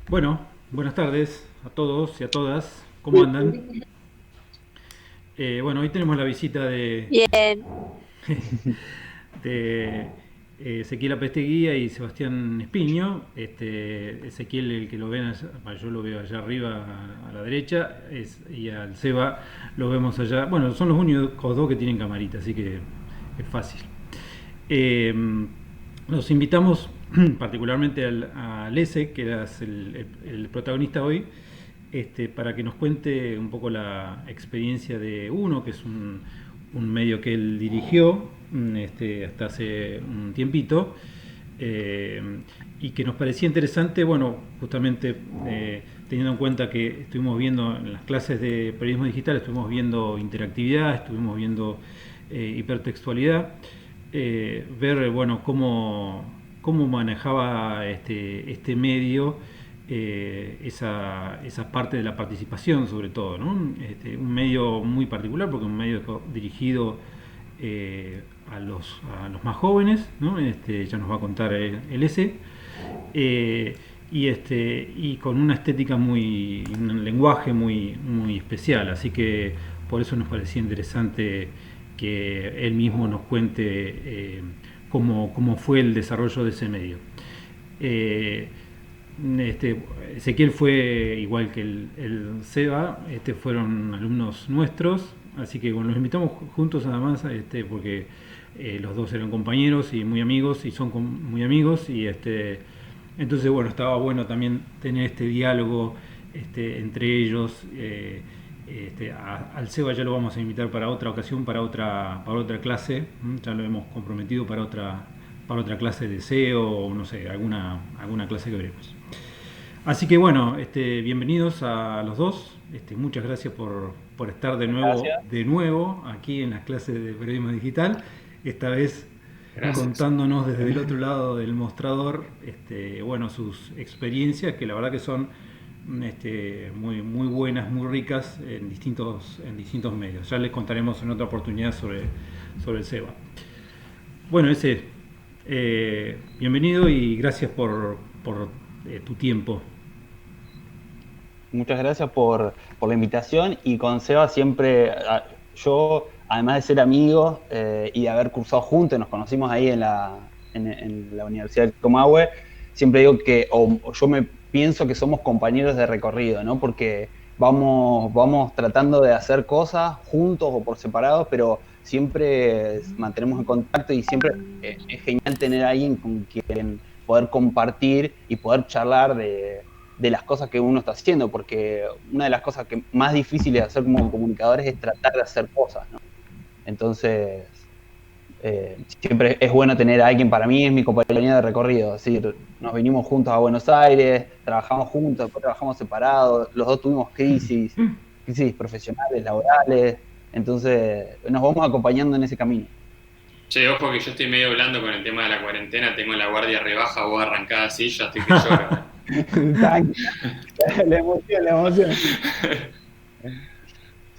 Bueno, buenas tardes a todos y a todas. ¿Cómo andan? Bueno, hoy tenemos la visita Bien, de Ezequiel Apesteguía y Sebastián Espiño. Ezequiel, el que lo ven allá, bueno, yo lo veo allá arriba a la derecha, y al Seba lo vemos allá. Bueno, son los únicos dos que tienen camarita, así que es fácil. Eh, Nos invitamos particularmente al Ese, que era el protagonista hoy, para que nos cuente un poco la experiencia de Uno, que es un medio que él dirigió hasta hace un tiempito, eh, y que nos parecía interesante, bueno, justamente teniendo en cuenta que estuvimos viendo en las clases de periodismo digital, estuvimos viendo interactividad, estuvimos viendo hipertextualidad, ver, bueno, cómo manejaba este medio, esa parte de la participación sobre todo, ¿no? Un medio muy particular porque un medio dirigido a los más jóvenes, ¿no? Ya nos va a contar el S. eh, y con una estética un lenguaje muy especial, así que por eso nos parecía interesante que él mismo nos cuente cómo fue el desarrollo de ese medio. Eh, Ezequiel fue igual que el Seba, fueron alumnos nuestros, así que bueno, los invitamos juntos además, porque los dos eran compañeros y muy amigos, y son muy amigos, y entonces bueno, estaba bueno también tener este diálogo entre ellos. Al Seba ya lo vamos a invitar para otra ocasión, para otra clase, ya lo hemos comprometido para otra clase de SEO o no sé, alguna clase que veremos. Así que bueno, bienvenidos a los dos. Muchas gracias por estar Gracias. de nuevo aquí en las clases de periodismo digital. Esta vez Gracias. contándonos desde el otro lado del mostrador, bueno, sus experiencias, que la verdad que son muy buenas, muy ricas en distintos medios. Ya les contaremos en otra oportunidad sobre el SEBA. Bueno, bienvenido y gracias por tu tiempo. Muchas gracias por la invitación y con Seba siempre, yo, además de ser amigos y de haber cursado juntos, nos conocimos ahí en la Universidad de Comahue, siempre digo que, o yo me pienso que somos compañeros de recorrido, ¿no? Porque vamos tratando de hacer cosas juntos o por separados, pero siempre mantenemos en contacto y siempre es genial tener a alguien con quien poder compartir y poder charlar de las cosas que uno está haciendo, porque una de las cosas que más difíciles de hacer como comunicadores es tratar de hacer cosas, ¿no? Entonces, siempre es bueno tener a alguien, para mí es mi compañía de recorrido, es decir, nos vinimos juntos a Buenos Aires, trabajamos juntos, después trabajamos separados, los dos tuvimos crisis profesionales, laborales, entonces nos vamos acompañando en ese camino. Che, ojo que yo estoy medio blando con el tema de la cuarentena, tengo la guardia rebaja, vos arrancada así, ya estoy que lloro. La emoción, la emoción.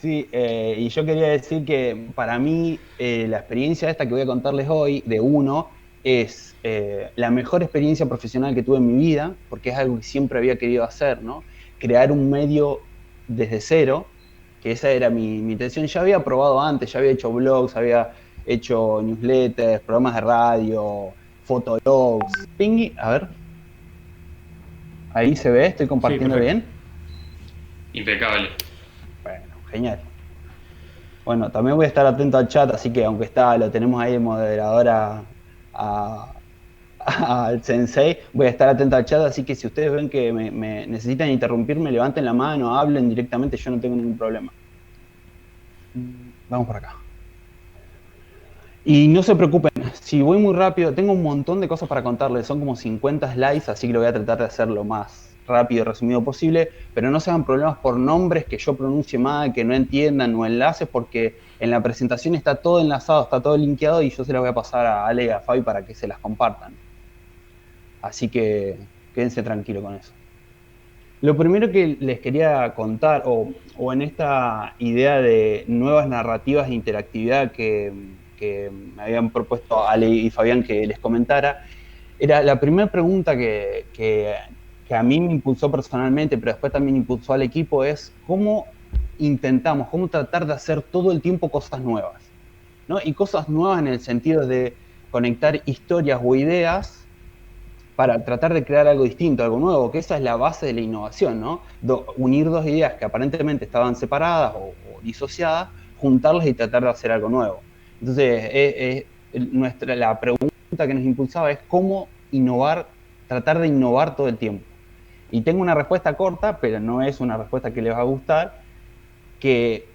Sí, y yo quería decir que para mí la experiencia esta que voy a contarles hoy, de Uno, es la mejor experiencia profesional que tuve en mi vida, porque es algo que siempre había querido hacer, ¿no? Crear un medio desde cero, que esa era mi intención. Ya había probado antes, ya había hecho blogs, había hecho newsletters, programas de radio, fotologs. Pingui, a ver, ahí se ve, estoy Sí, compartiendo perfecto. bien. Impecable. Bueno, genial. Bueno, también voy a estar atento al chat, así que aunque lo tenemos ahí de moderadora a- al sensei, voy a estar atento al chat, así que si ustedes ven que me necesitan interrumpirme, levanten la mano, hablen directamente, yo no tengo ningún problema. Vamos por acá. Y no se preocupen, si voy muy rápido, tengo un montón de cosas para contarles, son como 50 slides, así que lo voy a tratar de hacer lo más rápido y resumido posible, pero no se hagan problemas por nombres que yo pronuncie mal, que no entiendan o enlaces, porque en la presentación está todo enlazado, está todo linkeado y yo se las voy a pasar a Ale y a Fabi para que se las compartan. Así que quédense tranquilos con eso. Lo primero que les quería contar, o en esta idea de nuevas narrativas de interactividad que me habían propuesto Ale y Fabián que les comentara, era la primera pregunta que que a mí me impulsó personalmente, pero después también impulsó al equipo, es cómo cómo tratar de hacer todo el tiempo cosas nuevas, ¿no? Y cosas nuevas en el sentido de conectar historias o ideas para tratar de crear algo distinto, algo nuevo, que esa es la base de la innovación, ¿no? Unir dos ideas que aparentemente estaban separadas o disociadas, juntarlas y tratar de hacer algo nuevo. Entonces, la pregunta que nos impulsaba es cómo innovar, tratar de innovar todo el tiempo. Y tengo una respuesta corta, pero no es una respuesta que les va a gustar, que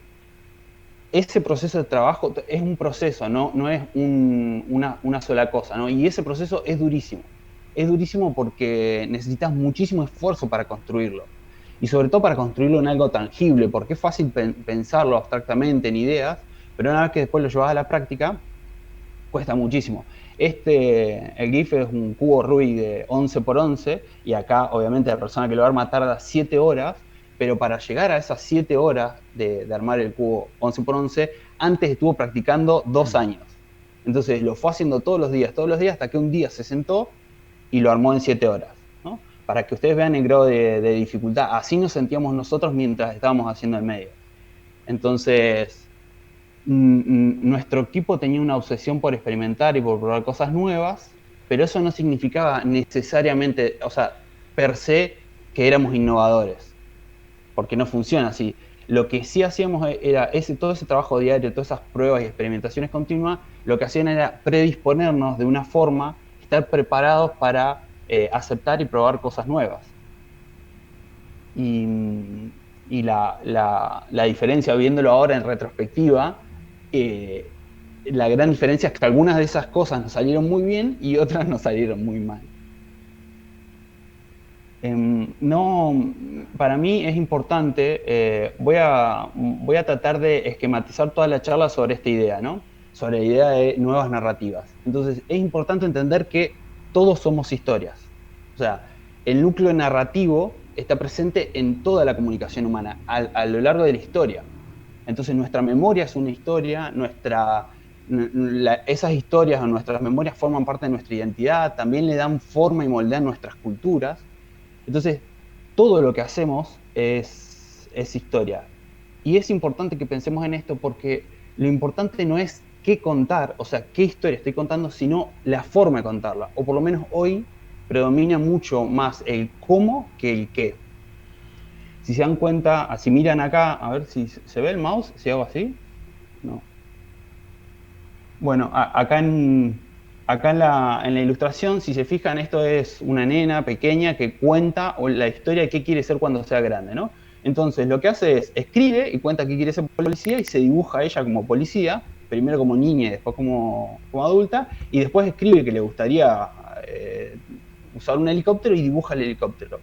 ese proceso de trabajo es un proceso, no es una sola cosa, ¿no? Y ese proceso es durísimo. Es durísimo porque necesitas muchísimo esfuerzo para construirlo. Y sobre todo para construirlo en algo tangible, porque es fácil pensarlo abstractamente en ideas, pero una vez que después lo llevas a la práctica, cuesta muchísimo. El GIF es un cubo Rubik de 11 por 11, y acá obviamente la persona que lo arma tarda 7 horas, pero para llegar a esas 7 horas de armar el cubo 11 por 11, antes estuvo practicando 2 años. Entonces lo fue haciendo todos los días, hasta que un día se sentó y lo armó en 7 horas, ¿no? Para que ustedes vean el grado de dificultad. Así nos sentíamos nosotros mientras estábamos haciendo el medio. Entonces, nuestro equipo tenía una obsesión por experimentar y por probar cosas nuevas, pero eso no significaba necesariamente, o sea, per se, que éramos innovadores, porque no funciona así. Lo que sí hacíamos era todo ese trabajo diario, todas esas pruebas y experimentaciones continuas, lo que hacían era predisponernos de una forma, estar preparados para aceptar y probar cosas nuevas. Y la diferencia, viéndolo ahora en retrospectiva, la gran diferencia es que algunas de esas cosas nos salieron muy bien y otras nos salieron muy mal. No, para mí es importante, voy a tratar de esquematizar toda la charla sobre esta idea, ¿no? Sobre la idea de nuevas narrativas. Entonces, es importante entender que todos somos historias. O sea, el núcleo narrativo está presente en toda la comunicación humana, a lo largo de la historia. Entonces, nuestra memoria es una historia, esas historias o nuestras memorias forman parte de nuestra identidad, también le dan forma y moldean nuestras culturas. Entonces, todo lo que hacemos es historia. Y es importante que pensemos en esto porque lo importante no es qué contar, o sea, qué historia estoy contando, sino la forma de contarla. O por lo menos hoy predomina mucho más el cómo que el qué. Si se dan cuenta, si miran acá, a ver si se ve el mouse, si hago así. No. Bueno, acá en la ilustración, si se fijan, esto es una nena pequeña que cuenta la historia de qué quiere ser cuando sea grande, ¿no? Entonces, lo que hace es escribe y cuenta que quiere ser policía y se dibuja a ella como policía, primero como niña y después como adulta, y después escribe que le gustaría usar un helicóptero y dibuja el helicóptero.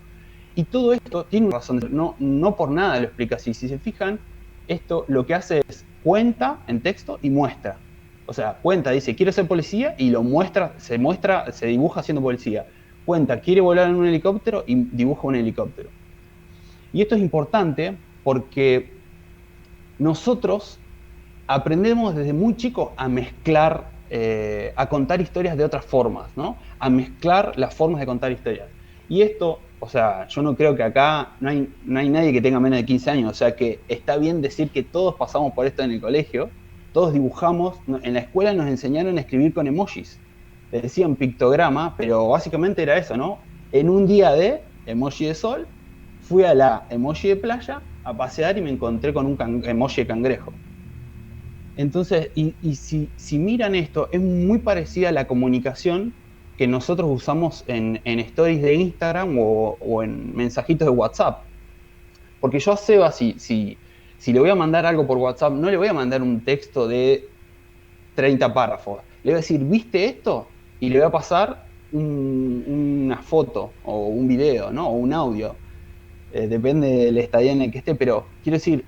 Y todo esto tiene una razón, no por nada lo explica así. Si se fijan, esto lo que hace es cuenta en texto y muestra. O sea, cuenta, dice, quiero ser policía y lo muestra, se dibuja siendo policía. Cuenta, quiere volar en un helicóptero y dibuja un helicóptero. Y esto es importante porque nosotros aprendemos desde muy chicos a mezclar, a contar historias de otras formas, ¿no? A mezclar las formas de contar historias. Y esto, o sea, yo no creo que acá no hay nadie que tenga menos de 15 años, o sea que está bien decir que todos pasamos por esto en el colegio. Todos dibujamos, en la escuela nos enseñaron a escribir con emojis. Le decían pictograma, pero básicamente era eso, ¿no? En un día de emoji de sol, fui a la emoji de playa a pasear y me encontré con un emoji de cangrejo. Entonces, si miran esto, es muy parecida a la comunicación que nosotros usamos en stories de Instagram o en mensajitos de WhatsApp. Porque yo a Seba, si le voy a mandar algo por WhatsApp, no le voy a mandar un texto de 30 párrafos. Le voy a decir, ¿viste esto? Y le voy a pasar una foto o un video, ¿no? O un audio. Depende del estadio en el que esté, pero quiero decir,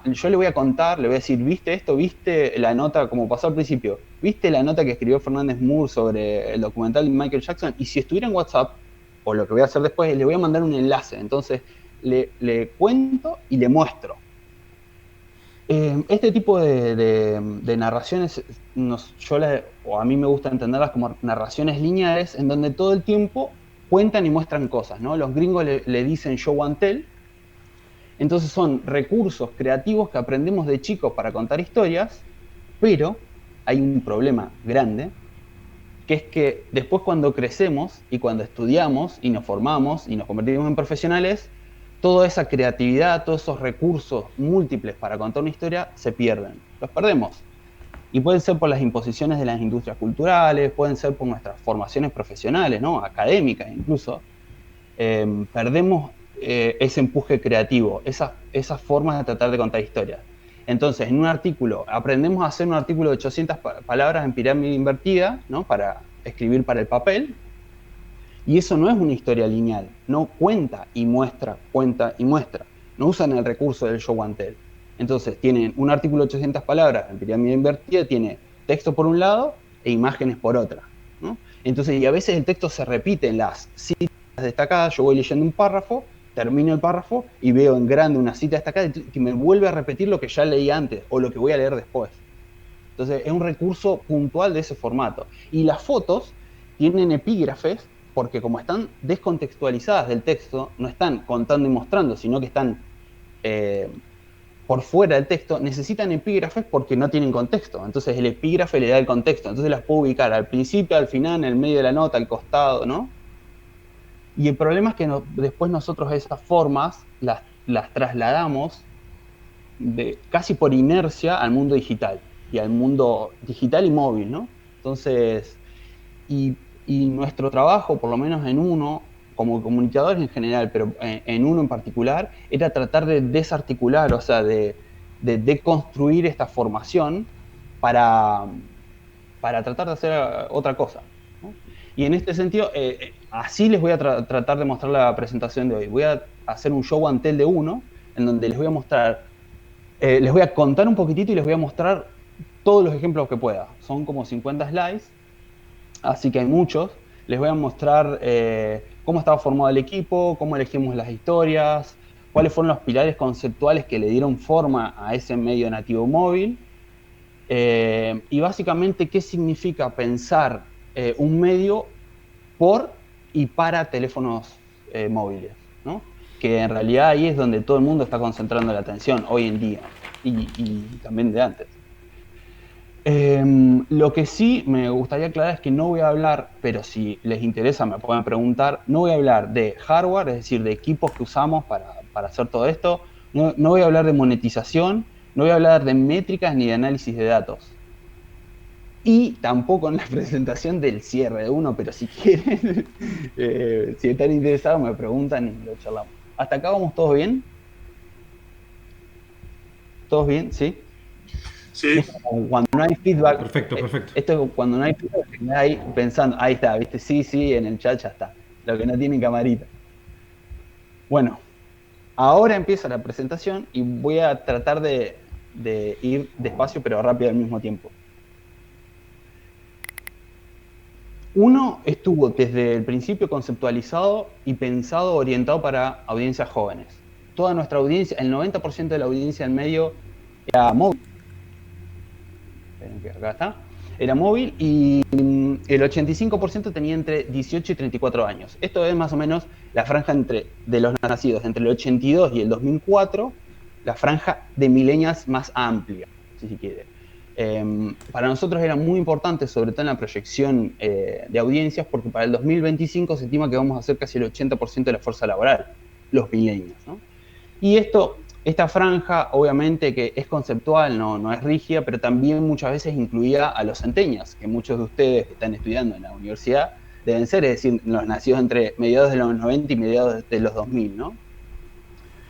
yo le voy a contar, le voy a decir, ¿viste esto? ¿Viste la nota, como pasó al principio? ¿Viste la nota que escribió Fernández Moore sobre el documental de Michael Jackson? Y si estuviera en WhatsApp, o lo que voy a hacer después, le voy a mandar un enlace. Entonces, le cuento y le muestro. Este tipo de narraciones, a mí me gusta entenderlas como narraciones lineales, en donde todo el tiempo cuentan y muestran cosas, ¿no? Los gringos le dicen show and tell. Entonces son recursos creativos que aprendemos de chicos para contar historias, pero hay un problema grande, que es que después cuando crecemos y cuando estudiamos y nos formamos y nos convertimos en profesionales, toda esa creatividad, todos esos recursos múltiples para contar una historia se pierden, los perdemos. Y pueden ser por las imposiciones de las industrias culturales, pueden ser por nuestras formaciones profesionales, ¿no? Académicas incluso. Perdemos ese empuje creativo, esas formas de tratar de contar historias. Entonces, en un artículo, aprendemos a hacer un artículo de 800 palabras en pirámide invertida, ¿no? Para escribir para el papel, y eso no es una historia lineal, no cuenta y muestra, no usan el recurso del show and tell. Entonces, tienen un artículo de 800 palabras en pirámide invertida, tiene texto por un lado e imágenes por otra, ¿no? Entonces, y a veces el texto se repite en las citas destacadas, yo voy leyendo un párrafo, termino el párrafo y veo en grande una cita destacada que me vuelve a repetir lo que ya leí antes o lo que voy a leer después. Entonces es un recurso puntual de ese formato. Y las fotos tienen epígrafes porque como están descontextualizadas del texto, no están contando y mostrando, sino que están por fuera del texto, necesitan epígrafes porque no tienen contexto. Entonces el epígrafe le da el contexto. Entonces las puedo ubicar al principio, al final, en el medio de la nota, al costado, ¿no? Y el problema es que después nosotros esas formas las trasladamos casi por inercia al mundo digital, y al mundo digital y móvil, ¿no? Entonces, y nuestro trabajo, por lo menos en uno, como comunicadores en general, pero en uno en particular, era tratar de desarticular, o sea, de deconstruir esta formación para tratar de hacer otra cosa, ¿no? Y en este sentido, así les voy a tratar de mostrar la presentación de hoy. Voy a hacer un show and tell de uno, en donde les voy a mostrar, les voy a contar un poquitito y les voy a mostrar todos los ejemplos que pueda. Son como 50 slides, así que hay muchos. Les voy a mostrar cómo estaba formado el equipo, cómo elegimos las historias, cuáles fueron los pilares conceptuales que le dieron forma a ese medio nativo móvil, y básicamente qué significa pensar un medio por y para teléfonos móviles, ¿no? Que en realidad ahí es donde todo el mundo está concentrando la atención hoy en día, y también de antes. Lo que sí me gustaría aclarar es que no voy a hablar, pero si les interesa me pueden preguntar, no voy a hablar de hardware, es decir, de equipos que usamos para hacer todo esto, no voy a hablar de monetización, no voy a hablar de métricas ni de análisis de datos. Y tampoco en la presentación del cierre de uno, pero si quieren, si están interesados me preguntan y lo charlamos. ¿Hasta acá vamos todos bien? ¿Todos bien? ¿Sí? Sí. Cuando no hay feedback. Perfecto. Esto es cuando no hay feedback, me ahí pensando, ahí está, ¿viste? Sí, en el chat ya está. Lo que no tiene camarita. Bueno, ahora empieza la presentación y voy a tratar de ir despacio pero rápido al mismo tiempo. Uno estuvo desde el principio conceptualizado y pensado, orientado para audiencias jóvenes. Toda nuestra audiencia, el 90% de la audiencia en medio era móvil. Esperen que acá está. Era móvil y el 85% tenía entre 18 y 34 años. Esto es más o menos la franja de los nacidos entre el 82 y el 2004, la franja de millennials más amplia, si se quiere. Para nosotros era muy importante, sobre todo en la proyección de audiencias, porque para el 2025 se estima que vamos a hacer casi el 80% de la fuerza laboral, los millennials, ¿no? Y esta franja, obviamente, que es conceptual, no es rígida, pero también muchas veces incluía a los centennials, que muchos de ustedes que están estudiando en la universidad deben ser, es decir, los nacidos entre mediados de los 90 y mediados de los 2000, ¿no?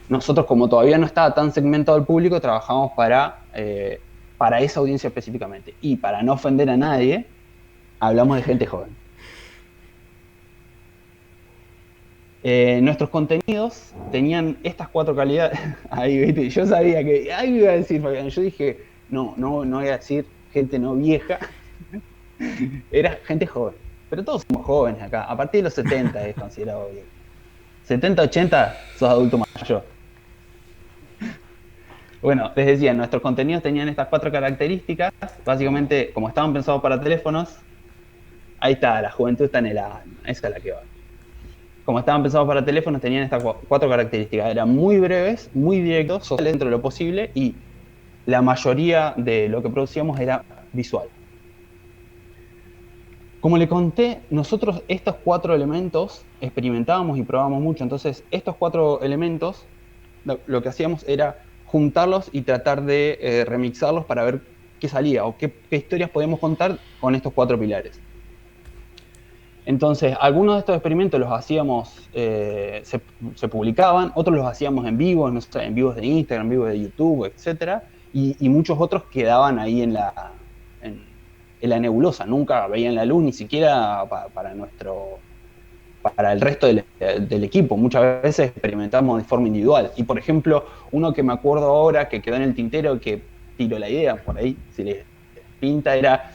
Nosotros, como todavía no estaba tan segmentado el público, trabajamos para esa audiencia específicamente. Y para no ofender a nadie, hablamos de gente joven. Nuestros contenidos tenían estas 4 calidades. Ahí, ¿viste? Yo sabía que... Ahí iba a decir, Fabián. Yo dije, no voy a decir gente no vieja. Era gente joven. Pero todos somos jóvenes acá. A partir de los 70 es considerado viejo. 70, 80, sos adulto mayor. Bueno, les decía, nuestros contenidos tenían estas 4 características. Básicamente, como estaban pensados para teléfonos, ahí está, la juventud está en el alma. Esa es la que va. como estaban pensados para teléfonos, tenían estas 4 características. Eran muy breves, muy directos, sociales dentro de lo posible, y la mayoría de lo que producíamos era visual. Como le conté, nosotros estos 4 elementos experimentábamos y probábamos mucho. Entonces, estos 4 elementos, lo que hacíamos era juntarlos y tratar de remixarlos para ver qué salía o qué historias podíamos contar con estos 4 pilares. Entonces, algunos de estos experimentos los hacíamos, se publicaban, otros los hacíamos en vivo, no sé, en vivos de Instagram, en vivos de YouTube, etc. Y muchos otros quedaban ahí en la nebulosa, nunca veían la luz, ni siquiera para el resto del equipo. Muchas veces experimentamos de forma individual. Y por ejemplo, uno que me acuerdo ahora, que quedó en el tintero, que tiro la idea por ahí, si les pinta, era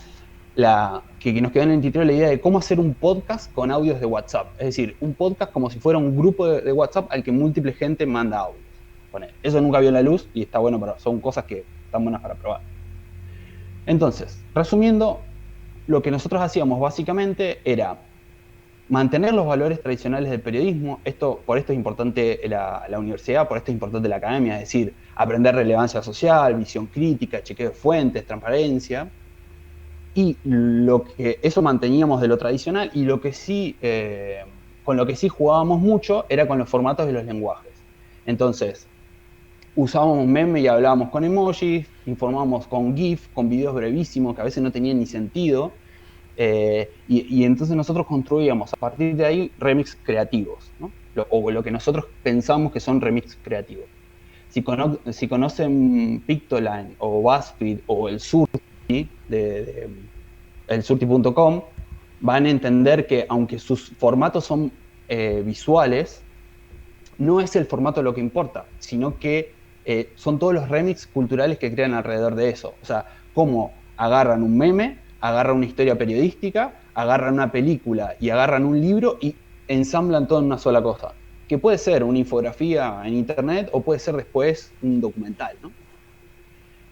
que nos quedó en el tintero la idea de cómo hacer un podcast con audios de WhatsApp. Es decir, un podcast como si fuera un grupo de WhatsApp al que múltiple gente manda audios. Eso nunca vio la luz y está bueno, pero son cosas que están buenas para probar. Entonces, resumiendo, lo que nosotros hacíamos básicamente era mantener los valores tradicionales del periodismo. Por esto es importante la universidad, por esto es importante la academia, es decir, aprender relevancia social, visión crítica, chequeo de fuentes, transparencia. Y eso manteníamos de lo tradicional, y lo que sí, con lo que sí jugábamos mucho era con los formatos de los lenguajes. Entonces, usábamos un meme y hablábamos con emojis, informábamos con GIF, con videos brevísimos que a veces no tenían ni sentido, y entonces nosotros construíamos a partir de ahí remix creativos, ¿no? O lo que nosotros pensamos que son remix creativos. Si conocen Pictoline o BuzzFeed o el Surti, el surti.com, van a entender que aunque sus formatos son visuales, no es el formato lo que importa, sino que son todos los remix culturales que crean alrededor de eso. O sea, cómo agarran un meme, agarran una historia periodística, agarran una película y agarran un libro y ensamblan todo en una sola cosa. Que puede ser una infografía en internet o puede ser después un documental, ¿no?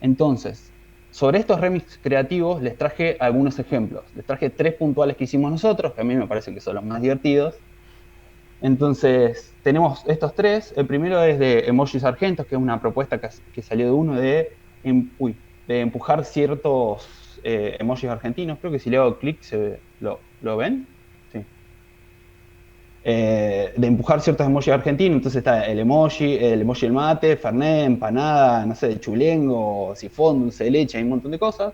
Entonces, sobre estos remix creativos les traje algunos ejemplos. Les traje 3 puntuales que hicimos nosotros, que a mí me parece que son los más divertidos. Entonces, tenemos estos 3. El primero es de Emojis Argentos, que es una propuesta que salió de uno de empujar ciertos emojis argentinos. Creo que si le hago clic, ¿lo ven? Sí. De empujar ciertos emojis argentinos. Entonces está el emoji del mate, fernet, empanada, no sé, de chulengo, sifón, dulce de leche, hay un montón de cosas.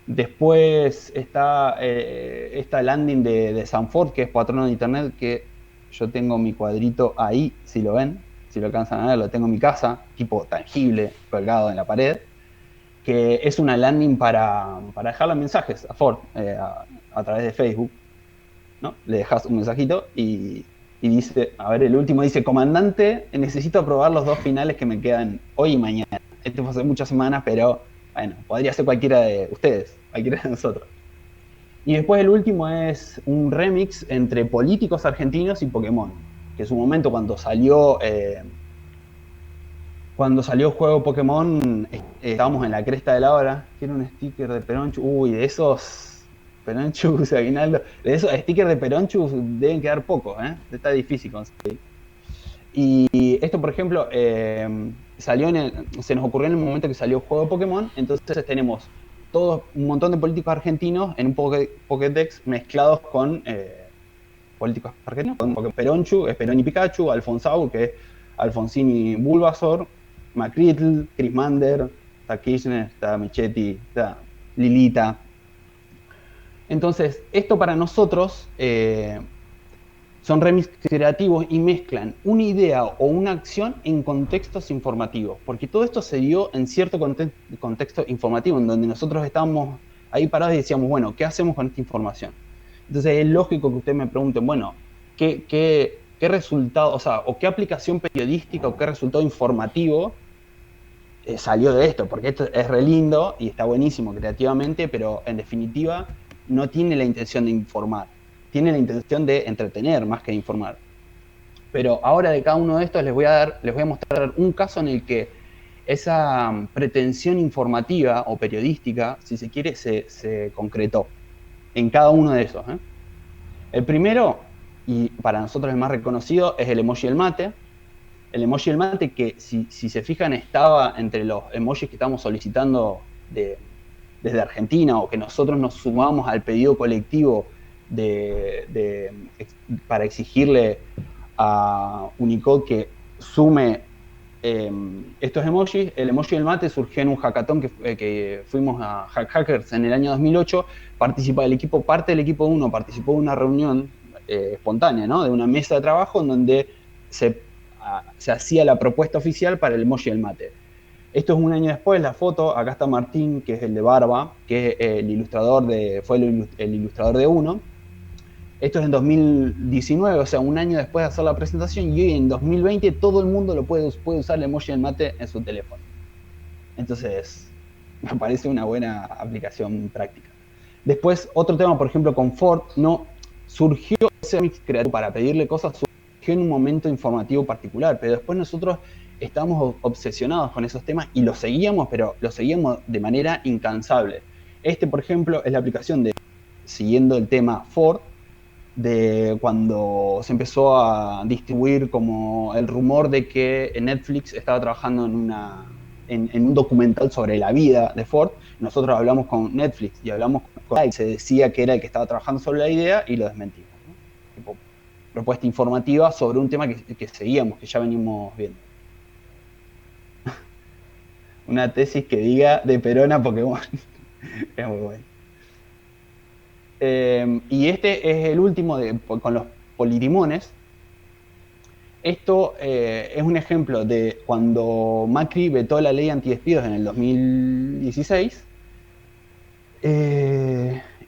Después está esta landing de Sanford, que es patrono de internet, que yo tengo mi cuadrito ahí, si lo ven, si lo alcanzan a ver, lo tengo en mi casa, tipo tangible, colgado en la pared, que es una landing para dejarle mensajes a Ford a través de Facebook, ¿no? Le dejas un mensajito y dice, a ver, el último dice: comandante, necesito aprobar los 2 finales que me quedan hoy y mañana. Este fue hace muchas semanas, pero bueno, podría ser cualquiera de ustedes, cualquiera de nosotros. Y después el último es un remix entre políticos argentinos y Pokémon, que en su momento cuando salió el juego Pokémon, estábamos en la cresta de la ola. Quiero un sticker de Peronchu. Uy, de esos Peronchus, Aguinaldo, de esos stickers de Peronchus deben quedar pocos, está difícil conseguir. Y esto, por ejemplo, se nos ocurrió en el momento que salió el juego de Pokémon. Entonces tenemos un montón de políticos argentinos en un Pokédex mezclados con políticos argentinos, con Peronchu, es Perón y Pikachu, Alfonsau, que es Alfonsín y Bulbasaur, Macritl, Crismander, está Kirchner, está Michetti, está Lilita. Entonces, esto para nosotros son remix creativos y mezclan una idea o una acción en contextos informativos, porque todo esto se dio en cierto contexto informativo, en donde nosotros estábamos ahí parados y decíamos, bueno, ¿qué hacemos con esta información? Entonces es lógico que ustedes me pregunten, bueno, ¿qué resultado, o qué aplicación periodística o qué resultado informativo salió de esto? Porque esto es re lindo y está buenísimo creativamente, pero en definitiva no tiene la intención de informar, tiene la intención de entretener más que de informar. Pero ahora de cada uno de estos les voy a mostrar un caso en el que esa pretensión informativa o periodística, si se quiere, se concretó en cada uno de esos. El primero y para nosotros el más reconocido es el emoji del mate. El emoji del mate que, si se fijan, estaba entre los emojis que estamos solicitando desde Argentina, o que nosotros nos sumamos al pedido colectivo para exigirle a Unicode que sume estos emojis. El emoji del mate surgió en un hackathon que fuimos a Hackers en el año 2008. Parte del equipo 1 participó de una reunión espontánea, ¿no? De una mesa de trabajo en donde se hacía la propuesta oficial para el emoji del mate. Esto es un año después, la foto. Acá está Martín, que es el de Barba, que es el ilustrador fue el ilustrador de Uno. Esto es en 2019, o sea, un año después de hacer la presentación, y hoy en 2020 todo el mundo puede usar el emoji del mate en su teléfono. Entonces, me parece una buena aplicación práctica. Después, otro tema, por ejemplo, con Ford, surgió ese mix creativo para pedirle cosas, surgió en un momento informativo particular, pero después nosotros estábamos obsesionados con esos temas y los seguíamos, pero los seguíamos de manera incansable. Por ejemplo, es la aplicación siguiendo el tema Ford, de cuando se empezó a distribuir como el rumor de que Netflix estaba trabajando en un documental sobre la vida de Ford. Nosotros hablamos con Netflix y hablamos con y se decía que era el que estaba trabajando sobre la idea, y lo desmentimos, ¿no? Tipo, propuesta informativa sobre un tema que seguíamos, que ya venimos viendo. Una tesis que diga de Perón a Pokémon. Es muy bueno. Y este es el último con los politimones. Esto es un ejemplo de cuando Macri vetó la ley antidespidos en el 2016.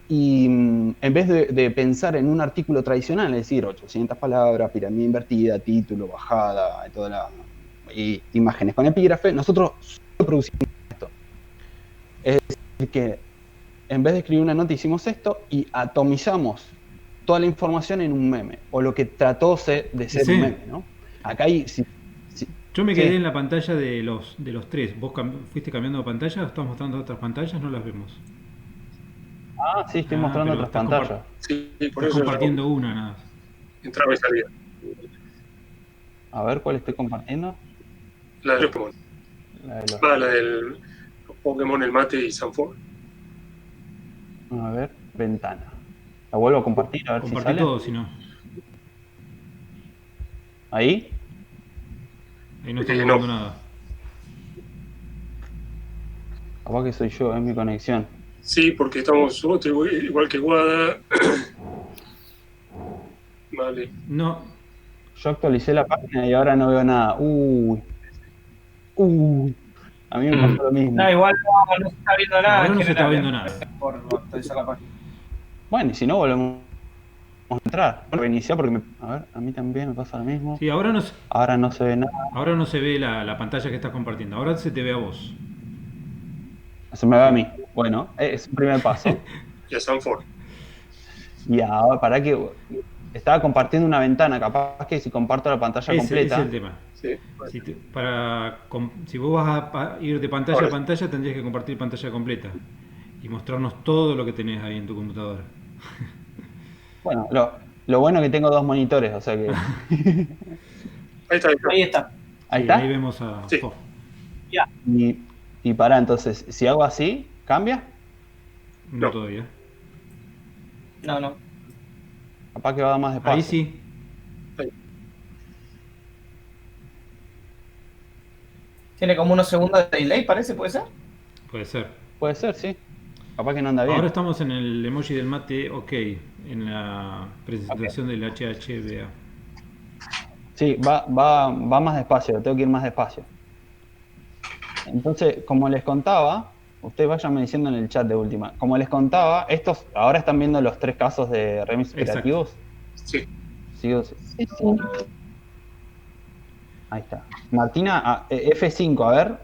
Y en vez de pensar en un artículo tradicional, es decir, 800 palabras, pirámide invertida, título, bajada, y todas las imágenes con epígrafe, nosotros solo producimos esto. Es decir, que en vez de escribir una nota, hicimos esto y atomizamos toda la información en un meme, o lo que trató de ser un meme, ¿no? Acá hay... Yo me quedé en la pantalla de los tres. ¿Vos fuiste cambiando de pantalla? ¿Estás mostrando otras pantallas? No las vemos. Ah, sí, estoy mostrando otras pantallas. Sí, por estás eso compartiendo una nada más. Entraba y salía. A ver, ¿cuál estoy compartiendo? La de los Pokémon. La del Pokémon, el mate y Sanford. A ver, ventana. La vuelvo a compartir, a ver si sale. Todo, si no. ¿Ahí? Ahí no estamos viendo nada. Capaz que soy yo, es mi conexión. Sí, porque estamos igual que Guada. Vale. No. Yo actualicé la página y ahora no veo nada. A mí me pasó lo mismo. No, igual no se está viendo nada. Ahora no se está viendo nada. Por actualizar la página. Bueno, y si no, volvemos a entrar. Bueno, reiniciar porque a ver, a mí también me pasa lo mismo. Sí, ahora no se ve nada. Ahora no se ve la pantalla que estás compartiendo. Ahora se te ve a vos. Se me ve a mí. Bueno, es un primer paso. Y a Sanford. Y ahora, para que estaba compartiendo una ventana, capaz que si comparto la pantalla completa. Ese es el tema. Sí. Si vos vas a ir de pantalla a pantalla, tendrías que compartir pantalla completa y mostrarnos todo lo que tenés ahí en tu computadora. Bueno, lo bueno es que tengo dos monitores, o sea que... Ahí está. ¿Ahí está? Ahí vemos a... Sí. Ya. Y pará, entonces, si hago así, ¿cambia? No todavía. No. Capaz que va más despacio. Ahí sí. Tiene como unos segundos de delay, parece, ¿puede ser? Puede ser. Puede ser, sí. Capaz que no anda bien. Ahora estamos en el emoji del mate, ok, en la presentación del HHBA. Sí, va más despacio, tengo que ir más despacio. Entonces, como les contaba, ustedes váyanme diciendo en el chat de última. Como les contaba, estos ahora están viendo los tres casos de remix creativos. Sí. Sí. Ahí está. Martina, F5, a ver.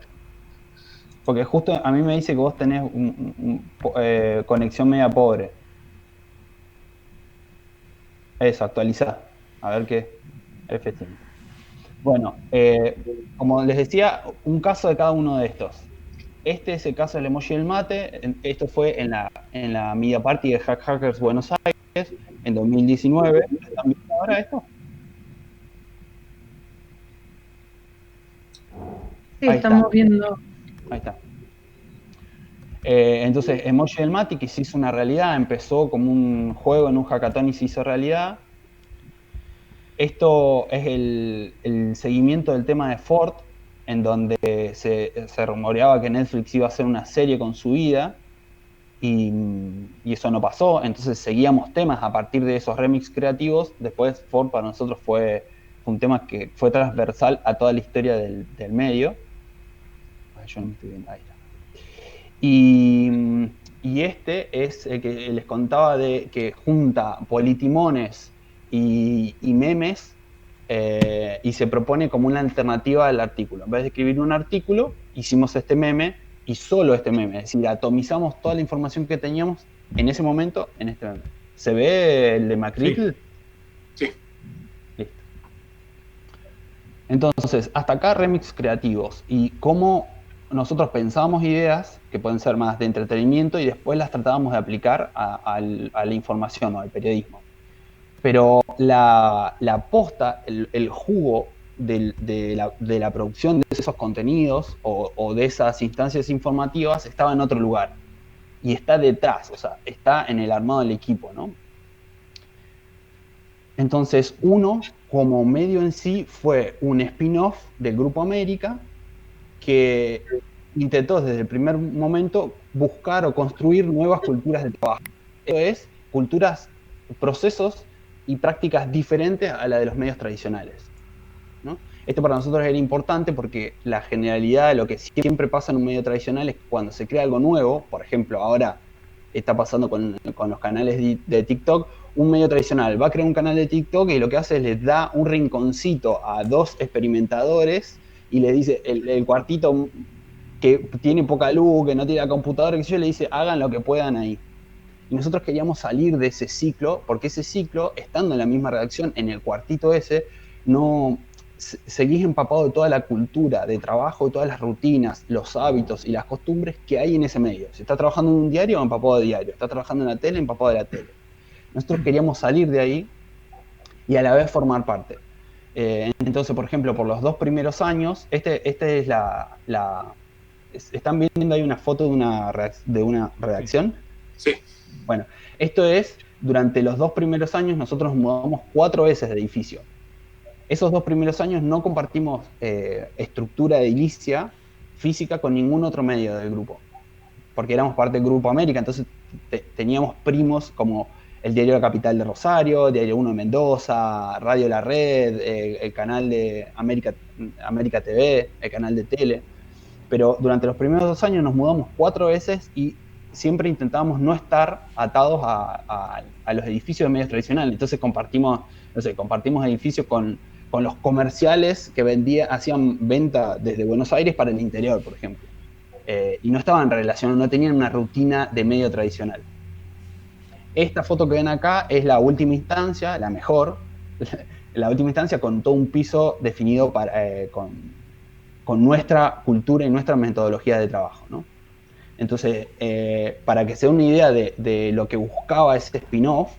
Porque justo a mí me dice que vos tenés conexión media pobre. Eso, actualizar. A ver qué. F5. Bueno, como les decía, un caso de cada uno de estos. Este es el caso del emoji del mate. Esto fue en la Media Party de Hackers Buenos Aires en 2019. Están viendo ahora esto? Sí, Ahí estamos está. viendo. Ahí está. Entonces, Emoji del Matic se hizo una realidad, empezó como un juego en un hackathon y se hizo realidad. Esto es el seguimiento del tema de Ford, en donde se rumoreaba que Netflix iba a hacer una serie con su vida, y eso no pasó, entonces seguíamos temas a partir de esos remix creativos. Después Ford para nosotros fue un tema que fue transversal a toda la historia del medio. Ay, yo no me estoy viendo, ahí está. Y este es el que les contaba de que junta politimones y memes, y se propone como una alternativa al artículo. En vez de escribir un artículo, hicimos este meme y solo este meme. Es decir, atomizamos toda la información que teníamos en ese momento en este meme. ¿Se ve el de Macritl? Sí. Listo. Entonces, hasta acá remix creativos y cómo nosotros pensábamos ideas que pueden ser más de entretenimiento y después las tratábamos de aplicar a la información o al periodismo. Pero la posta, el jugo de la producción de esos contenidos o de esas instancias informativas estaba en otro lugar. Y está detrás, o sea, está en el armado del equipo, ¿no? Entonces, uno, como medio en sí, fue un spin-off del Grupo América que intentó desde el primer momento buscar o construir nuevas culturas de trabajo. Esto es, culturas, procesos y prácticas diferentes a la de los medios tradicionales, ¿no? Esto para nosotros era importante porque la generalidad de lo que siempre pasa en un medio tradicional es que cuando se crea algo nuevo, por ejemplo, ahora está pasando con los canales de TikTok, un medio tradicional va a crear un canal de TikTok y lo que hace es les da un rinconcito a dos experimentadores y le dice, el cuartito que tiene poca luz, que no tiene la computadora, que yo, le dice, hagan lo que puedan ahí. Y nosotros queríamos salir de ese ciclo, porque ese ciclo, estando en la misma redacción, en el cuartito ese, no seguís empapado de toda la cultura de trabajo, todas las rutinas, los hábitos y las costumbres que hay en ese medio. Si está trabajando en un diario, empapado de diario. Está trabajando en la tele, empapado de la tele. Nosotros queríamos salir de ahí y a la vez formar parte. Entonces, por ejemplo, por los 2 primeros años, este es ¿están viendo ahí una foto de una redacción? Sí. Bueno, esto es, durante los 2 primeros años nosotros nos mudamos 4 veces de edificio. Esos 2 primeros años no compartimos estructura edilicia física con ningún otro medio del grupo, porque éramos parte del Grupo América, entonces teníamos primos como el Diario La Capital de Rosario, Diario 1 de Mendoza, Radio La Red, el canal de América TV, el canal de tele. Pero durante los primeros 2 años nos mudamos 4 veces y siempre intentábamos no estar atados a los edificios de medios tradicionales. Entonces compartimos edificios con los comerciales que hacían venta desde Buenos Aires para el interior, por ejemplo. Y no estaban relacionados, no tenían una rutina de medio tradicional. Esta foto que ven acá es la última instancia, la mejor, la última instancia con todo un piso definido con nuestra cultura y nuestra metodología de trabajo, ¿no? Entonces, para que se den una idea de lo que buscaba ese spin-off,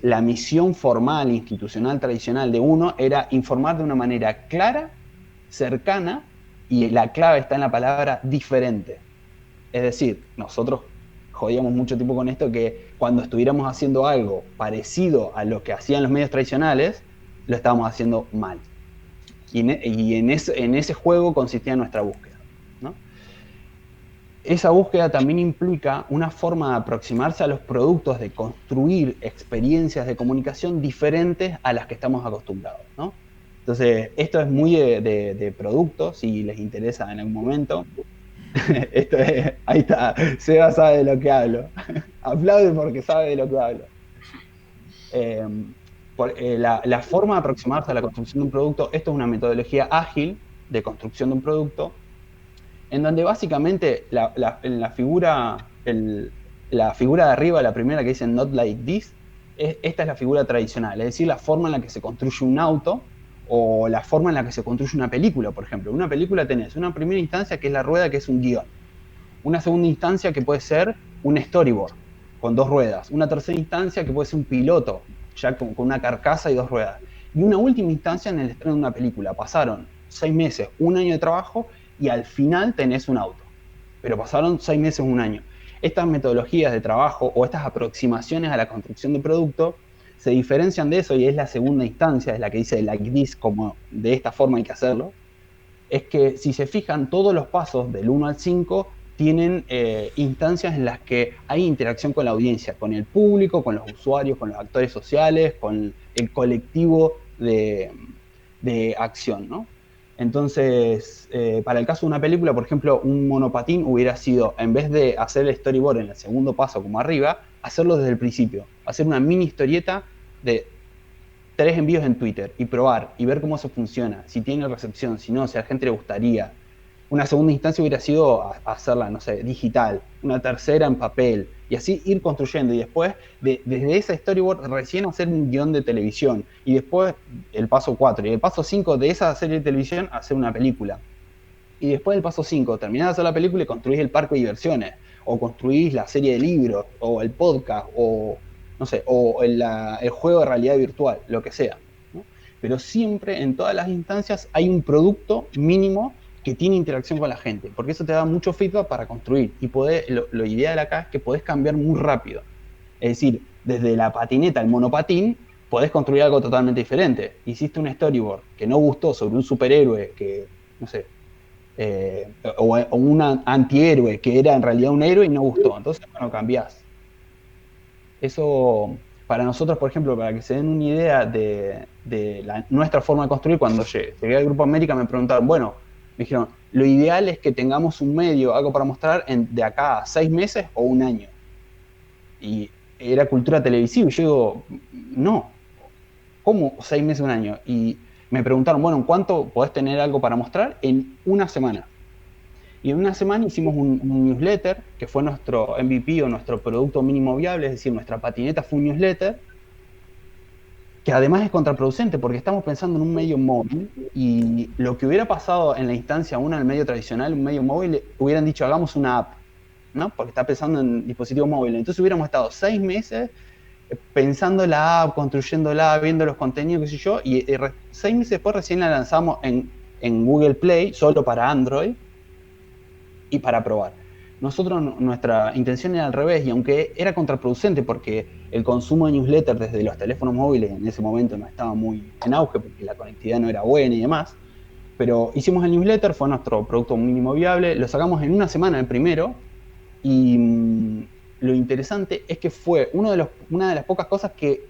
la misión formal, institucional, tradicional de uno era informar de una manera clara, cercana, y la clave está en la palabra diferente. Es decir, nosotros jodíamos mucho tiempo con esto, que cuando estuviéramos haciendo algo parecido a lo que hacían los medios tradicionales, lo estábamos haciendo mal. Y en ese juego consistía nuestra búsqueda, ¿no? Esa búsqueda también implica una forma de aproximarse a los productos, de construir experiencias de comunicación diferentes a las que estamos acostumbrados, ¿no? Entonces, esto es muy de producto, si les interesa en algún momento. Ahí está, Seba sabe de lo que hablo. Aplaude porque sabe de lo que hablo. La forma de aproximarse a la construcción de un producto, esto es una metodología ágil de construcción de un producto, en donde básicamente la figura de arriba, la primera que dice not like this, esta es la figura tradicional, es decir, la forma en la que se construye un auto o la forma en la que se construye una película, por ejemplo. En una película tenés una primera instancia que es la rueda, que es un guión. Una segunda instancia que puede ser un storyboard con 2 ruedas. Una tercera instancia que puede ser un piloto ya con una carcasa y 2 ruedas. Y una última instancia en el estreno de una película. Pasaron 6 meses, 1 año de trabajo y al final tenés un auto. Pero pasaron 6 meses, 1 año. Estas metodologías de trabajo o estas aproximaciones a la construcción de producto se diferencian de eso, y es la segunda instancia, es la que dice like this, como de esta forma hay que hacerlo. Es que si se fijan, todos los pasos del 1 al 5 tienen instancias en las que hay interacción con la audiencia, con el público, con los usuarios, con los actores sociales, con el colectivo de acción, ¿no? Entonces, para el caso de una película, por ejemplo, un monopatín hubiera sido, en vez de hacer el storyboard en el segundo paso como arriba, hacerlo desde el principio, hacer una mini historieta de 3 envíos en Twitter y probar y ver cómo eso funciona, si tiene recepción, si no, si a la gente le gustaría. Una segunda instancia hubiera sido hacerla, no sé, digital, una tercera en papel, y así ir construyendo, y después, desde ese storyboard, recién hacer un guión de televisión, y después el paso 4, y el paso 5 de esa serie de televisión, hacer una película. Y después del paso 5, terminás de hacer la película y construís el parque de diversiones, o construís la serie de libros, o el podcast, o no sé, o el juego de realidad virtual, lo que sea, ¿no? Pero siempre, en todas las instancias, hay un producto mínimo que tiene interacción con la gente, porque eso te da mucho feedback para construir, y lo ideal acá es que podés cambiar muy rápido. Es decir, desde la patineta al monopatín, podés construir algo totalmente diferente. Hiciste un storyboard que no gustó sobre un superhéroe que, no sé, o un antihéroe que era en realidad un héroe y no gustó, entonces, bueno, cambiás. Eso, para nosotros, por ejemplo, para que se den una idea de nuestra forma de construir, cuando llegué al Grupo América me preguntaron, bueno, me dijeron, lo ideal es que tengamos un medio, algo para mostrar de acá a 6 meses o 1 año. Y era cultura televisiva, y yo digo, no, ¿cómo 6 meses, 1 año? Y me preguntaron, bueno, ¿en cuánto podés tener algo para mostrar? En 1 semana. Y en 1 semana hicimos un newsletter, que fue nuestro MVP o nuestro producto mínimo viable, es decir, nuestra patineta fue un newsletter, que además es contraproducente porque estamos pensando en un medio móvil, y lo que hubiera pasado en la instancia 1 del medio tradicional, un medio móvil, hubieran dicho hagamos una app, ¿no? Porque está pensando en dispositivos móviles. Entonces hubiéramos estado 6 meses pensando la app, construyéndola, viendo los contenidos, qué sé yo, y 6 meses después recién la lanzamos en Google Play, solo para Android, y para probar. Nosotros, nuestra intención era al revés, y aunque era contraproducente porque el consumo de newsletter desde los teléfonos móviles en ese momento no estaba muy en auge porque la conectividad no era buena y demás, pero hicimos el newsletter, fue nuestro producto mínimo viable, lo sacamos en 1 semana el primero, y lo interesante es que fue una de las pocas cosas que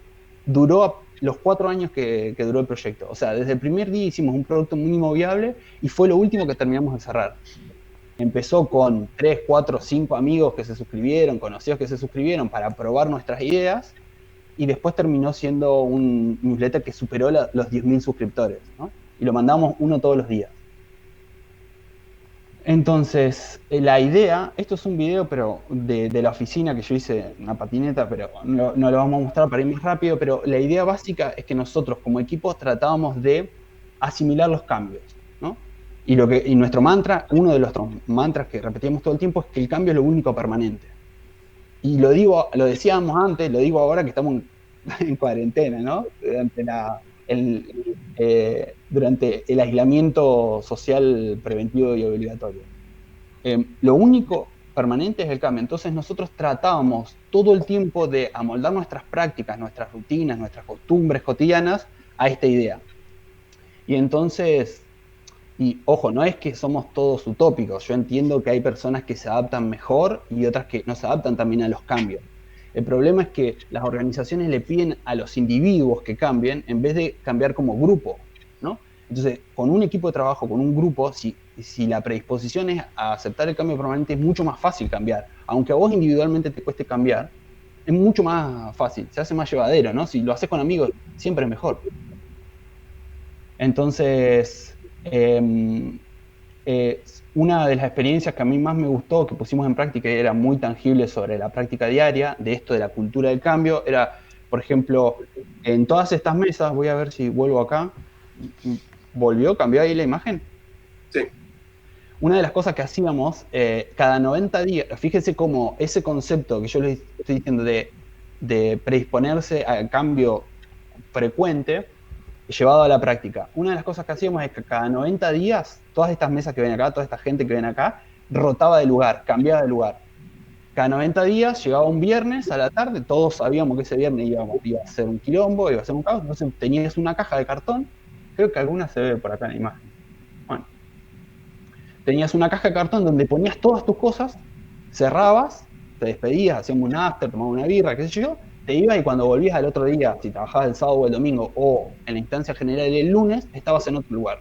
duró los 4 años que duró el proyecto. O sea, desde el primer día hicimos un producto mínimo viable y fue lo último que terminamos de cerrar. Empezó con 3, 4, 5 amigos que se suscribieron, conocidos que se suscribieron para probar nuestras ideas, y después terminó siendo un newsletter que superó los 10.000 suscriptores, ¿no? Y lo mandamos uno todos los días. Entonces, la idea, esto es un video pero de la oficina que yo hice, una patineta, pero no lo vamos a mostrar para ir más rápido, pero la idea básica es que nosotros como equipo tratábamos de asimilar los cambios, ¿no? Y nuestro mantra, uno de los mantras que repetíamos todo el tiempo, es que el cambio es lo único permanente. Y lo decíamos antes, lo digo ahora que estamos en cuarentena, ¿no? Durante el aislamiento social preventivo y obligatorio. Lo único permanente es el cambio. Entonces nosotros tratábamos todo el tiempo de amoldar nuestras prácticas, nuestras rutinas, nuestras costumbres cotidianas a esta idea. Y entonces, y ojo, no es que somos todos utópicos, yo entiendo que hay personas que se adaptan mejor y otras que no se adaptan también a los cambios. El problema es que las organizaciones le piden a los individuos que cambien en vez de cambiar como grupo, ¿no? Entonces, con un equipo de trabajo, con un grupo, si la predisposición es a aceptar el cambio permanente, es mucho más fácil cambiar. Aunque a vos individualmente te cueste cambiar, es mucho más fácil, se hace más llevadero, ¿no? Si lo haces con amigos, siempre es mejor. Entonces, una de las experiencias que a mí más me gustó, que pusimos en práctica y era muy tangible sobre la práctica diaria de esto de la cultura del cambio, era, por ejemplo, en todas estas mesas, voy a ver si vuelvo acá, ¿cambió ahí la imagen? Sí. Una de las cosas que hacíamos, cada 90 días, fíjense cómo ese concepto que yo les estoy diciendo de predisponerse al cambio frecuente llevado a la práctica. Una de las cosas que hacíamos es que cada 90 días, todas estas mesas que ven acá, toda esta gente que ven acá, rotaba de lugar, cambiaba de lugar. Cada 90 días llegaba un viernes a la tarde, todos sabíamos que ese viernes iba a ser un quilombo, iba a ser un caos, entonces tenías una caja de cartón, creo que alguna se ve por acá en la imagen. Bueno, tenías una caja de cartón donde ponías todas tus cosas, cerrabas, te despedías, hacíamos un after, tomabas una birra, qué sé yo, te ibas y cuando volvías al otro día, si trabajabas el sábado o el domingo o en la instancia general el lunes, estabas en otro lugar.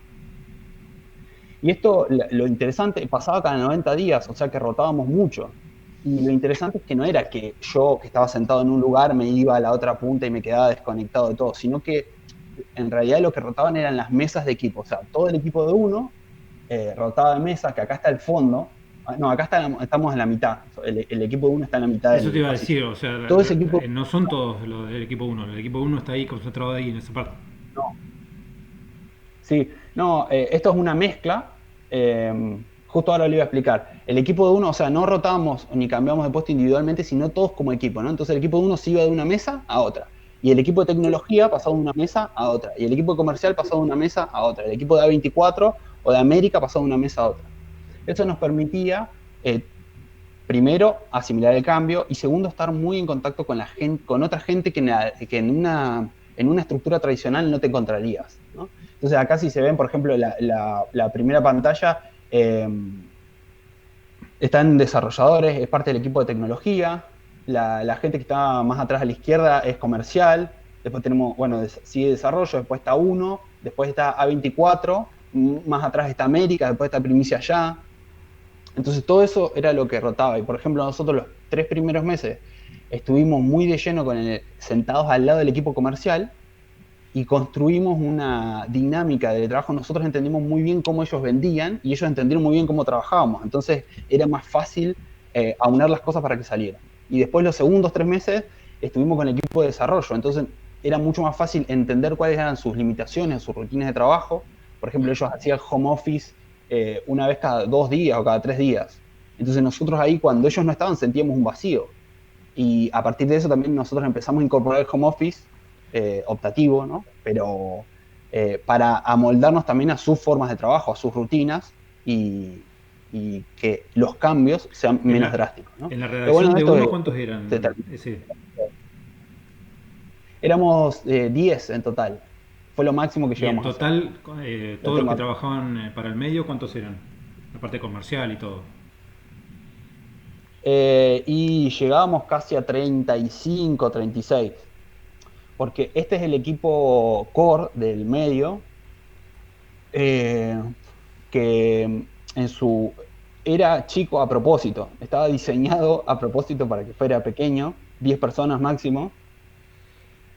Y esto, lo interesante, pasaba cada 90 días, o sea que rotábamos mucho. Y lo interesante es que no era que yo, que estaba sentado en un lugar, me iba a la otra punta y me quedaba desconectado de todo, sino que en realidad lo que rotaban eran las mesas de equipo. O sea, todo el equipo de uno rotaba de mesa, que acá está el fondo. No, acá estamos en la mitad. El equipo de uno está en la mitad. Eso te iba a decir, o sea, todo ese equipo, no son todos los del equipo 1. El equipo 1 está ahí concentrado ahí en esa parte. No. Sí, no, esto es una mezcla. Justo ahora le iba a explicar. El equipo de uno, o sea, no rotábamos ni cambiamos de puesto individualmente, sino todos como equipo, ¿no? Entonces el equipo de uno se iba de una mesa a otra. Y el equipo de tecnología pasaba de una mesa a otra. Y el equipo de comercial pasaba de una mesa a otra. El equipo de A24 o de América pasaba de una mesa a otra. Eso nos permitía, primero, asimilar el cambio y segundo, estar muy en contacto con la gente, con otra gente que en una estructura tradicional no te encontrarías, ¿no? Entonces acá si se ven, por ejemplo, la primera pantalla, están desarrolladores, es parte del equipo de tecnología, la gente que está más atrás a la izquierda es comercial, después tenemos, bueno, sigue desarrollo, después está uno, después está A24, más atrás está América, después está Primicia allá. Entonces todo eso era lo que rotaba. Y por ejemplo, nosotros los 3 primeros meses estuvimos muy de lleno sentados al lado del equipo comercial y construimos una dinámica de trabajo. Nosotros entendimos muy bien cómo ellos vendían y ellos entendieron muy bien cómo trabajábamos. Entonces era más fácil aunar las cosas para que salieran. Y después los segundos 3 meses estuvimos con el equipo de desarrollo. Entonces era mucho más fácil entender cuáles eran sus limitaciones, sus rutinas de trabajo. Por ejemplo, ellos hacían home office una vez cada 2 días o cada 3 días. Entonces nosotros ahí, cuando ellos no estaban, sentíamos un vacío. Y a partir de eso también nosotros empezamos a incorporar el home office optativo, ¿no? Pero para amoldarnos también a sus formas de trabajo, a sus rutinas y que los cambios sean menos drásticos, ¿no? En la redacción de uno, ¿cuántos eran? Éramos 10 en total. Fue lo máximo que llegamos a hacer. Y en total, todos los que trabajaban para el medio, ¿cuántos eran? La parte comercial y todo. Y llegábamos casi a 35, 36. Porque este es el equipo core del medio, que era chico a propósito. Estaba diseñado a propósito para que fuera pequeño, 10 personas máximo.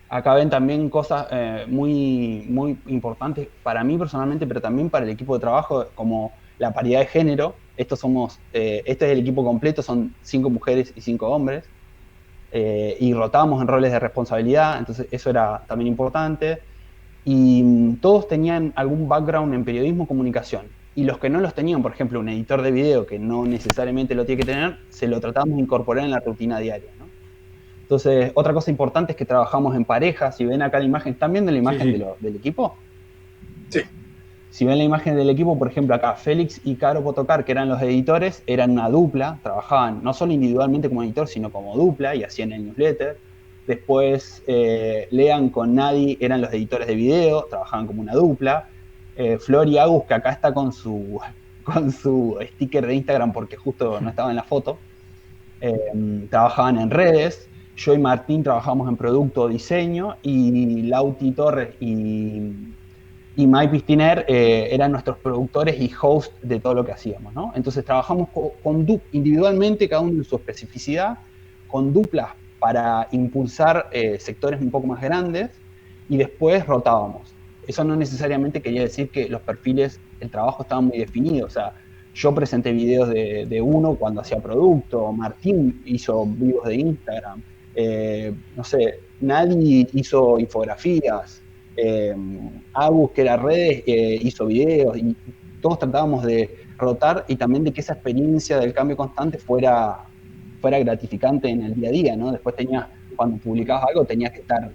Acá ven también cosas muy, muy importantes para mí personalmente, pero también para el equipo de trabajo, como la paridad de género. Este es el equipo completo, son 5 mujeres y 5 hombres. Y rotábamos en roles de responsabilidad, entonces eso era también importante. Y todos tenían algún background en periodismo o comunicación. Y los que no los tenían, por ejemplo, un editor de video que no necesariamente lo tiene que tener, se lo tratamos de incorporar en la rutina diaria, ¿no? Entonces, otra cosa importante es que trabajamos en pareja. Si ven acá la imagen, ¿están viendo la imagen del equipo? Sí. Si ven la imagen del equipo, por ejemplo, acá Félix y Caro Potocar, que eran los editores, eran una dupla, trabajaban no solo individualmente como editor, sino como dupla y hacían el newsletter. Después, Lean con Nadi eran los editores de video, trabajaban como una dupla. Flor y Agus, que acá está con su sticker de Instagram porque justo no estaba en la foto, trabajaban en redes. Yo y Martín trabajamos en producto o diseño, y Lauti Torres y Mike Pistiner eran nuestros productores y host de todo lo que hacíamos, ¿no? Entonces trabajamos individualmente, cada uno en su especificidad, con duplas para impulsar sectores un poco más grandes, y después rotábamos. Eso no necesariamente quería decir que los perfiles, el trabajo estaba muy definido. O sea, yo presenté videos de uno cuando hacía producto, Martín hizo videos de Instagram, no sé, nadie hizo infografías, Agus, que era redes, hizo videos, y todos tratábamos de rotar y también de que esa experiencia del cambio constante fuera gratificante en el día a día, ¿no? Después cuando publicabas algo, tenías que estar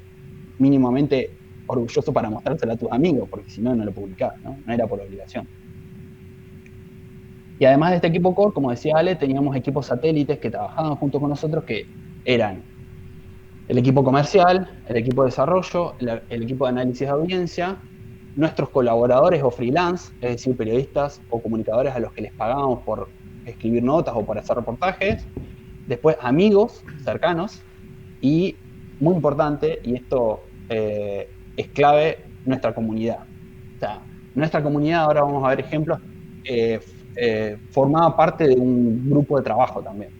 mínimamente orgulloso para mostrárselo a tus amigos, porque si no, no lo publicabas, ¿no? No era por obligación. Y además de este equipo core, como decía Ale, teníamos equipos satélites que trabajaban junto con nosotros, que eran el equipo comercial, el equipo de desarrollo, el equipo de análisis de audiencia, nuestros colaboradores o freelance, es decir, periodistas o comunicadores a los que les pagábamos por escribir notas o por hacer reportajes, después amigos cercanos y, muy importante, y esto es clave, nuestra comunidad. O sea, nuestra comunidad, ahora vamos a ver ejemplos, formaba parte de un grupo de trabajo también.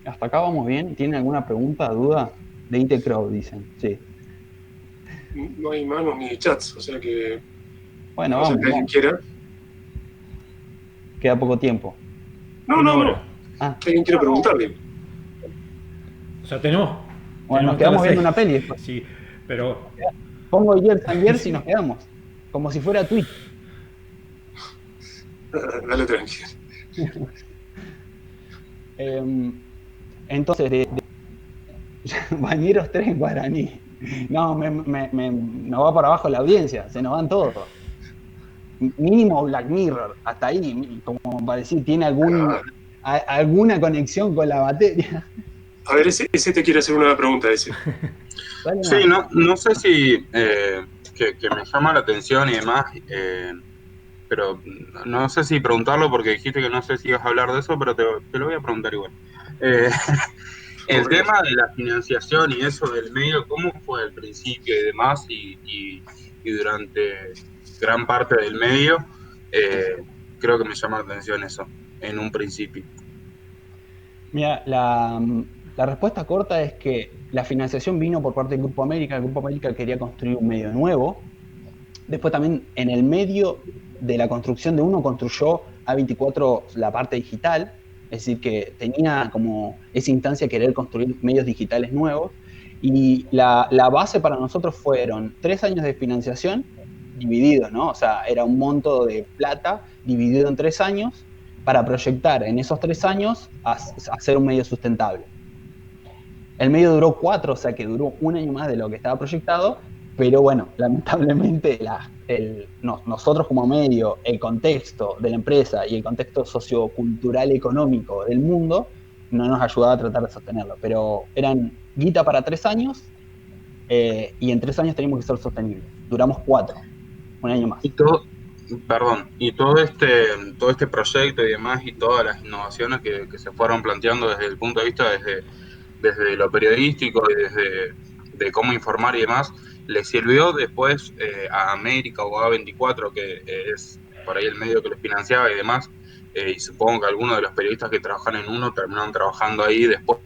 Hasta acá vamos bien. ¿Tienen alguna pregunta, duda? De IT Crowd, dicen. Sí. No hay manos ni chats, o sea que... Bueno, vamos. Que alguien quiera. Queda poco tiempo. No. ¿Alguien quiere preguntarle? O sea, tenemos... Bueno, nos quedamos viendo una peli después. Sí, pero... Pongo Years y nos quedamos. Como si fuera Twitch. Dale tranquilo. Entonces, Bañeros 3 en guaraní. No, nos va para abajo la audiencia, se nos van todos. Mínimo Black Mirror, hasta ahí, como para decir, ¿tiene alguna conexión con la batería? A ver, ese te quiere hacer una pregunta, ese. Sí, no sé si que me llama la atención y demás, pero no sé si preguntarlo porque dijiste que no sé si ibas a hablar de eso, pero te lo voy a preguntar igual. El tema de la financiación y eso del medio, ¿cómo fue al principio y demás? Y durante gran parte del medio, creo que me llama la atención eso, en un principio. Mira, la respuesta corta es que la financiación vino por parte del Grupo América. El Grupo América quería construir un medio nuevo. Después también en el medio de la construcción de uno construyó A24 la parte digital, es decir, que tenía como esa instancia de querer construir medios digitales nuevos. Y la base para nosotros fueron 3 años de financiación divididos, ¿no? O sea, era un monto de plata dividido en 3 años para proyectar en esos 3 años a hacer un medio sustentable. El medio duró 4, o sea que duró 1 año más de lo que estaba proyectado, pero bueno, lamentablemente nosotros como medio, el contexto de la empresa y el contexto sociocultural económico del mundo no nos ayudaba a tratar de sostenerlo, pero eran guita para 3 años y en 3 años teníamos que ser sostenibles. Duramos 4, 1 año más. Y todo este proyecto y demás y todas las innovaciones que se fueron planteando desde el punto de vista desde lo periodístico y de cómo informar y demás, ¿le sirvió después a América o a A24, que es por ahí el medio que los financiaba y demás? Y supongo que algunos de los periodistas que trabajan en uno terminaron trabajando ahí después.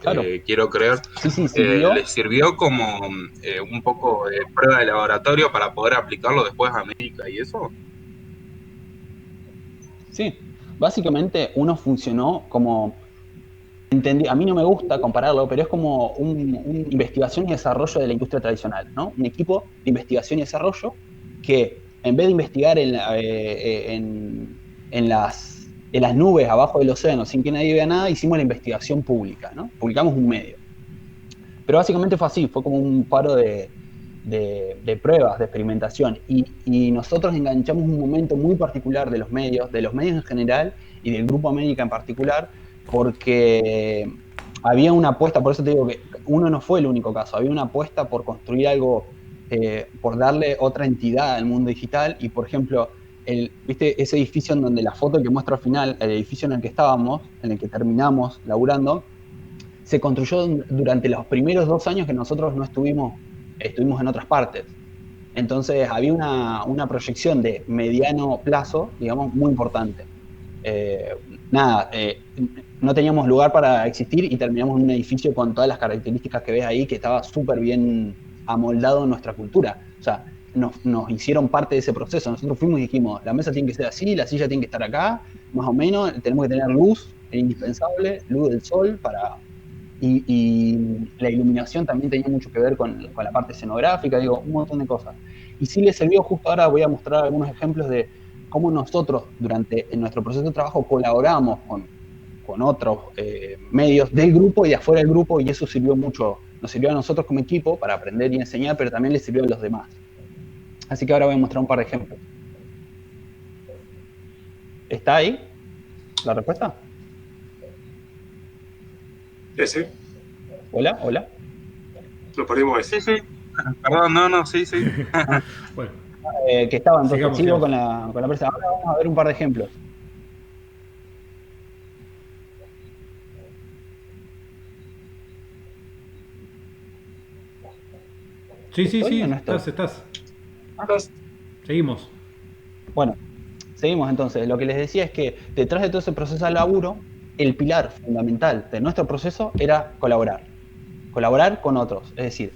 Claro. Quiero creer, sí, ¿les sirvió como un poco de prueba de laboratorio para poder aplicarlo después a América y eso? Sí, básicamente uno funcionó como... a mí no me gusta compararlo, pero es como un investigación y desarrollo de la industria tradicional, ¿no? Un equipo de investigación y desarrollo que, en vez de investigar en las nubes abajo del océano sin que nadie vea nada, hicimos la investigación pública, ¿no? Publicamos un medio. Pero básicamente fue así, fue como un paro de pruebas, de experimentación. Y nosotros enganchamos un momento muy particular de los medios en general y del Grupo América en particular, porque había una apuesta, por eso te digo que uno no fue el único caso, había una apuesta por construir algo, por darle otra entidad al mundo digital. Y por ejemplo, ¿viste ese edificio en donde la foto que muestro al final, el edificio en el que estábamos, en el que terminamos laburando, se construyó durante los primeros 2 años que nosotros no estuvimos en otras partes? Entonces había una proyección de mediano plazo, digamos, muy importante. No teníamos lugar para existir y terminamos en un edificio con todas las características que ves ahí, que estaba súper bien amoldado en nuestra cultura. O sea, nos hicieron parte de ese proceso. Nosotros fuimos y dijimos, la mesa tiene que ser así, la silla tiene que estar acá, más o menos, tenemos que tener luz, es indispensable, luz del sol y la iluminación también tenía mucho que ver con la parte escenográfica, digo, un montón de cosas. Y sí les sirvió. Justo ahora voy a mostrar algunos ejemplos de cómo nosotros, en nuestro proceso de trabajo, colaboramos con con otros medios del grupo y de afuera del grupo, y eso sirvió mucho, nos sirvió a nosotros como equipo para aprender y enseñar, pero también les sirvió a los demás. Así que ahora voy a mostrar un par de ejemplos. ¿Está ahí la respuesta? ¿Ese? Hola, hola. Lo perdimos ese. Sí, sí. Perdón, no, sí. Bueno, Que estaba, entonces sigamos, sigo sigamos. con la presa. Ahora vamos a ver un par de ejemplos. Sí, ¿Estoy o no estoy? estás. Ah, Seguimos. Bueno, seguimos entonces. Lo que les decía es que detrás de todo ese proceso de laburo, el pilar fundamental de nuestro proceso era colaborar. Colaborar con otros. Es decir,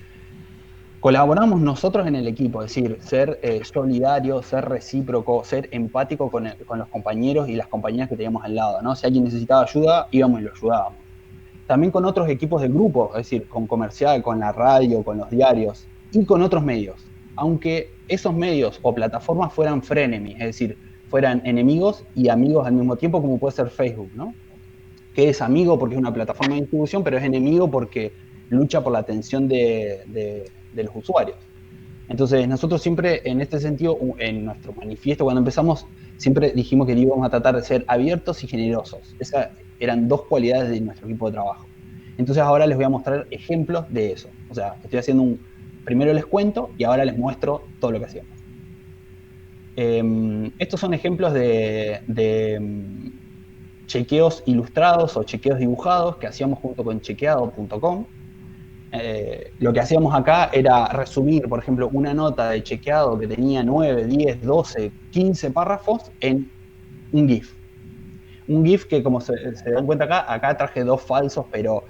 colaboramos nosotros en el equipo. Es decir, ser solidario, ser recíproco, ser empático con los compañeros y las compañeras que teníamos al lado, ¿no? Si alguien necesitaba ayuda, íbamos y lo ayudábamos. También con otros equipos del grupo, es decir, con comercial, con la radio, con los diarios y con otros medios. Aunque esos medios o plataformas fueran frenemies, es decir, fueran enemigos y amigos al mismo tiempo, como puede ser Facebook, ¿no? Que es amigo porque es una plataforma de distribución, pero es enemigo porque lucha por la atención de los usuarios. Entonces, nosotros siempre, en este sentido, en nuestro manifiesto, cuando empezamos, siempre dijimos que íbamos a tratar de ser abiertos y generosos. Esas eran dos cualidades de nuestro equipo de trabajo. Entonces, ahora les voy a mostrar ejemplos de eso. O sea, estoy haciendo primero les cuento y ahora les muestro todo lo que hacíamos. Estos son ejemplos de chequeos ilustrados o chequeos dibujados que hacíamos junto con chequeado.com. Lo que hacíamos acá era resumir, por ejemplo, una nota de chequeado que tenía 9, 10, 12, 15 párrafos en un GIF. Un GIF que, como se dan cuenta acá traje dos falsos, pero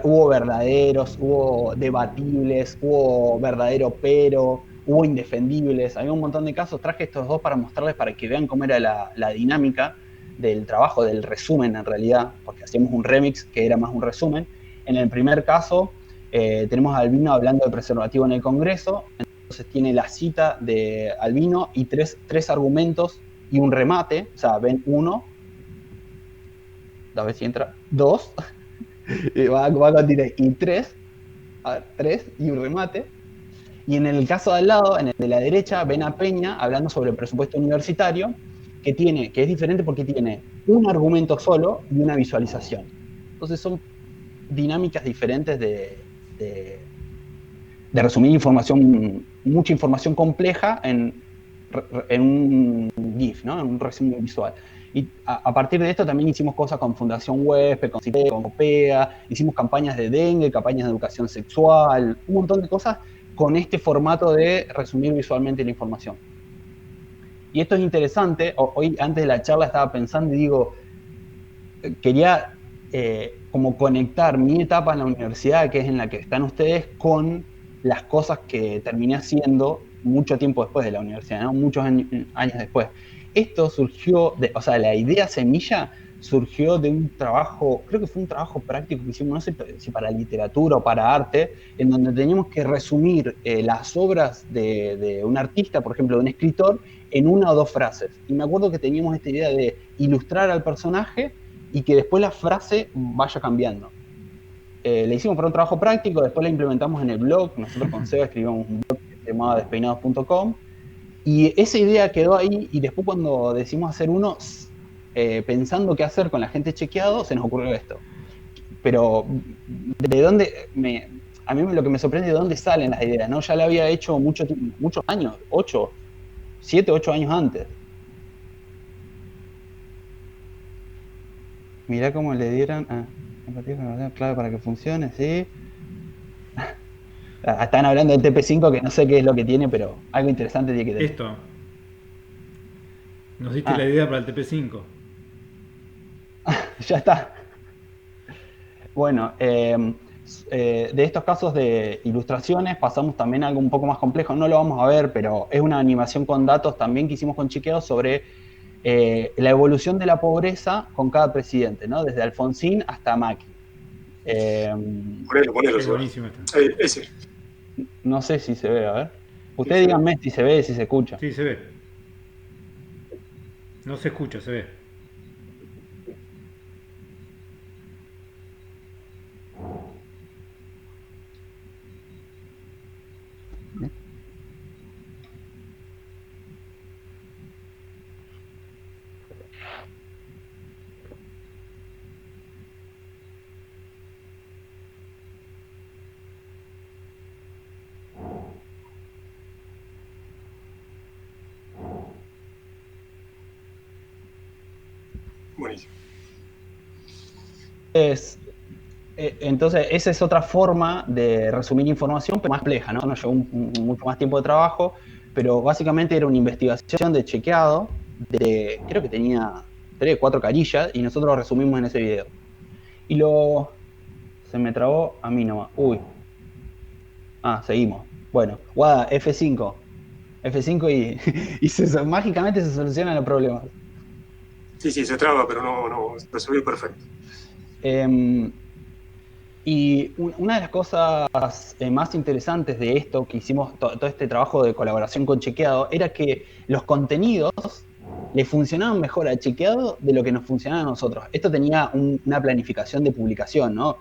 hubo verdaderos, hubo debatibles, hubo verdadero pero, hubo indefendibles, había un montón de casos. Traje estos dos para mostrarles, para que vean cómo era la dinámica del trabajo, del resumen en realidad, porque hacíamos un remix que era más un resumen. En el primer caso tenemos a Albino hablando de preservativo en el Congreso, entonces tiene la cita de Albino y tres argumentos y un remate, o sea, ven uno, a ver si entra, dos, va a continuar, y tres y un remate. Y en el caso de al lado, en el de la derecha, ven a Peña hablando sobre el presupuesto universitario, que es diferente porque tiene un argumento solo y una visualización. Entonces son dinámicas diferentes de resumir información, mucha información compleja en un GIF, ¿no? En un resumen visual. Y a partir de esto también hicimos cosas con Fundación Huésped, con CIPE, con COPEA, hicimos campañas de dengue, campañas de educación sexual, un montón de cosas con este formato de resumir visualmente la información. Y esto es interesante. Hoy, antes de la charla, estaba pensando y digo, quería como conectar mi etapa en la universidad, que es en la que están ustedes, con las cosas que terminé haciendo mucho tiempo después de la universidad, ¿no? Muchos años después. Esto surgió, o sea, la idea semilla surgió de un trabajo, creo que fue un trabajo práctico que hicimos, no sé si para literatura o para arte, en donde teníamos que resumir las obras de un artista, por ejemplo, de un escritor, en una o dos frases. Y me acuerdo que teníamos esta idea de ilustrar al personaje y que después la frase vaya cambiando. Le hicimos para un trabajo práctico, después la implementamos en el blog. Nosotros con Seba escribimos un blog que se llamaba despeinados.com, y esa idea quedó ahí, y después cuando decidimos hacer uno, pensando qué hacer con la gente chequeado, se nos ocurrió esto. Pero de dónde, a mí lo que me sorprende es de dónde salen las ideas, ¿no? Ya la había hecho muchos años, 7, 8 años antes. Mirá cómo le dieron clave para que funcione, ¿sí? Están hablando del TP5, que no sé qué es lo que tiene, pero algo interesante tiene que tener. Esto. Nos diste la idea para el TP5. Ya está. Bueno, de estos casos de ilustraciones pasamos también a algo un poco más complejo. No lo vamos a ver, pero es una animación con datos también que hicimos con Chequeado sobre la evolución de la pobreza con cada presidente, ¿no? Desde Alfonsín hasta Macri. Ponelo. Es buenísimo esto. Ese. No sé si se ve, a ver. Ustedes díganme si se ve, si se escucha. Sí, se ve. No se escucha, se ve. buenísimo. Entonces, esa es otra forma de resumir información, pero más compleja, ¿no? Nos llevó mucho más tiempo de trabajo, pero básicamente era una investigación de chequeado, creo que tenía 3 o 4 carillas, y nosotros lo resumimos en ese video. Y se me trabó a mí nomás. Uy. Seguimos. Bueno, Wada, F5 y mágicamente se solucionan los problemas. Sí, se traba, pero no resolvió perfecto. Y una de las cosas más interesantes de esto que hicimos, todo este trabajo de colaboración con Chequeado, era que los contenidos le funcionaban mejor a Chequeado de lo que nos funcionaba a nosotros. Esto tenía una planificación de publicación, ¿no?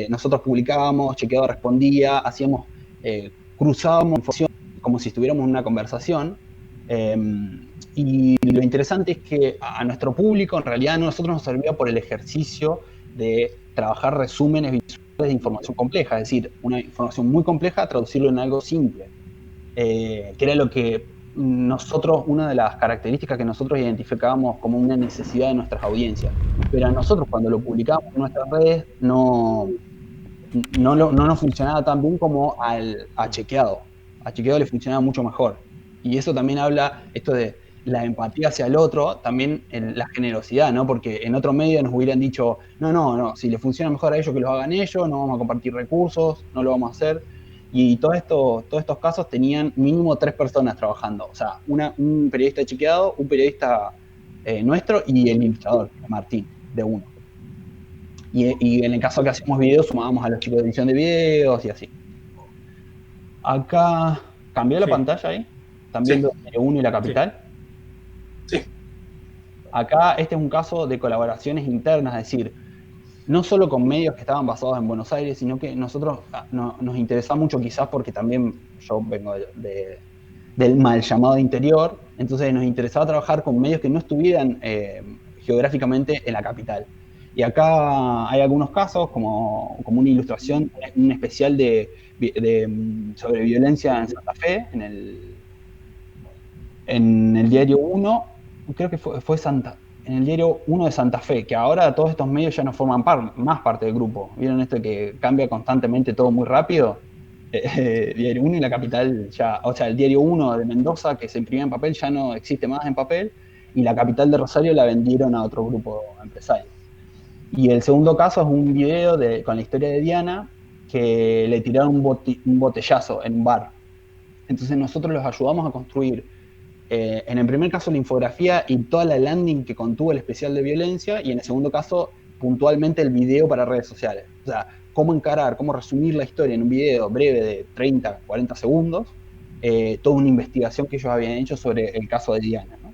Nosotros publicábamos, Chequeado respondía, cruzábamos información como si estuviéramos en una conversación. Y lo interesante es que a nuestro público, en realidad, a nosotros nos servía por el ejercicio de trabajar resúmenes visuales de información compleja, es decir, una información muy compleja, traducirlo en algo simple, que era lo que una de las características que nosotros identificábamos como una necesidad de nuestras audiencias. Pero a nosotros, cuando lo publicábamos en nuestras redes, no nos funcionaba tan bien como a Chequeado. A Chequeado le funcionaba mucho mejor. Y eso también habla, esto de la empatía hacia el otro, también en la generosidad, ¿no? Porque en otro medio nos hubieran dicho, no, si le funciona mejor a ellos que los hagan ellos, no vamos a compartir recursos, no lo vamos a hacer. Y todos estos casos tenían mínimo 3 personas trabajando. O sea, un periodista Chequeado, un periodista nuestro y el ilustrador, Martín, de uno. Y en el caso que hacíamos videos, sumábamos a los chicos de edición de videos y así. Acá, ¿cambió la pantalla ahí? ¿Están viendo el uno y la capital? Sí. Acá este es un caso de colaboraciones internas, es decir, no solo con medios que estaban basados en Buenos Aires, sino que nosotros nos interesa mucho quizás porque también yo vengo del mal llamado interior, entonces nos interesaba trabajar con medios que no estuvieran geográficamente en la capital. Y acá hay algunos casos, como una ilustración, un especial sobre violencia en Santa Fe, en el diario 1, creo que fue en el diario 1 de Santa Fe, que ahora todos estos medios ya no forman más parte del grupo. ¿Vieron esto que cambia constantemente todo muy rápido? Diario 1 y la capital ya, o sea, el diario 1 de Mendoza, que se imprimía en papel, ya no existe más en papel, y la capital de Rosario la vendieron a otro grupo empresario. Y el segundo caso es un video con la historia de Diana, que le tiraron un botellazo en un bar. Entonces nosotros los ayudamos a construir, en el primer caso, la infografía y toda la landing que contuvo el especial de violencia, y en el segundo caso, puntualmente el video para redes sociales. O sea, cómo resumir la historia en un video breve de 30, 40 segundos, toda una investigación que ellos habían hecho sobre el caso de Diana, ¿no?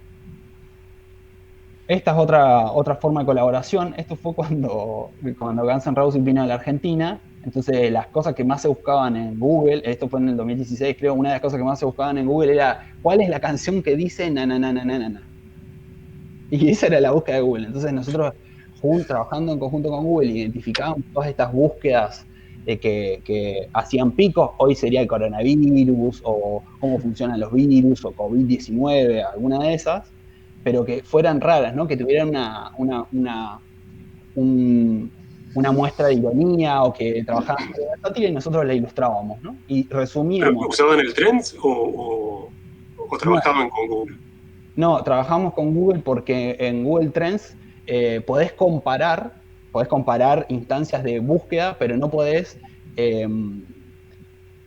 Esta es otra forma de colaboración. Esto fue cuando Guns N' Roses vino a la Argentina. Entonces, las cosas que más se buscaban en Google, esto fue en el 2016, creo, una de las cosas que más se buscaban en Google era ¿cuál es la canción que dice na, na, na, na, na, na? Y esa era la búsqueda de Google. Entonces, nosotros, trabajando en conjunto con Google, identificábamos todas estas búsquedas que hacían picos. Hoy sería el coronavirus, o cómo funcionan los virus, o COVID-19, alguna de esas, pero que fueran raras, ¿no? Que tuvieran una muestra de ironía, o que trabajaban de versátil, y nosotros la ilustrábamos, ¿no? Y resumíamos. ¿Pero usaban el Trends o trabajaban con Google? No, trabajamos con Google porque en Google Trends podés comparar instancias de búsqueda, pero no podés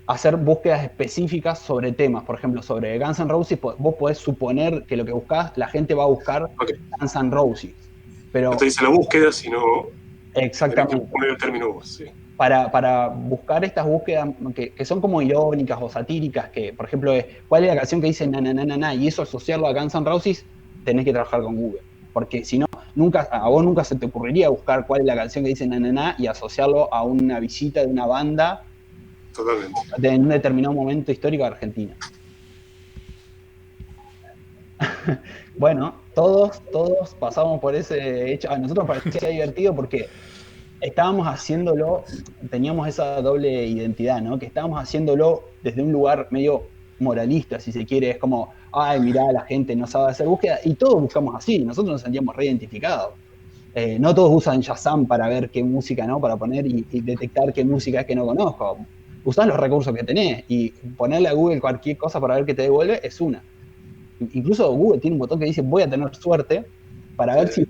hacer búsquedas específicas sobre temas. Por ejemplo, sobre Guns N' Roses, vos podés suponer que lo que buscás, la gente va a buscar Guns N' Roses. Pero no te dice la búsqueda, sino... Exactamente. Que poner el término vos, sí. Para buscar estas búsquedas que son como irónicas o satíricas, que, por ejemplo, ¿cuál es la canción que dice na, na, na, na, na? Y eso asociarlo a Guns N' Roses, tenés que trabajar con Google. Porque si no, a vos nunca se te ocurriría buscar cuál es la canción que dice na, na, na y asociarlo a una visita de una banda. Totalmente. En un determinado momento histórico de Argentina. Bueno, todos pasamos por ese hecho. A nosotros nos parecía divertido porque estábamos haciéndolo, teníamos esa doble identidad, ¿no? Que estábamos haciéndolo desde un lugar medio moralista, si se quiere. Es como, ay, mirá, la gente no sabe hacer búsqueda, y todos buscamos así, nosotros nos sentíamos reidentificados. No todos usan Shazam para ver qué música, ¿no? Para poner y detectar qué música es que no conozco. Usás los recursos que tenés y ponerle a Google cualquier cosa para ver qué te devuelve es una. Incluso Google tiene un botón que dice voy a tener suerte para ver si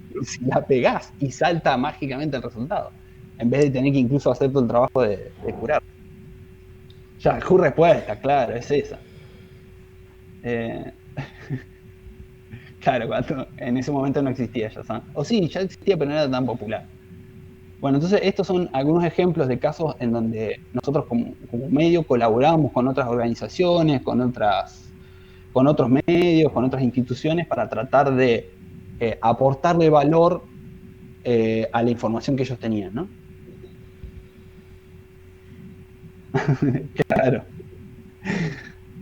la pegás y salta mágicamente el resultado, en vez de tener que incluso hacer todo el trabajo de curar. Ya, Q respuesta, claro, es esa. Claro, en ese momento no existía Shazam. O sí, ya existía, pero no era tan popular. Bueno, entonces estos son algunos ejemplos de casos en donde nosotros como medio colaboramos con otras organizaciones, con otros medios, con otras instituciones para tratar de aportarle valor a la información que ellos tenían, ¿no? Claro.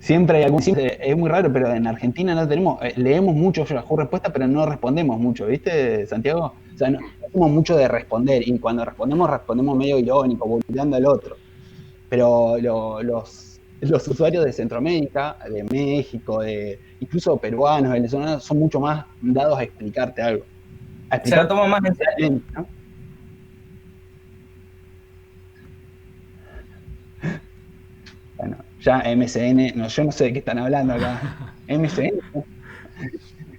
Siempre hay es muy raro, pero en Argentina no tenemos, leemos mucho Yahoo Respuesta, pero no respondemos mucho, ¿viste, Santiago? O sea, no somos mucho de responder, y cuando respondemos medio irónico, volviendo al otro. Pero los usuarios de Centroamérica, de México, incluso peruanos, venezolanos, son mucho más dados a explicarte algo. Se lo toma más en serio, ¿no? Bueno, ya MSN, no, yo no sé de qué están hablando acá. MSN,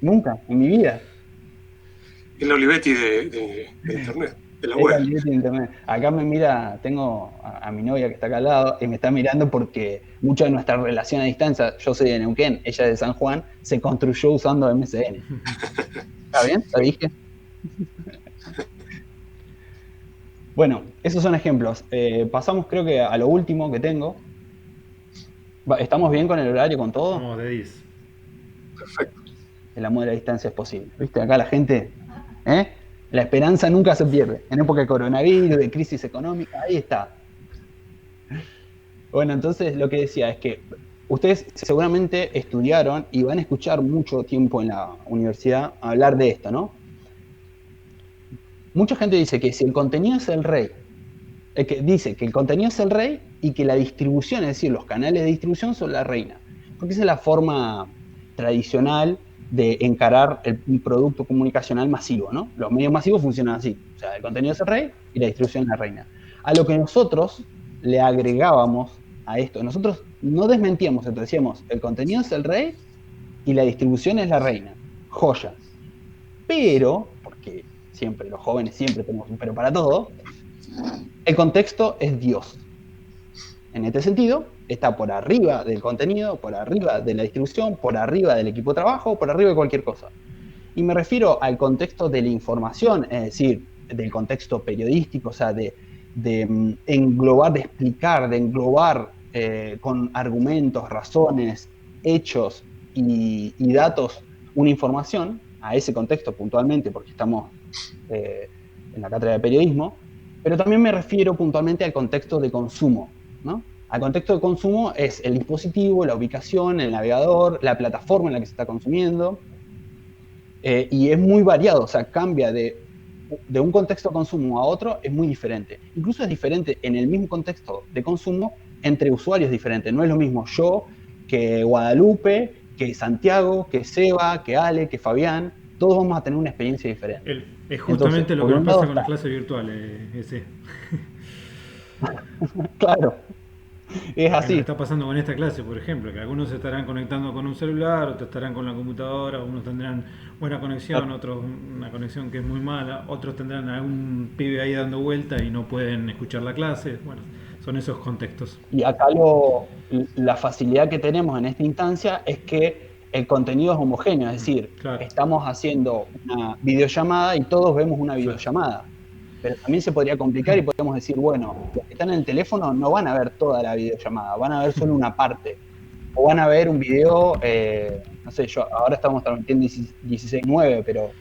nunca, en mi vida. Es la Olivetti de Internet, de la web. De Internet. Acá me mira, tengo a mi novia que está acá al lado y me está mirando porque mucha de nuestra relación a distancia, yo soy de Neuquén, ella es de San Juan, se construyó usando MSN. ¿Está bien? ¿Lo dije? Bueno, esos son ejemplos. Pasamos creo que a lo último que tengo. ¿Estamos bien con el horario, con todo? Vamos de 10. Perfecto. El amor a la distancia es posible. ¿Viste? Acá la gente, la esperanza nunca se pierde. En época de coronavirus, de crisis económica, ahí está. Bueno, entonces lo que decía es que ustedes seguramente estudiaron y van a escuchar mucho tiempo en la universidad hablar de esto, ¿no? Mucha gente dice que si el contenido es el rey, que dice que el contenido es el rey y que la distribución, es decir, los canales de distribución son la reina. Porque esa es la forma tradicional de encarar el producto comunicacional masivo, ¿no? Los medios masivos funcionan así. O sea, el contenido es el rey y la distribución es la reina. A lo que nosotros le agregábamos a esto, nosotros no desmentíamos esto, decíamos, el contenido es el rey y la distribución es la reina. Joya. Pero, porque siempre, los jóvenes siempre tenemos un pero para todo, el contexto es Dios. En este sentido, está por arriba del contenido, por arriba de la distribución, por arriba del equipo de trabajo, por arriba de cualquier cosa. Y me refiero al contexto de la información, es decir, del contexto periodístico, o sea, de englobar, de explicar, de englobar con argumentos, razones, hechos y datos una información, a ese contexto puntualmente, porque estamos en la cátedra de periodismo, pero también me refiero puntualmente al contexto de consumo, ¿no? Al contexto de consumo es el dispositivo, la ubicación, el navegador, la plataforma en la que se está consumiendo, y es muy variado, o sea, cambia de un contexto de consumo a otro, es muy diferente. Incluso es diferente en el mismo contexto de consumo entre usuarios diferentes. No es lo mismo yo que Guadalupe, que Santiago, que Seba, que Ale, que Fabián. Todos vamos a tener una experiencia diferente. Es justamente Entonces, lo que nos pasa con las clases virtuales, ese. Claro, es así. Lo que está pasando con esta clase, por ejemplo, que algunos se estarán conectando con un celular, otros estarán con la computadora, unos tendrán buena conexión, otros una conexión que es muy mala, otros tendrán a un pibe ahí dando vuelta y no pueden escuchar la clase. Bueno, son esos contextos. Y acá la facilidad que tenemos en esta instancia es que el contenido es homogéneo, es decir, claro, estamos haciendo una videollamada y todos vemos una videollamada. Pero también se podría complicar y podríamos decir, bueno, los que están en el teléfono no van a ver toda la videollamada, van a ver solo una parte. O van a ver un video, no sé, ahora estamos transmitiendo 16:9, pero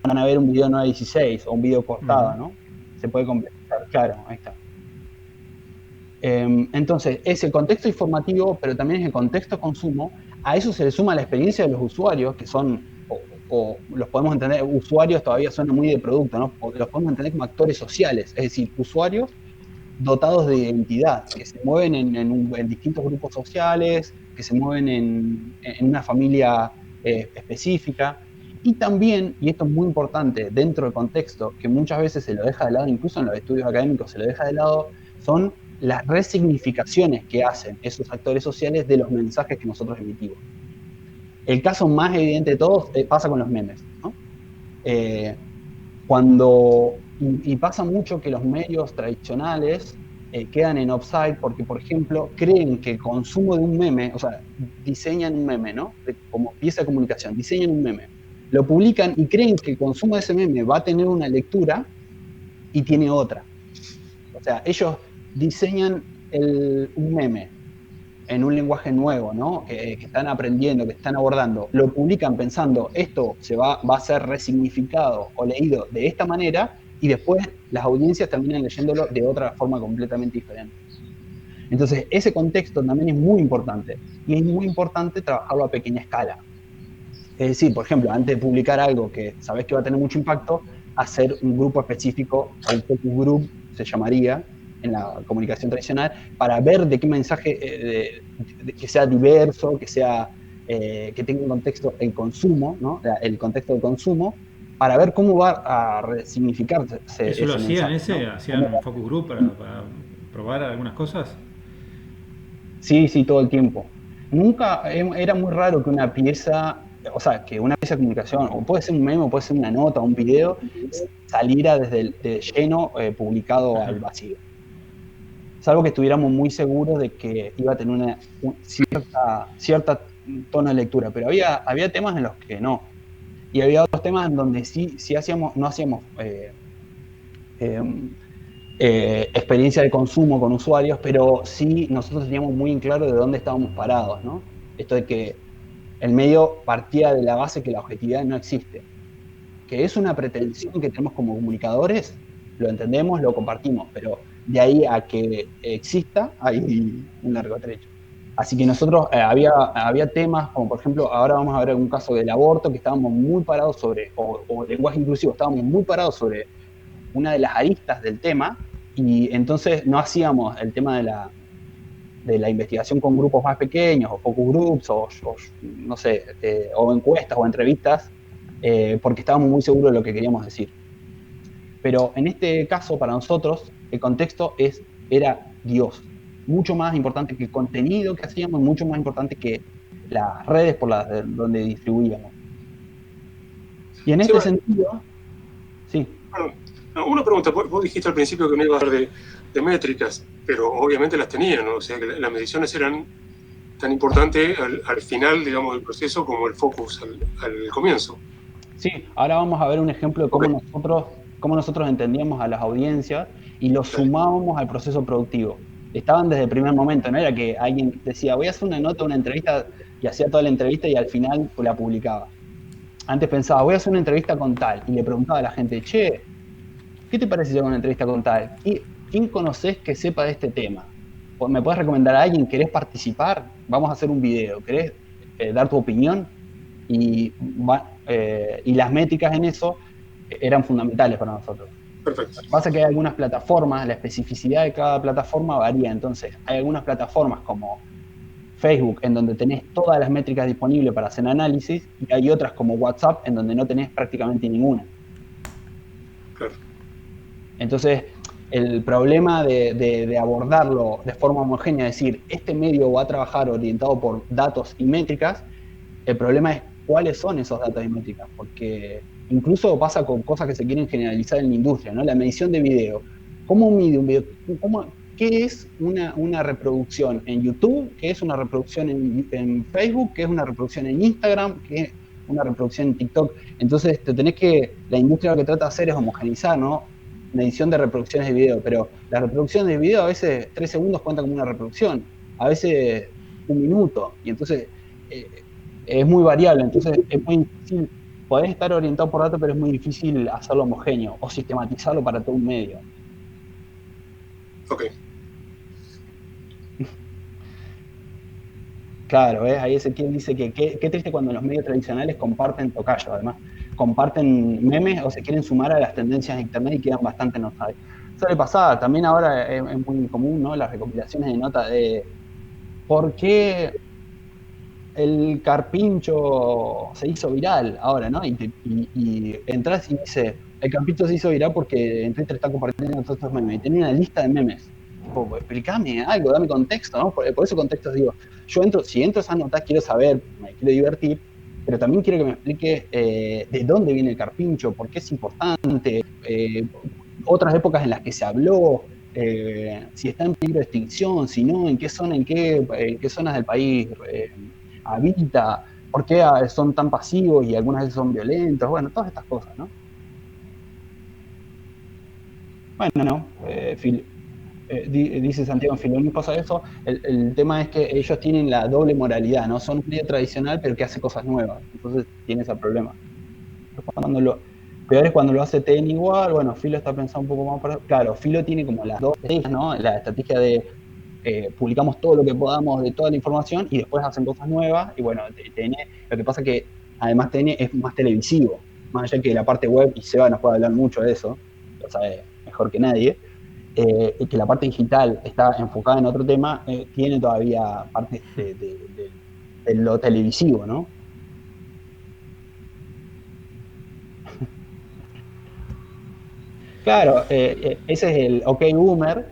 van a ver un video 9:16 o un video cortado, ¿no? Se puede complicar, claro, ahí está. Entonces, es el contexto informativo, pero también es el contexto consumo. A eso se le suma la experiencia de los usuarios, que son, o los podemos entender, usuarios todavía suena muy de producto, ¿no? O los podemos entender como actores sociales, es decir, usuarios dotados de identidad, que se mueven en distintos grupos sociales, que se mueven en una familia específica, Y también, y esto es muy importante dentro del contexto, que muchas veces se lo deja de lado, incluso en los estudios académicos se lo deja de lado, son las resignificaciones que hacen esos actores sociales de los mensajes que nosotros emitimos. El caso más evidente de todos pasa con los memes, ¿no? Y pasa mucho que los medios tradicionales quedan en offside porque, por ejemplo, creen que el consumo de un meme, o sea, diseñan un meme, ¿no? Como pieza de comunicación, diseñan un meme, lo publican y creen que el consumo de ese meme va a tener una lectura y tiene otra. O sea, ellos diseñan un meme en un lenguaje nuevo, ¿no? Que están aprendiendo, que están abordando, lo publican pensando, esto va a ser resignificado o leído de esta manera, y después las audiencias terminan leyéndolo de otra forma completamente diferente. Entonces, ese contexto también es muy importante, y es muy importante trabajarlo a pequeña escala. Es decir, por ejemplo, antes de publicar algo que sabes que va a tener mucho impacto, hacer un grupo específico, un focus group se llamaría, en la comunicación tradicional, para ver de qué mensaje, que sea diverso, que tenga un contexto, el consumo, ¿no? El contexto del consumo, para ver cómo va a resignificarse. ¿Eso lo hacían hacían un focus group para probar algunas cosas? Sí, todo el tiempo. Nunca, era muy raro que una pieza, o sea, que una pieza de comunicación, o puede ser un meme, o puede ser una nota, un video, saliera de lleno publicado al vacío. Salvo que estuviéramos muy seguros de que iba a tener una cierta tono de lectura, pero había temas en los que no. Y había otros temas en donde sí no hacíamos experiencia de consumo con usuarios, pero sí nosotros teníamos muy en claro de dónde estábamos parados, ¿no? Esto de que el medio partía de la base que la objetividad no existe, que es una pretensión que tenemos como comunicadores, lo entendemos, lo compartimos, pero de ahí a que exista hay un largo trecho. Así que nosotros había temas como, por ejemplo, ahora vamos a ver algún caso del aborto, que estábamos muy parados sobre, o lenguaje inclusivo, estábamos muy parados sobre una de las aristas del tema, y entonces no hacíamos el tema de la investigación con grupos más pequeños, o focus groups, o no sé, o encuestas o entrevistas, porque estábamos muy seguros de lo que queríamos decir. Pero en este caso, para nosotros, el contexto era Dios. Mucho más importante que el contenido que hacíamos, mucho más importante que las redes por donde distribuíamos. Y en este sentido, sí. Bueno, una pregunta, vos dijiste al principio que no iba a hablar de métricas, pero obviamente las tenían, ¿no? O sea, que las mediciones eran tan importantes al final, digamos, del proceso como el focus al comienzo. Sí, ahora vamos a ver un ejemplo de cómo nosotros entendíamos a las audiencias y los sumábamos al proceso productivo. Estaban desde el primer momento, no era que alguien decía, voy a hacer una nota, una entrevista, y hacía toda la entrevista y al final la publicaba. Antes pensaba, voy a hacer una entrevista con tal, y le preguntaba a la gente, che, ¿qué te parece si hago una entrevista con tal? ¿Quién conocés que sepa de este tema? ¿Me puedes recomendar a alguien? ¿Querés participar? Vamos a hacer un video. ¿Querés dar tu opinión? Y las métricas en eso eran fundamentales para nosotros. Perfecto. Pasa que hay algunas plataformas, la especificidad de cada plataforma varía, entonces hay algunas plataformas como Facebook en donde tenés todas las métricas disponibles para hacer análisis, y hay otras como WhatsApp en donde no tenés prácticamente ninguna. Claro. Entonces, el problema de abordarlo de forma homogénea, es decir, este medio va a trabajar orientado por datos y métricas, el problema es cuáles son esos datos y métricas, porque incluso pasa con cosas que se quieren generalizar en la industria, ¿no? La medición de video. ¿Cómo mide un video? ¿Qué es una reproducción en YouTube? ¿Qué es una reproducción en Facebook? ¿Qué es una reproducción en Instagram? ¿Qué es una reproducción en TikTok? Entonces, la industria lo que trata de hacer es homogeneizar, ¿no? Medición de reproducciones de video, pero las reproducciones de video a veces 3 segundos cuentan como una reproducción, a veces 1 minuto, y entonces es muy variable, entonces es muy difícil. Podés estar orientado por datos, pero es muy difícil hacerlo homogéneo o sistematizarlo para todo un medio. Ok. Claro, ahí Ezequiel dice que qué triste cuando los medios tradicionales comparten tocayo, además, comparten memes o se quieren sumar a las tendencias de internet y quedan bastante enojados. Suele pasar, también ahora es muy común, ¿no? Las recopilaciones de notas de ¿por qué el carpincho se hizo viral ahora, ¿no? Y entras y dice, el carpincho se hizo viral porque en Twitter está compartiendo todos estos memes. Y tenía una lista de memes. Tipo, explícame algo, dame contexto, ¿no? Por eso contextos digo, si entro a esa nota, quiero saber, me quiero divertir, pero también quiero que me explique de dónde viene el carpincho, por qué es importante, otras épocas en las que se habló, si está en peligro de extinción, si no, en qué zonas del país habita, por qué son tan pasivos y algunas veces son violentos, bueno, todas estas cosas, ¿no? Bueno, no, dice Santiago Filoni, pasa eso, el tema es que ellos tienen la doble moralidad, ¿no? Son un medio tradicional pero que hace cosas nuevas, entonces tiene ese problema. Peor es cuando lo hace TN igual, bueno, Filo está pensando un poco más para... Claro, Filo tiene como las dos estrategias, ¿no? La estrategia de publicamos todo lo que podamos de toda la información y después hacen cosas nuevas, y bueno, TN, lo que pasa es que además TN es más televisivo, más allá que la parte web, y Seba nos puede hablar mucho de eso, lo sabe mejor que nadie, que la parte digital está enfocada en otro tema, tiene todavía parte de lo televisivo, ¿no? Claro, ese es el OK Boomer.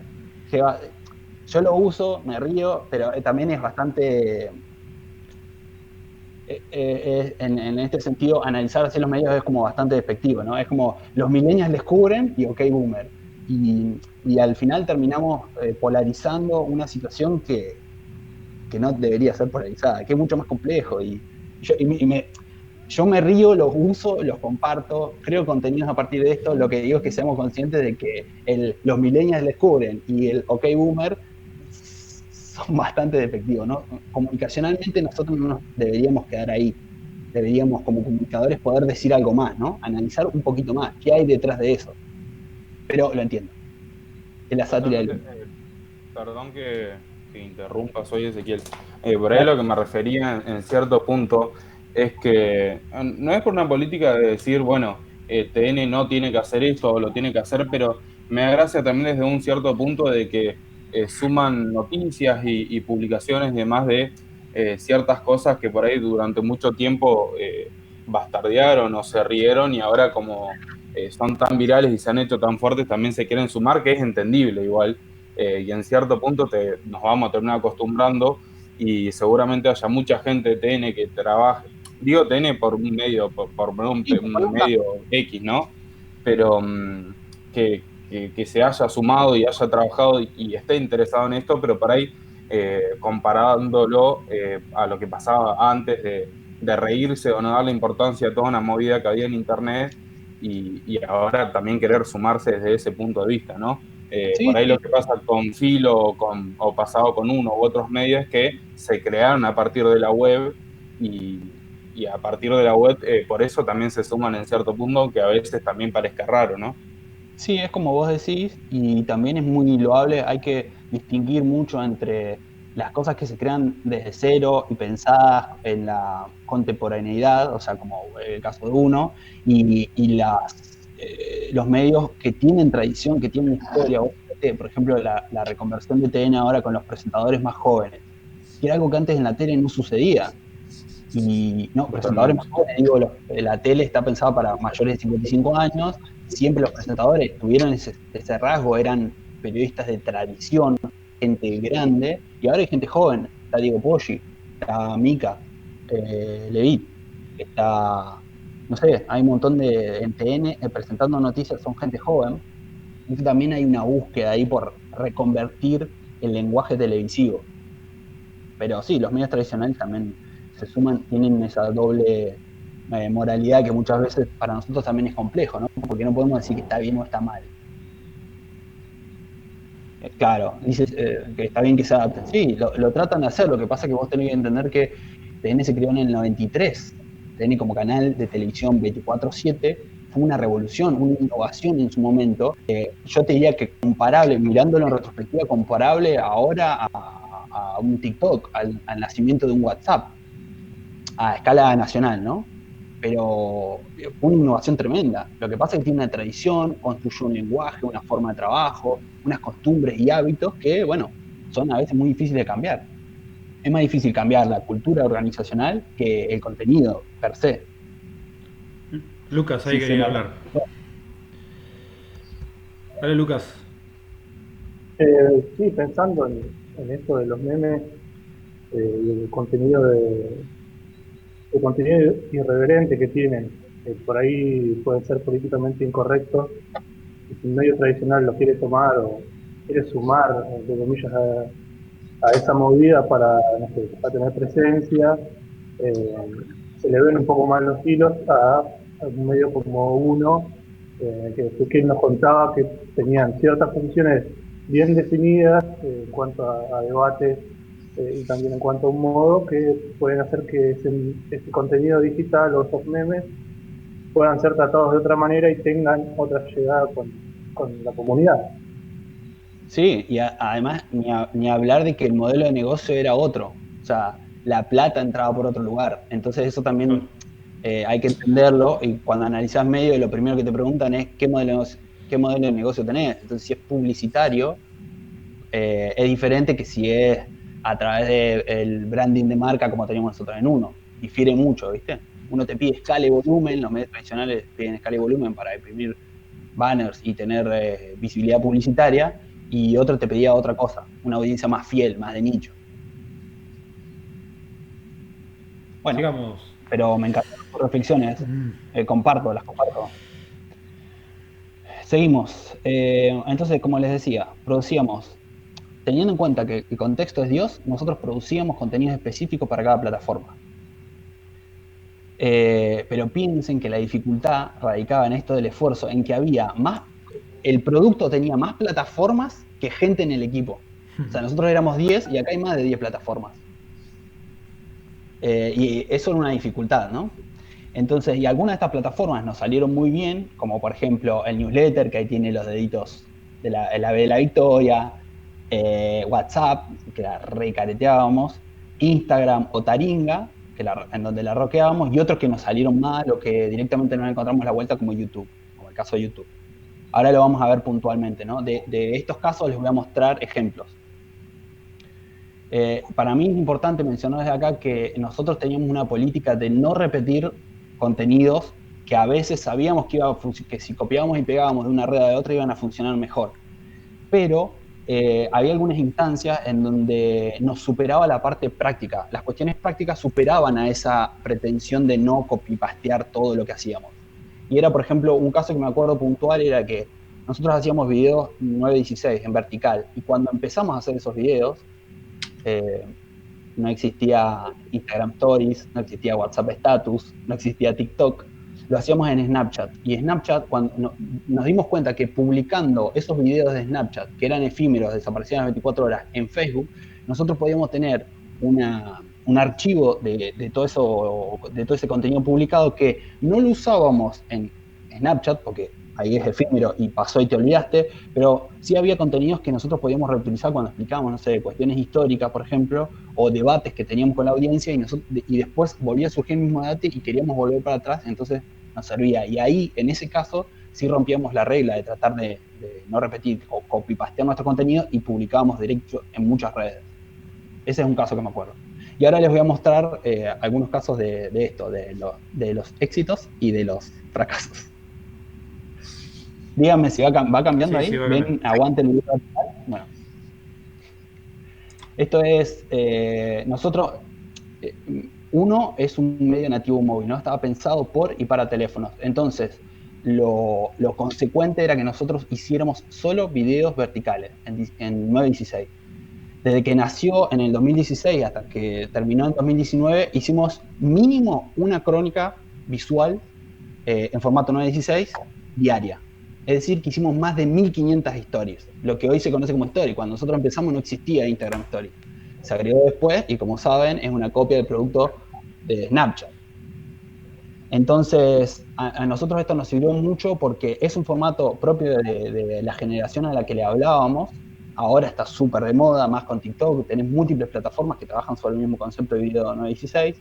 Yo lo uso, me río, pero también es bastante... en este sentido, analizar así los medios es como bastante despectivo, ¿no? Es como los millennials descubren y OK Boomer. Y al final terminamos polarizando una situación que no debería ser polarizada, que es mucho más complejo. Yo me río, los uso, los comparto, creo contenidos a partir de esto. Lo que digo es que seamos conscientes de que los millennials descubren y el OK Boomer son bastante despectivos, ¿no? Comunicacionalmente nosotros no nos deberíamos quedar ahí. Deberíamos como comunicadores poder decir algo más, ¿no? Analizar un poquito más qué hay detrás de eso. Pero lo entiendo. Es la sátira del... Perdón que interrumpa, soy Ezequiel. Por ahí lo que me refería en cierto punto es que no es por una política de decir, bueno, TN no tiene que hacer esto o lo tiene que hacer, pero me da gracia también desde un cierto punto de que suman noticias y publicaciones de más de ciertas cosas que por ahí durante mucho tiempo bastardearon o se rieron, y ahora como son tan virales y se han hecho tan fuertes, también se quieren sumar, que es entendible igual, y en cierto punto nos vamos a terminar acostumbrando, y seguramente haya mucha gente de TN que trabaje, digo TN por un medio, por un medio X, ¿no? Pero que se haya sumado y haya trabajado y esté interesado en esto, pero por ahí comparándolo a lo que pasaba antes de reírse o no darle importancia a toda una movida que había en internet, y ahora también querer sumarse desde ese punto de vista, ¿no? Sí, por ahí lo que pasa con Filo o pasado con uno u otros medios es que se crearon a partir de la web, y a partir de la web por eso también se suman en cierto punto, que a veces también parezca raro, ¿no? Sí, es como vos decís, y también es muy loable, hay que distinguir mucho entre las cosas que se crean desde cero y pensadas en la contemporaneidad, o sea, como el caso de uno, y los medios que tienen tradición, que tienen historia. Por ejemplo, la reconversión de TN ahora con los presentadores más jóvenes, que era algo que antes en la tele no sucedía. Y no, presentadores más jóvenes, digo, la tele está pensada para mayores de 55 años, siempre los presentadores tuvieron ese rasgo, eran periodistas de tradición, gente grande, y ahora hay gente joven, está Diego Poggi, está Mica, Levit, está, no sé, hay un montón en TN presentando noticias, son gente joven, y también hay una búsqueda ahí por reconvertir el lenguaje televisivo. Pero sí, los medios tradicionales también se suman, tienen esa doble moralidad que muchas veces para nosotros también es complejo, ¿no? Porque no podemos decir que está bien o está mal. Claro, dices que está bien que se adapten. Sí, lo tratan de hacer, lo que pasa es que vos tenés que entender que TN se creó en el 93. TN como canal de televisión 24/7 fue una revolución, una innovación en su momento. Yo te diría que comparable, mirándolo en retrospectiva, comparable ahora a un TikTok, al nacimiento de un WhatsApp, a escala nacional, ¿no? Pero fue una innovación tremenda. Lo que pasa es que tiene una tradición, construyó un lenguaje, una forma de trabajo, unas costumbres y hábitos que, bueno, son a veces muy difíciles de cambiar. es más difícil cambiar la cultura organizacional que el contenido per se. Lucas, ahí Sí, quería sí, hablar. Dale, Lucas. Sí, pensando en esto de los memes y el contenido el contenido irreverente que tienen, por ahí puede ser políticamente incorrecto, y si un medio tradicional lo quiere tomar o quiere sumar, entre comillas, a esa movida para, no sé, para tener presencia, eh, se le ven un poco más los hilos a un medio como uno, que él nos contaba que tenían ciertas funciones bien definidas en cuanto a debate y también en cuanto a un modo que pueden hacer que ese contenido digital o esos memes puedan ser tratados de otra manera y tengan otra llegada con la comunidad. Sí, y además ni hablar de que el modelo de negocio era otro. O sea, la plata entraba por otro lugar. Entonces eso también hay que entenderlo, y cuando analizás medios lo primero que te preguntan es qué modelo de negocio tenés. Entonces si es publicitario, es diferente que si es a través del branding de marca como teníamos nosotros en Uno. Difiere mucho, ¿viste? Uno te pide escala y volumen, los medios tradicionales piden escala y volumen para imprimir banners y tener visibilidad publicitaria, y otro te pedía otra cosa, una audiencia más fiel, más de nicho. Bueno, sigamos. Pero me encantaron tus reflexiones, las comparto. Seguimos. Entonces, como les decía, producíamos, teniendo en cuenta que el contexto es Dios, nosotros producíamos contenidos específicos para cada plataforma. Pero piensen que la dificultad radicaba en esto del esfuerzo, en que el producto tenía más plataformas que gente en el equipo. O sea, nosotros éramos 10 y acá hay más de 10 plataformas. Y eso era una dificultad, ¿no? Entonces, y algunas de estas plataformas nos salieron muy bien, como por ejemplo el newsletter, que ahí tiene los deditos de la B de la victoria, WhatsApp, que la recareteábamos, Instagram o Taringa, en donde la roqueábamos, y otros que nos salieron mal o que directamente no encontramos la vuelta, como YouTube, como el caso de YouTube. Ahora lo vamos a ver puntualmente, ¿no? De estos casos les voy a mostrar ejemplos. Para mí es importante mencionar desde acá que nosotros teníamos una política de no repetir contenidos que a veces sabíamos que si copiábamos y pegábamos de una red a otra iban a funcionar mejor. Pero había algunas instancias en donde nos superaba la parte práctica. Las cuestiones prácticas superaban a esa pretensión de no copy-pastear todo lo que hacíamos. Y era, por ejemplo, un caso que me acuerdo puntual, era que nosotros hacíamos videos 9:16 en vertical, y cuando empezamos a hacer esos videos, no existía Instagram Stories, no existía WhatsApp Status, no existía TikTok, lo hacíamos en Snapchat. Y Snapchat, cuando nos dimos cuenta que publicando esos videos de Snapchat, que eran efímeros, desaparecían a las 24 horas, en Facebook, nosotros podíamos tener un archivo de todo ese contenido publicado que no lo usábamos en Snapchat, porque ahí es efímero y pasó y te olvidaste, pero sí había contenidos que nosotros podíamos reutilizar cuando explicábamos, no sé, cuestiones históricas, por ejemplo, o debates que teníamos con la audiencia, y después volvía a surgir el mismo debate y queríamos volver para atrás, entonces nos servía. Y ahí, en ese caso, sí rompíamos la regla de tratar de no repetir o copy-pastear nuestro contenido, y publicábamos directo en muchas redes. Ese es un caso que me acuerdo. Y ahora les voy a mostrar algunos casos de esto, de los éxitos y de los fracasos. Díganme si va cambiando ahí. Sí, va ¿Ven? Aguante el video. Bueno. Esto es, nosotros, Uno es un medio nativo móvil, ¿no? Estaba pensado por y para teléfonos. Entonces, lo consecuente era que nosotros hiciéramos solo videos verticales en 9:16. Desde que nació en el 2016 hasta que terminó en 2019, hicimos mínimo una crónica visual en formato 9:16 diaria. Es decir, que hicimos más de 1500 stories, lo que hoy se conoce como story. Cuando nosotros empezamos no existía Instagram Story. Se agregó después y, como saben, es una copia del producto de Snapchat. Entonces, a nosotros esto nos sirvió mucho porque es un formato propio de la generación a la que le hablábamos. Ahora está súper de moda, más con TikTok. Tenés múltiples plataformas que trabajan sobre el mismo concepto de video 9:16.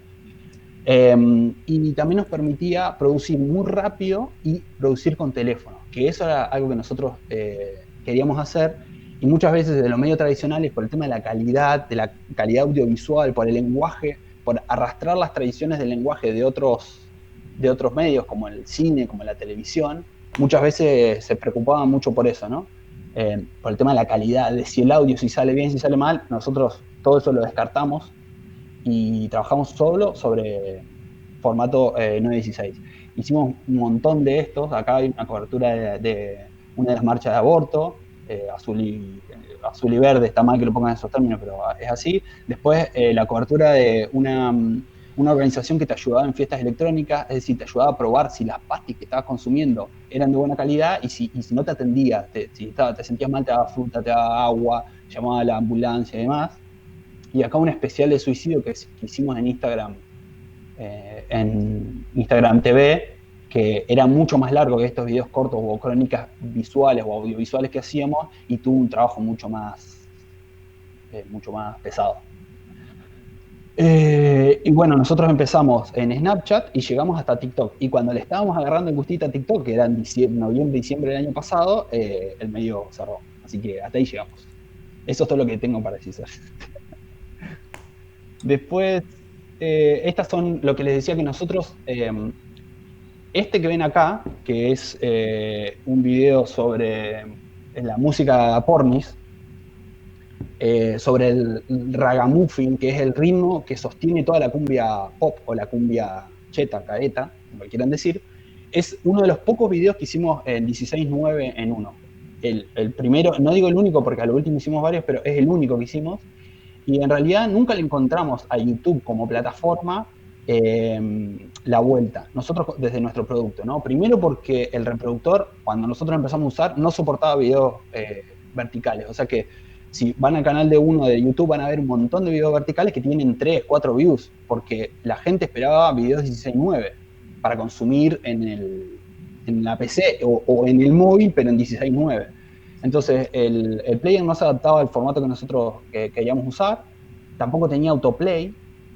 Y también nos permitía producir muy rápido y producir con teléfono, que eso era algo que nosotros queríamos hacer, y muchas veces de los medios tradicionales, por el tema de la calidad audiovisual, por el lenguaje, por arrastrar las tradiciones del lenguaje de otros medios, como el cine, como la televisión, muchas veces se preocupaban mucho por eso, ¿no? Por el tema de la calidad, de si el audio, si sale bien, si sale mal. Nosotros todo eso lo descartamos y trabajamos solo sobre formato 9:16. Hicimos un montón de estos. Acá hay una cobertura de una de las marchas de aborto, azul y verde, está mal que lo pongan en esos términos, pero es así. Después la cobertura de una organización que te ayudaba en fiestas electrónicas, es decir, te ayudaba a probar si las pastis que estabas consumiendo eran de buena calidad, y si no te atendía, si te sentías mal, te daba fruta, te daba agua, llamaba a la ambulancia y demás. Y acá un especial de suicidio que hicimos en Instagram TV, que era mucho más largo que estos videos cortos o crónicas visuales o audiovisuales que hacíamos, y tuvo un trabajo mucho más pesado. Y bueno, nosotros empezamos en Snapchat y llegamos hasta TikTok. Y cuando le estábamos agarrando el gustito a TikTok, que era en noviembre, diciembre del año pasado, el medio cerró. Así que hasta ahí llegamos. Eso es todo lo que tengo para decir. Después, estas son lo que les decía que nosotros... Este que ven acá, que es un video sobre la música pornis, sobre el ragamuffin, que es el ritmo que sostiene toda la cumbia pop o la cumbia cheta, caeta, como quieran decir, es uno de los pocos videos que hicimos en 16:9 en uno. El primero, no digo el único porque a lo último hicimos varios, pero es el único que hicimos, y en realidad nunca le encontramos a YouTube como plataforma la vuelta, nosotros desde nuestro producto, ¿no? Primero porque el reproductor, cuando nosotros empezamos a usar, no soportaba videos verticales, o sea que si van al canal de uno de YouTube van a ver un montón de videos verticales que tienen 3, 4 views, porque la gente esperaba videos 16:9 para consumir en la PC o en el móvil, pero en 16:9. Entonces el player no se adaptaba al formato que nosotros queríamos usar, tampoco tenía autoplay.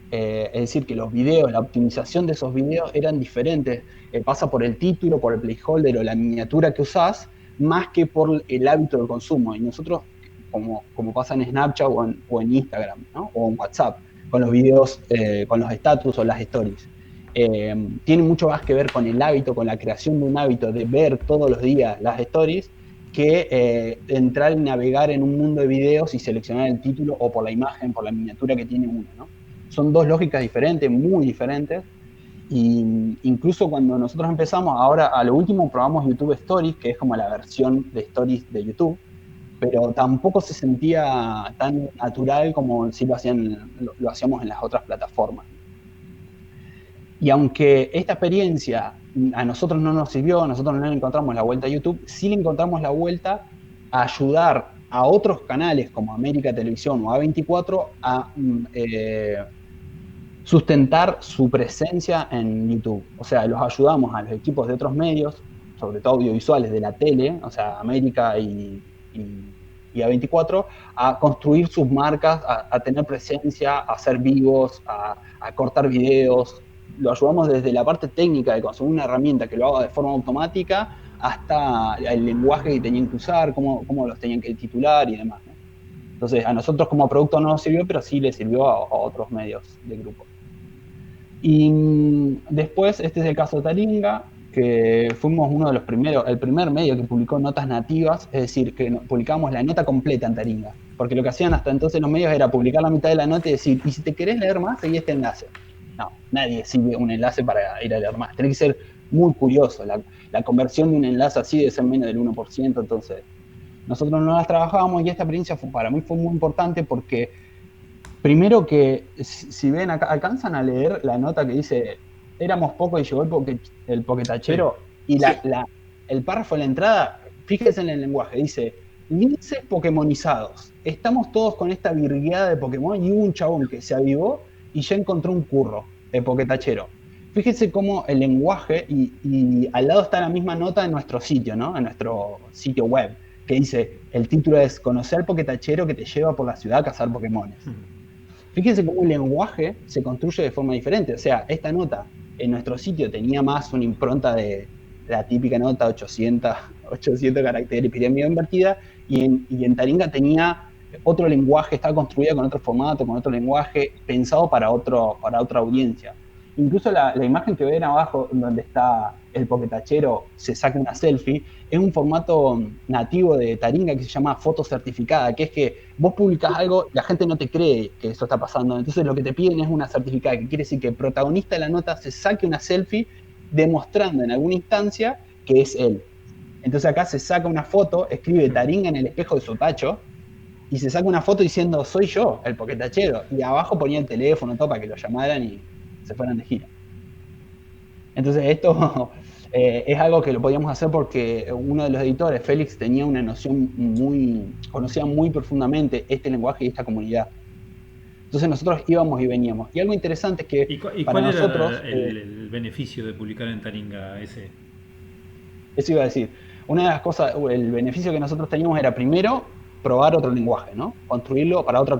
Es decir, que los videos, la optimización de esos videos eran diferentes. Pasa por el título, por el placeholder o la miniatura que usás, más que por el hábito del consumo. Y nosotros, como pasa en Snapchat o en Instagram, ¿no? O en WhatsApp, con los videos, con los status o las stories, tiene mucho más que ver con el hábito, con la creación de un hábito de ver todos los días las stories, que entrar y navegar en un mundo de videos y seleccionar el título o por la imagen, por la miniatura que tiene uno, ¿no? Son dos lógicas diferentes, muy diferentes, y incluso cuando nosotros empezamos, ahora a lo último probamos YouTube Stories, que es como la versión de Stories de YouTube, pero tampoco se sentía tan natural como si lo hacíamos en las otras plataformas. Y aunque esta experiencia a nosotros no nos sirvió, nosotros no le encontramos la vuelta a YouTube, sí le encontramos la vuelta a ayudar a otros canales como América Televisión o A24 a sustentar su presencia en YouTube. O sea, los ayudamos a los equipos de otros medios, sobre todo audiovisuales de la tele, o sea, América y A24, a construir sus marcas, a tener presencia, a hacer vivos, a cortar videos. Lo ayudamos desde la parte técnica de conseguir una herramienta que lo haga de forma automática, hasta el lenguaje que tenían que usar, cómo los tenían que titular y demás, ¿no? Entonces, a nosotros como producto no nos sirvió, pero sí le sirvió a otros medios de grupo. Y después, este es el caso de Taringa, que fuimos uno de los primeros, el primer medio que publicó notas nativas, es decir, que publicamos la nota completa en Taringa, porque lo que hacían hasta entonces los medios era publicar la mitad de la nota y decir, y si te querés leer más, seguí este enlace. No, nadie sigue un enlace para ir a leer más, tenés que ser muy curioso, la conversión de un enlace así debe ser menos del 1%, entonces nosotros no las trabajábamos, y esta experiencia para mí fue muy importante porque, primero que, si ven acá, alcanzan a leer la nota que dice, éramos pocos y llegó el poquetachero, sí. Y el párrafo de la entrada, fíjense en el lenguaje, dice, linces pokemonizados, estamos todos con esta virgueada de Pokémon, y hubo un chabón que se avivó y ya encontró un curro, el poquetachero. Fíjense cómo el lenguaje, y al lado está la misma nota en nuestro sitio, ¿no? En nuestro sitio web, que dice, el título es Conocer al poquetachero que te lleva por la ciudad a cazar Pokémones. Fíjense cómo el lenguaje se construye de forma diferente. O sea, esta nota en nuestro sitio tenía más una impronta de la típica nota, 800 caracteres, pirámide invertida, y en Taringa tenía otro lenguaje, estaba construida con otro formato, con otro lenguaje, pensado para otra audiencia. Incluso la imagen que ven abajo, donde está el poketachero, se saca una selfie, es un formato nativo de Taringa que se llama foto certificada, que es que vos publicás algo, la gente no te cree que eso está pasando, entonces lo que te piden es una certificada, que quiere decir que el protagonista de la nota se saque una selfie demostrando en alguna instancia que es él. Entonces acá se saca una foto, escribe Taringa en el espejo de su tacho, y se saca una foto diciendo, soy yo, el poketachero, y abajo ponía el teléfono, todo para que lo llamaran y se fueran de gira. Entonces esto es algo que lo podíamos hacer porque uno de los editores, Félix, tenía una noción conocía muy profundamente este lenguaje y esta comunidad. Entonces nosotros íbamos y veníamos. Y algo interesante es que ¿Y para cuál nosotros... era el beneficio de publicar en Taringa ese? Eso iba a decir. Una de las cosas, el beneficio que nosotros teníamos era primero probar otro lenguaje, ¿no? Construirlo para otra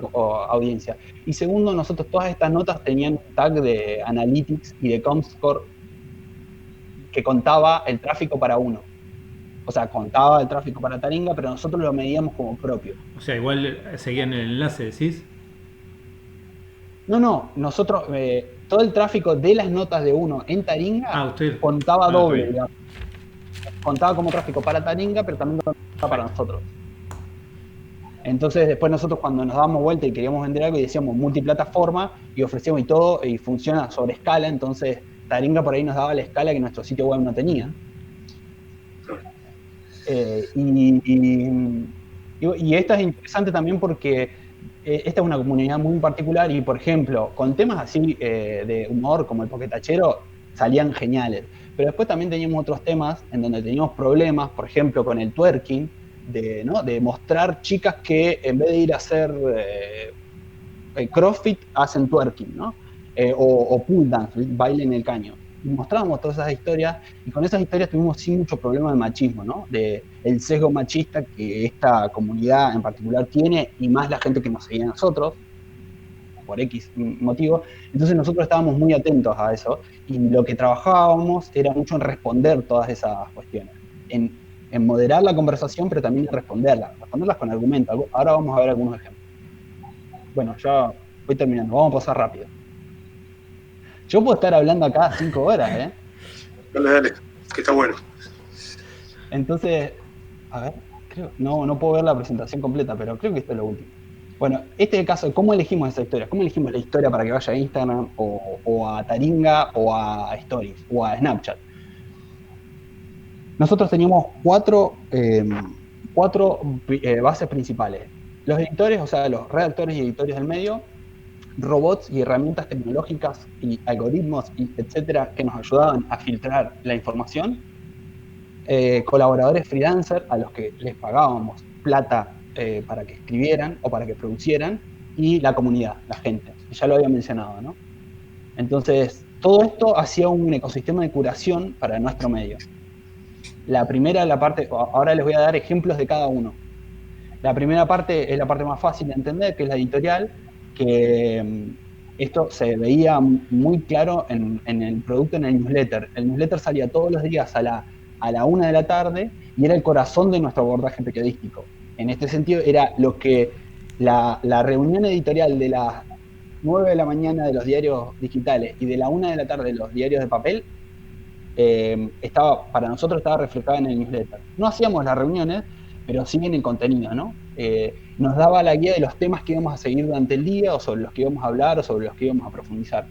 audiencia. Y segundo, nosotros todas estas notas tenían un tag de Analytics y de Comscore que contaba el tráfico para uno. O sea, contaba el tráfico para Taringa, pero nosotros lo medíamos como propio. O sea, igual seguían el enlace, ¿decís? No, nosotros, todo el tráfico de las notas de uno en Taringa contaba doble, digamos. Contaba como tráfico para Taringa, pero también contaba para nosotros. Entonces después nosotros cuando nos dábamos vuelta y queríamos vender algo y decíamos multiplataforma y ofrecíamos y todo y funciona sobre escala, entonces Taringa por ahí nos daba la escala que nuestro sitio web no tenía. Y esta es interesante también porque esta es una comunidad muy particular y por ejemplo con temas así de humor como el poketachero salían geniales, pero después también teníamos otros temas en donde teníamos problemas, por ejemplo con el twerking, de mostrar chicas que en vez de ir a hacer CrossFit hacen twerking, ¿no? O pool dance, baile en el caño. Y mostrábamos todas esas historias y con esas historias tuvimos sí mucho problema de machismo, ¿no? De el sesgo machista que esta comunidad en particular tiene y más la gente que nos seguía a nosotros por X motivo. Entonces nosotros estábamos muy atentos a eso y lo que trabajábamos era mucho en responder todas esas cuestiones, en moderar la conversación, pero también en responderlas con argumentos. Ahora vamos a ver algunos ejemplos. Bueno, ya voy terminando, vamos a pasar rápido. Yo puedo estar hablando acá 5 horas, ¿eh? Dale, que está bueno. Entonces, a ver, no puedo ver la presentación completa, pero creo que esto es lo último. Bueno, este es el caso de cómo elegimos esa historia. ¿Cómo elegimos la historia para que vaya a Instagram o a Taringa o a Stories o a Snapchat? Nosotros teníamos cuatro bases principales. Los editores, o sea, los redactores y editores del medio, robots y herramientas tecnológicas y algoritmos, etcétera, que nos ayudaban a filtrar la información, colaboradores freelancer a los que les pagábamos plata para que escribieran o para que producieran, y la comunidad, la gente, que ya lo había mencionado, ¿no? Entonces, todo esto hacía un ecosistema de curación para nuestro medio. La primera, ahora les voy a dar ejemplos de cada uno. La primera parte es la parte más fácil de entender, que es la editorial, que esto se veía muy claro en el producto, en el newsletter. El newsletter salía todos los días a la 1 de la tarde y era el corazón de nuestro abordaje periodístico. En este sentido, era lo que la reunión editorial de las 9 de la mañana de los diarios digitales y de la 1 de la tarde de los diarios de papel, para nosotros estaba reflejada en el newsletter. No hacíamos las reuniones, pero sí en el contenido, ¿no? Nos daba la guía de los temas que íbamos a seguir durante el día, o sobre los que íbamos a hablar, o sobre los que íbamos a profundizar.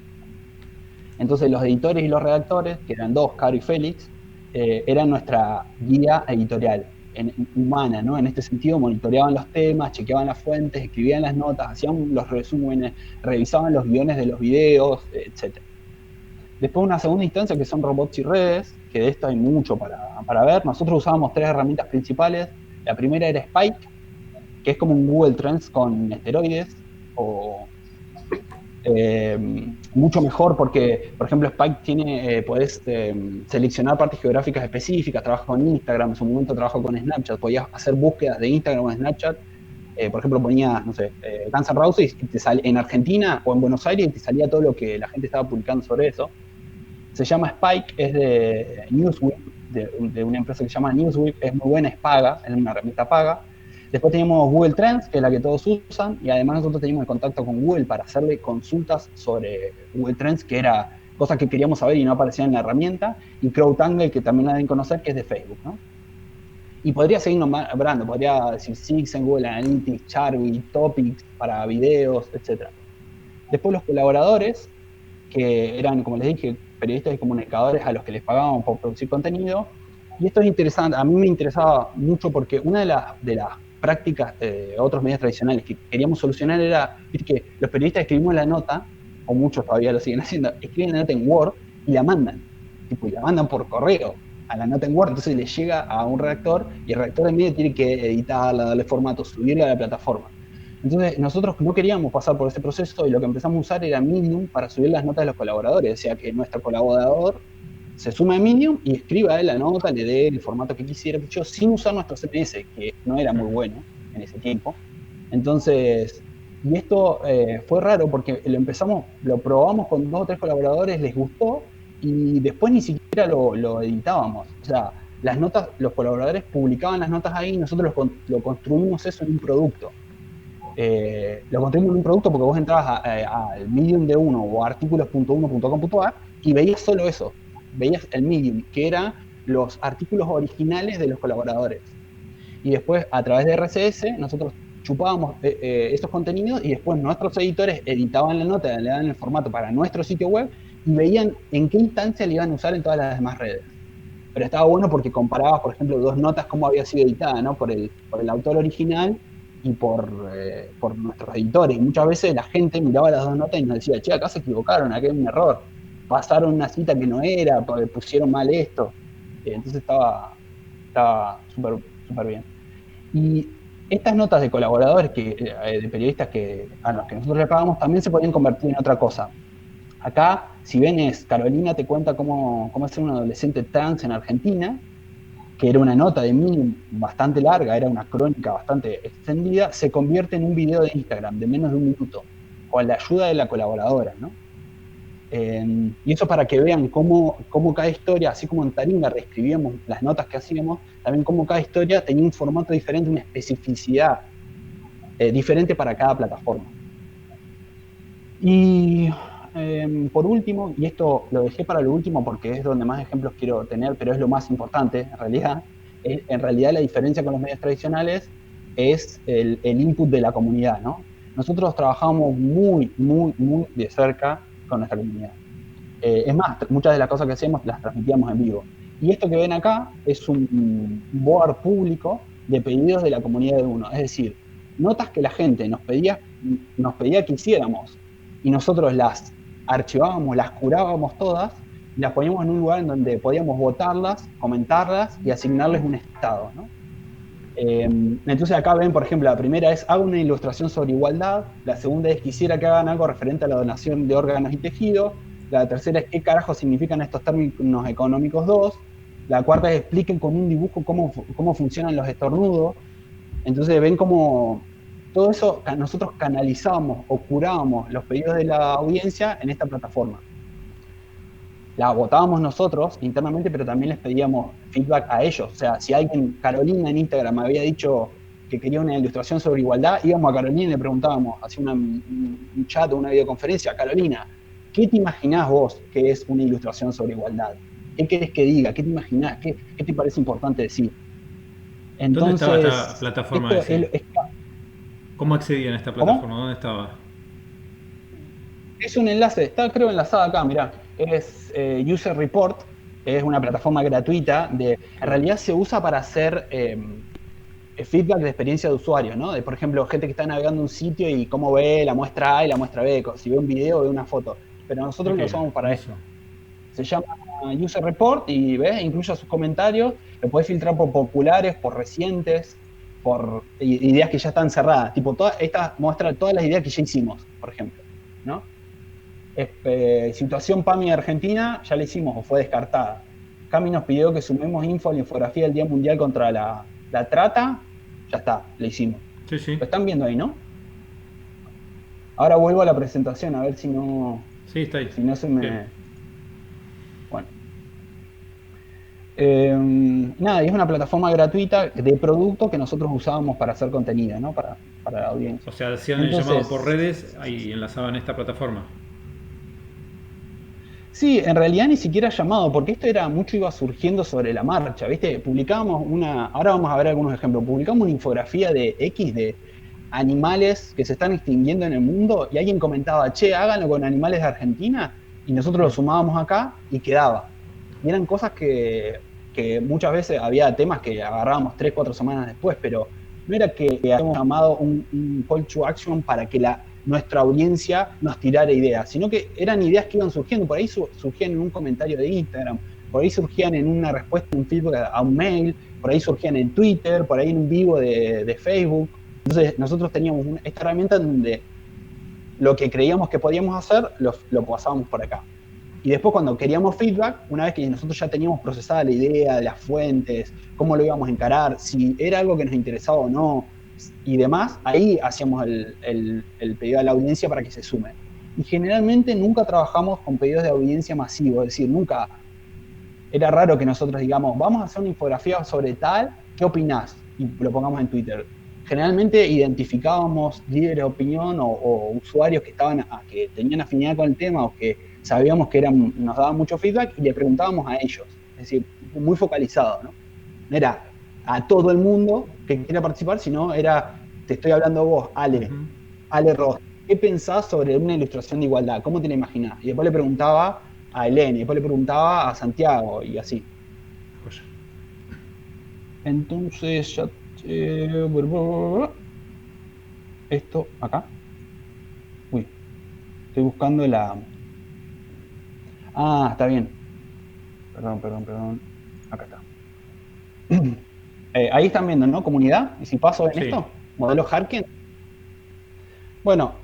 Entonces los editores y los redactores, que eran dos, Caro y Félix, eran nuestra guía editorial, humana, ¿no? En este sentido monitoreaban los temas, chequeaban las fuentes, escribían las notas, hacían los resúmenes, revisaban los guiones de los videos, etc. Después una segunda instancia que son robots y redes, que de esto hay mucho para ver. Nosotros usábamos 3 herramientas principales. La primera era Spike, que es como un Google Trends con esteroides, mucho mejor porque, por ejemplo, Spike podés seleccionar partes geográficas específicas, trabaja con Instagram, en su momento trabajo con Snapchat, podías hacer búsquedas de Instagram o Snapchat, por ejemplo, ponías, no sé, Guns N' Roses en Argentina o en Buenos Aires y te salía todo lo que la gente estaba publicando sobre eso. Se llama Spike, es de Newsweek, de una empresa que se llama Newsweek, es muy buena, es paga, es una herramienta paga. Después teníamos Google Trends, que es la que todos usan, y además nosotros teníamos el contacto con Google para hacerle consultas sobre Google Trends, que era cosas que queríamos saber y no aparecían en la herramienta, y CrowdTangle, que también la deben conocer, que es de Facebook, ¿no? Y podría seguir nombrando, podría decir Six en Google Analytics, Charby, Topics para videos, etc. Después los colaboradores, que eran, como les dije, periodistas y comunicadores a los que les pagábamos por producir contenido. Y esto es interesante, a mí me interesaba mucho porque una de las prácticas de otros medios tradicionales que queríamos solucionar era que los periodistas escribimos la nota, o muchos todavía lo siguen haciendo, escriben la nota en Word y la mandan, y la mandan por correo a la nota en Word, entonces le llega a un redactor y el redactor en medio tiene que editarla, darle formato, subirla a la plataforma. Entonces nosotros no queríamos pasar por ese proceso y lo que empezamos a usar era Medium para subir las notas de los colaboradores, o sea que nuestro colaborador se suma a Medium y escriba a él la nota, le dé el formato que quisiera, sin usar nuestro CMS, que no era muy bueno en ese tiempo. Entonces, y esto fue raro porque lo probamos con 2 o 3 colaboradores, les gustó, y después ni siquiera lo editábamos. O sea, las notas, los colaboradores publicaban las notas ahí y nosotros lo construimos eso en un producto. Lo construimos en un producto porque vos entrabas al Medium de uno o artículos.uno.com.ar y veías solo eso. Veías el Medium, que eran los artículos originales de los colaboradores. Y después, a través de RCS, nosotros chupábamos esos contenidos y después nuestros editores editaban la nota, le daban el formato para nuestro sitio web y veían en qué instancia le iban a usar en todas las demás redes. Pero estaba bueno porque comparabas, por ejemplo, 2 notas, cómo había sido editada, ¿no? Por el autor original y por nuestros editores. Y muchas veces la gente miraba las 2 notas y nos decía, che, acá se equivocaron, acá hay un error. Pasaron una cita que no era, pusieron mal esto. Entonces estaba súper bien. Y estas notas de colaboradores, de periodistas a los que nosotros le pagamos, también se podían convertir en otra cosa. Acá, si ven, Carolina te cuenta cómo ser un adolescente trans en Argentina, que era una nota de Medium bastante larga, era una crónica bastante extendida, se convierte en un video de Instagram de menos de 1 minuto, con la ayuda de la colaboradora, ¿no? Y eso para que vean cómo cada historia, así como en Taringa reescribíamos las notas que hacíamos, también cómo cada historia tenía un formato diferente, una especificidad diferente para cada plataforma. Y por último, y esto lo dejé para lo último porque es donde más ejemplos quiero tener, pero es lo más importante en realidad la diferencia con los medios tradicionales es el input de la comunidad, ¿no? Nosotros trabajamos muy de cerca con nuestra comunidad. Es más, muchas de las cosas que hacemos las transmitíamos en vivo. Y esto que ven acá es un board público de pedidos de la comunidad de uno. Es decir, notas que la gente nos pedía que hiciéramos y nosotros las archivábamos, las curábamos todas y las poníamos en un lugar en donde podíamos votarlas, comentarlas y asignarles un estado, ¿no? Entonces acá ven, por ejemplo, la primera es hago una ilustración sobre igualdad, la segunda es quisiera que hagan algo referente a la donación de órganos y tejidos, la tercera es qué carajo significan estos términos económicos 2, la cuarta es expliquen con un dibujo cómo funcionan los estornudos. Entonces ven cómo todo eso nosotros canalizábamos o curábamos los pedidos de la audiencia en esta plataforma. La votábamos nosotros internamente, pero también les pedíamos feedback a ellos. O sea, si Carolina en Instagram me había dicho que quería una ilustración sobre igualdad, íbamos a Carolina y le preguntábamos, hacía un chat o una videoconferencia, Carolina, ¿qué te imaginás vos que es una ilustración sobre igualdad? ¿Qué querés que diga? ¿Qué te imaginás? ¿Qué te parece importante decir? Entonces, ¿dónde estaba esta plataforma? ¿Cómo accedían a esta plataforma? ¿Cómo? ¿Dónde estaba? Es un enlace, está creo enlazado acá, mirá. Es User Report, es una plataforma gratuita. En realidad se usa para hacer feedback de experiencia de usuario, ¿no? Por ejemplo, gente que está navegando un sitio y cómo ve la muestra A y la muestra B, si ve un video o ve una foto. Pero nosotros lo usamos para eso. Se llama User Report y ves, incluye sus comentarios, lo podés filtrar por populares, por recientes, por ideas que ya están cerradas. Tipo, esta muestra todas las ideas que ya hicimos, por ejemplo, ¿no? Situación PAMI Argentina, ya la hicimos o fue descartada. Cami nos pidió que sumemos info a la infografía del Día Mundial contra la trata, ya está, la hicimos. Sí, sí. Lo están viendo ahí, ¿no? Ahora vuelvo a la presentación, a ver si no... Sí, está ahí. Si no se me... Bien. Bueno. Nada, y es una plataforma gratuita de producto que nosotros usábamos para hacer contenido, ¿no? Para la audiencia. O sea, hacían el llamado por redes y enlazaban esta plataforma. Sí, en realidad ni siquiera llamado, porque esto era mucho, iba surgiendo sobre la marcha, ¿viste? Publicábamos ahora vamos a ver algunos ejemplos, publicamos una infografía de X de animales que se están extinguiendo en el mundo y alguien comentaba, che, háganlo con animales de Argentina, y nosotros lo sumábamos acá y quedaba. Y eran cosas que muchas veces había temas que agarrábamos 3, 4 semanas después, pero no era que habíamos llamado un call to action para que nuestra audiencia nos tirara ideas, sino que eran ideas que iban surgiendo, por ahí surgían en un comentario de Instagram, por ahí surgían en una respuesta, un feedback a un mail, por ahí surgían en Twitter, por ahí en un vivo de Facebook. Entonces nosotros teníamos esta herramienta donde lo que creíamos que podíamos hacer, lo pasábamos por acá. Y después cuando queríamos feedback, una vez que nosotros ya teníamos procesada la idea, las fuentes, cómo lo íbamos a encarar, si era algo que nos interesaba o no, y demás, ahí hacíamos el pedido a la audiencia para que se sume. Y generalmente nunca trabajamos con pedidos de audiencia masivos, es decir, nunca era raro que nosotros digamos, vamos a hacer una infografía sobre tal, ¿qué opinás? Y lo pongamos en Twitter. Generalmente identificábamos líderes de opinión o usuarios que que tenían afinidad con el tema o que sabíamos que nos daban mucho feedback y le preguntábamos a ellos. Es decir, muy focalizado, ¿no? No era a todo el mundo que quiera participar, sino era, te estoy hablando a vos, Ale Ross, ¿qué pensás sobre una ilustración de igualdad? ¿Cómo te la imaginás? Y después le preguntaba a Elena, y después le preguntaba a Santiago, y así. Entonces, ya... esto acá. Uy, estoy buscando está bien. Perdón. Acá está. Ahí están viendo, ¿no? Comunidad. Y si paso en esto, modelo Harkin. Bueno,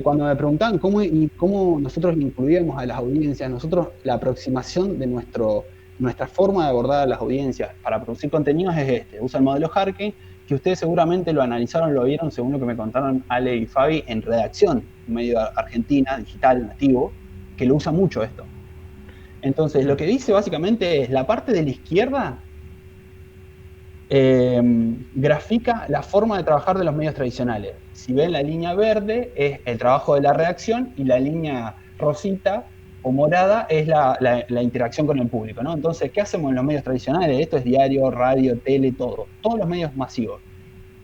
cuando me preguntaban cómo nosotros incluíamos a las audiencias, nosotros la aproximación de nuestra forma de abordar a las audiencias para producir contenidos es usa el modelo Harkin, que ustedes seguramente lo analizaron, lo vieron según lo que me contaron Ale y Fabi en Redacción, un medio argentina, digital, nativo, que lo usa mucho esto. Entonces, lo que dice básicamente es la parte de la izquierda grafica la forma de trabajar de los medios tradicionales. Si ven la línea verde es el trabajo de la redacción y la línea rosita o morada es la interacción con el público, ¿no? Entonces, ¿qué hacemos en los medios tradicionales? Esto es diario, radio, tele, todos los medios masivos.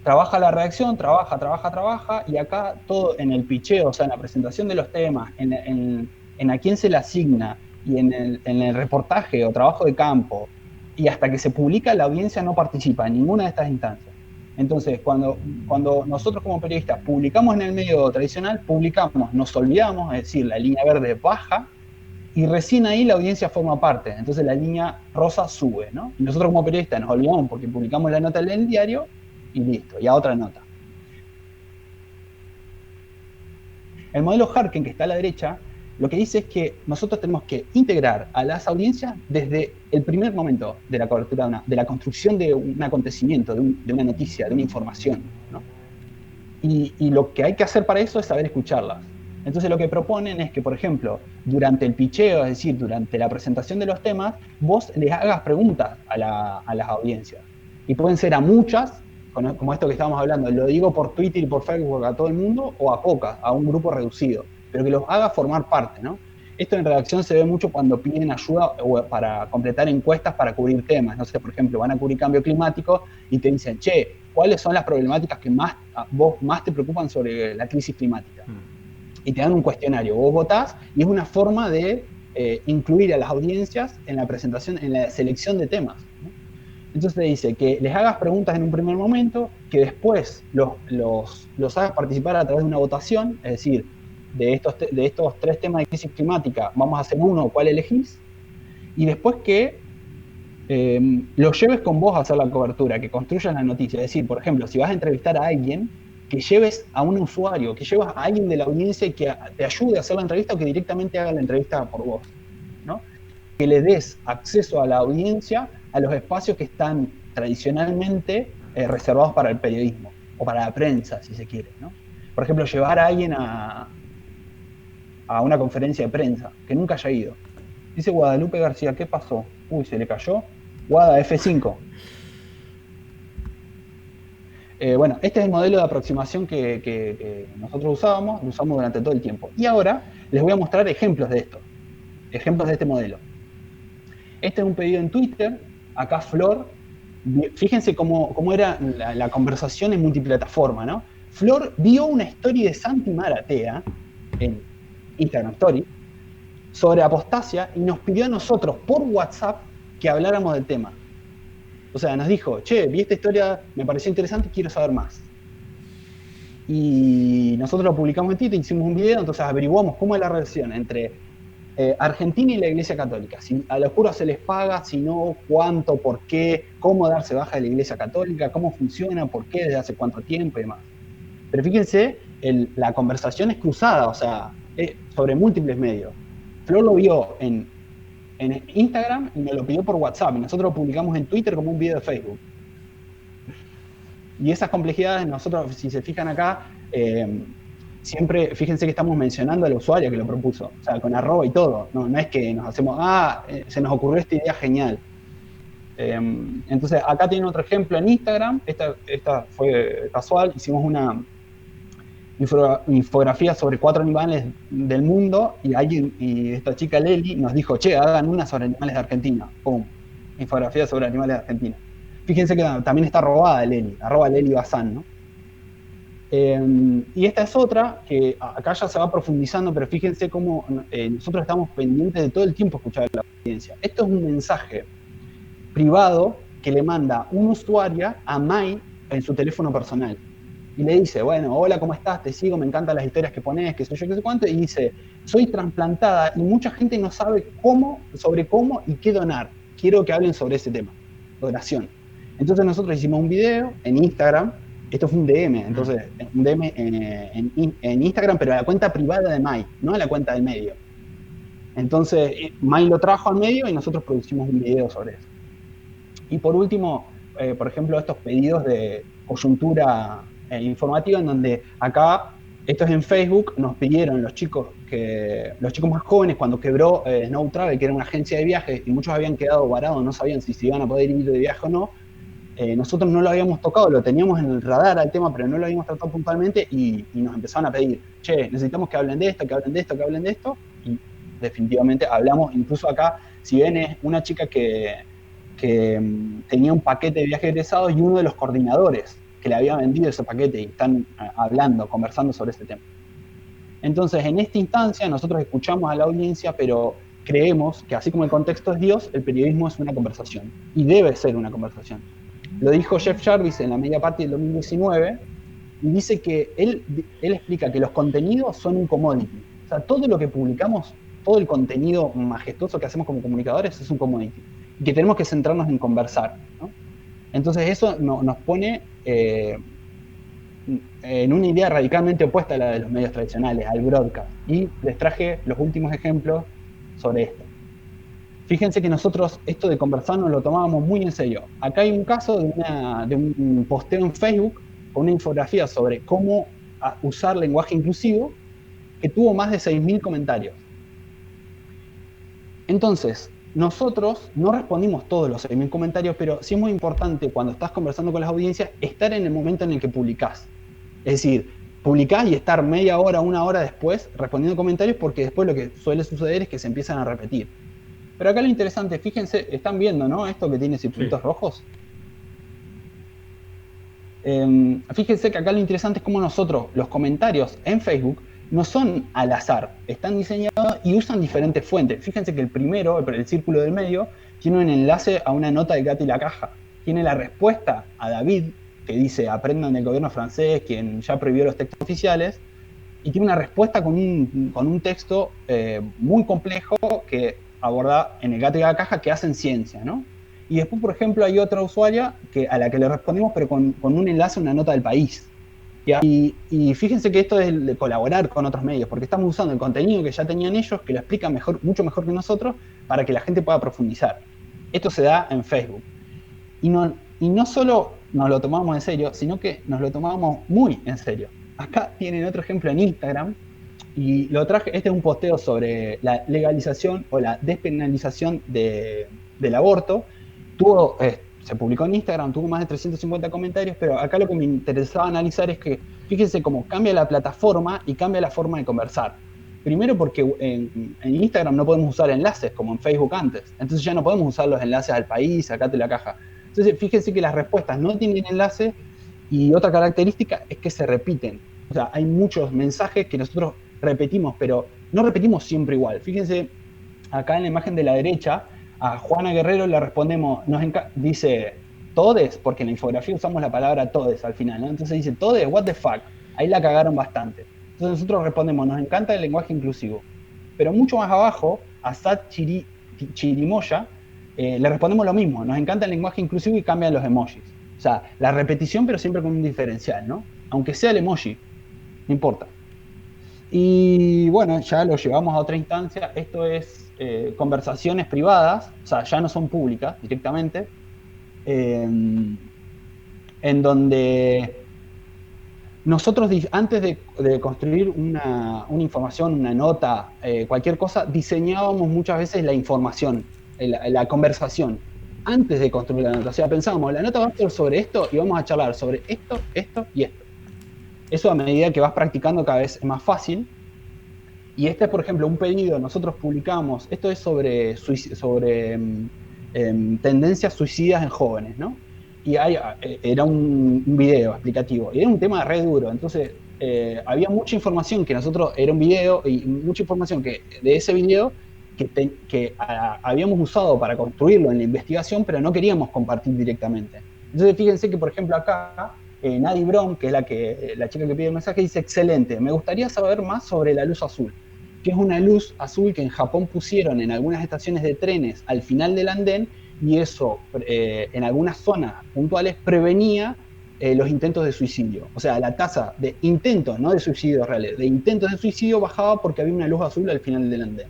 Trabaja la redacción, trabaja, y acá todo en el pitcheo, o sea, en la presentación de los temas, en a quién se le asigna, y en el reportaje o trabajo de campo, y hasta que se publica, la audiencia no participa en ninguna de estas instancias. Entonces, cuando nosotros como periodistas publicamos en el medio tradicional, nos olvidamos, es decir, la línea verde baja, y recién ahí la audiencia forma parte. Entonces la línea rosa sube, ¿no? Y nosotros como periodistas nos olvidamos porque publicamos la nota en el diario, y listo, y a otra nota. El modelo Harkin, que está a la derecha, lo que dice es que nosotros tenemos que integrar a las audiencias desde el primer momento de la cobertura, de la construcción de un acontecimiento, de una noticia, de una información, ¿no? Y lo que hay que hacer para eso es saber escucharlas. Entonces lo que proponen es que, por ejemplo, durante el pitcheo, es decir, durante la presentación de los temas, vos les hagas preguntas a las audiencias. Y pueden ser a muchas, como esto que estábamos hablando, lo digo por Twitter y por Facebook a todo el mundo, o a pocas, a un grupo reducido, pero que los haga formar parte, ¿no? Esto en redacción se ve mucho cuando piden ayuda para completar encuestas para cubrir temas. No sé, por ejemplo, van a cubrir cambio climático y te dicen, che, ¿cuáles son las problemáticas que vos más te preocupan sobre la crisis climática? Y te dan un cuestionario, vos votás, y es una forma de incluir a las audiencias en la presentación, en la selección de temas, ¿no? Entonces te dice que les hagas preguntas en un primer momento, que después los hagas participar a través de una votación, es decir, de estos 3 temas de crisis climática, vamos a hacer uno, ¿cuál elegís? Y después que lo lleves con vos a hacer la cobertura, que construyas la noticia. Es decir, por ejemplo, si vas a entrevistar a alguien, que lleves a un usuario, que lleves a alguien de la audiencia que te ayude a hacer la entrevista o que directamente haga la entrevista por vos, ¿no? Que le des acceso a la audiencia a los espacios que están tradicionalmente reservados para el periodismo o para la prensa, si se quiere, ¿no? Por ejemplo, llevar a alguien a una conferencia de prensa que nunca haya ido. Dice Guadalupe García, ¿qué pasó? Uy, ¿se le cayó? Guada F5. Bueno, este es el modelo de aproximación que nosotros usábamos, lo usamos durante todo el tiempo. Y ahora les voy a mostrar ejemplos de esto, ejemplos de este modelo. Este es un pedido en Twitter, acá Flor, fíjense cómo era la conversación en multiplataforma, ¿no? Flor vio una story de Santi Maratea en Instagram Story sobre apostasia y nos pidió a nosotros por WhatsApp que habláramos del tema. O sea, nos dijo, che, vi esta historia, me pareció interesante, quiero saber más. Y nosotros lo publicamos en Twitter, hicimos un video, entonces averiguamos cómo es la relación entre Argentina y la Iglesia Católica. Si a los curas se les paga, si no, cuánto, por qué, cómo darse baja de la Iglesia Católica, cómo funciona, por qué, desde hace cuánto tiempo y demás. Pero fíjense, la conversación es cruzada, o sea, sobre múltiples medios. Flor lo vio en Instagram y me lo pidió por WhatsApp. Y nosotros lo publicamos en Twitter como un video de Facebook. Y esas complejidades, nosotros, si se fijan acá, siempre, fíjense que estamos mencionando al usuario que lo propuso, o sea, con arroba y todo. No es que nos hacemos, se nos ocurrió esta idea genial. Entonces, acá tienen otro ejemplo en Instagram. Esta fue casual. Hicimos una infografía sobre 4 animales del mundo y esta chica Leli nos dijo, che, hagan una sobre animales de Argentina. ¡Pum! Infografía sobre animales de Argentina. Fíjense que también está robada Leli, @Leli Bazán, ¿no? Y esta es otra que acá ya se va profundizando, pero fíjense cómo nosotros estamos pendientes de todo el tiempo escuchar a la audiencia. Esto es un mensaje privado que le manda una usuaria a Mai en su teléfono personal. Y le dice, bueno, hola, ¿cómo estás? Te sigo, me encantan las historias que pones, qué sé yo, qué sé cuánto. Y dice, soy trasplantada y mucha gente no sabe sobre cómo y qué donar. Quiero que hablen sobre ese tema, donación. Entonces nosotros hicimos un video en Instagram. Esto fue un DM, entonces, un DM en Instagram, pero a la cuenta privada de Mai, no a la cuenta del medio. Entonces, Mai lo trajo al medio y nosotros producimos un video sobre eso. Y por últmo, por ejemplo, estos pedidos de coyuntura informativa, en donde acá, esto es en Facebook, nos pidieron los chicos más jóvenes, cuando quebró Snow Travel, que era una agencia de viajes, y muchos habían quedado varados, no sabían si se iban a poder ir de viaje o no. Nosotros no lo habíamos tocado, lo teníamos en el radar al tema, pero no lo habíamos tratado puntualmente y nos empezaron a pedir, che, necesitamos que hablen de esto, que hablen de esto, que hablen de esto, y definitivamente hablamos. Incluso acá, si ven, es una chica que tenía un paquete de viaje egresado y uno de los coordinadores que le había vendido ese paquete y están hablando, conversando sobre este tema. Entonces, en esta instancia, nosotros escuchamos a la audiencia, pero creemos que así como el contexto es Dios, el periodismo es una conversación y debe ser una conversación. Lo dijo Jeff Jarvis en la media parte del 2019 y dice que él explica que los contenidos son un commodity. O sea, todo lo que publicamos, todo el contenido majestuoso que hacemos como comunicadores es un commodity y que tenemos que centrarnos en conversar, ¿no? Entonces eso nos pone en una idea radicalmente opuesta a la de los medios tradicionales, al broadcast. Y les traje los últimos ejemplos sobre esto. Fíjense que nosotros esto de conversar nos lo tomábamos muy en serio. Acá hay un caso de un posteo en Facebook con una infografía sobre cómo usar lenguaje inclusivo que tuvo más de 6.000 comentarios. Entonces, nosotros no respondimos todos los 6.000 comentarios, pero sí es muy importante cuando estás conversando con las audiencias estar en el momento en el que publicás. Es decir, publicás y estar media hora, una hora después respondiendo comentarios, porque después lo que suele suceder es que se empiezan a repetir. Pero acá lo interesante, fíjense, están viendo, ¿no? Esto que tiene circuitos rojos. Fíjense que acá lo interesante es cómo nosotros, los comentarios en Facebook, no son al azar, están diseñados y usan diferentes fuentes. Fíjense que el primero, el círculo del medio, tiene un enlace a una nota del Gato y la Caja. Tiene la respuesta a David, que dice, aprendan del gobierno francés, quien ya prohibió los textos oficiales, y tiene una respuesta con un texto muy complejo que aborda en el Gato y la Caja que hacen ciencia, ¿no? Y después, por ejemplo, hay otra usuaria a la que le respondimos, pero con un enlace a una nota del País. Y fíjense que esto es de colaborar con otros medios, porque estamos usando el contenido que ya tenían ellos, que lo explican mucho mejor que nosotros, para que la gente pueda profundizar. Esto se da en Facebook. Y no solo nos lo tomamos en serio, sino que nos lo tomamos muy en serio. Acá tienen otro ejemplo en Instagram, y lo traje, este es un posteo sobre la legalización o la despenalización del aborto, se publicó en Instagram, tuvo más de 350 comentarios, pero acá lo que me interesaba analizar es que, fíjense cómo cambia la plataforma y cambia la forma de conversar. Primero porque en Instagram no podemos usar enlaces como en Facebook antes, entonces ya no podemos usar los enlaces al país, sacate la caja. Entonces fíjense que las respuestas no tienen enlace y otra característica es que se repiten. O sea, hay muchos mensajes que nosotros repetimos, pero no repetimos siempre igual. Fíjense, acá en la imagen de la derecha, a Juana Guerrero le respondemos, dice todes, porque en la infografía usamos la palabra todes al final, ¿no? Entonces dice todes, what the fuck, ahí la cagaron bastante. Entonces nosotros respondemos, nos encanta el lenguaje inclusivo. Pero mucho más abajo, a Sad Chirimoya, le respondemos lo mismo, nos encanta el lenguaje inclusivo y cambian los emojis. O sea, la repetición pero siempre con un diferencial, ¿no? Aunque sea el emoji, no importa. Y bueno, ya lo llevamos a otra instancia, esto es conversaciones privadas, o sea, ya no son públicas directamente, en donde nosotros antes de construir una información, una nota, cualquier cosa, diseñábamos muchas veces la información, la conversación, antes de construir la nota. O sea, pensábamos, la nota va a ser sobre esto y vamos a charlar sobre esto, esto y esto. Eso a medida que vas practicando cada vez es más fácil. Y este es, por ejemplo, un pedido, nosotros publicamos, esto es sobre tendencias suicidas en jóvenes, ¿no? Y era un video explicativo, y era un tema re duro, entonces había mucha información que nosotros, era un video, y mucha información de ese video que habíamos usado para construirlo en la investigación, pero no queríamos compartir directamente. Entonces fíjense que, por ejemplo, acá, Nadie Brom, que es la chica que pide el mensaje, dice, excelente, me gustaría saber más sobre la luz azul, que es una luz azul que en Japón pusieron en algunas estaciones de trenes al final del andén, y eso en algunas zonas puntuales prevenía los intentos de suicidio. O sea, la tasa de intentos, no de suicidios reales, de intentos de suicidio bajaba porque había una luz azul al final del andén.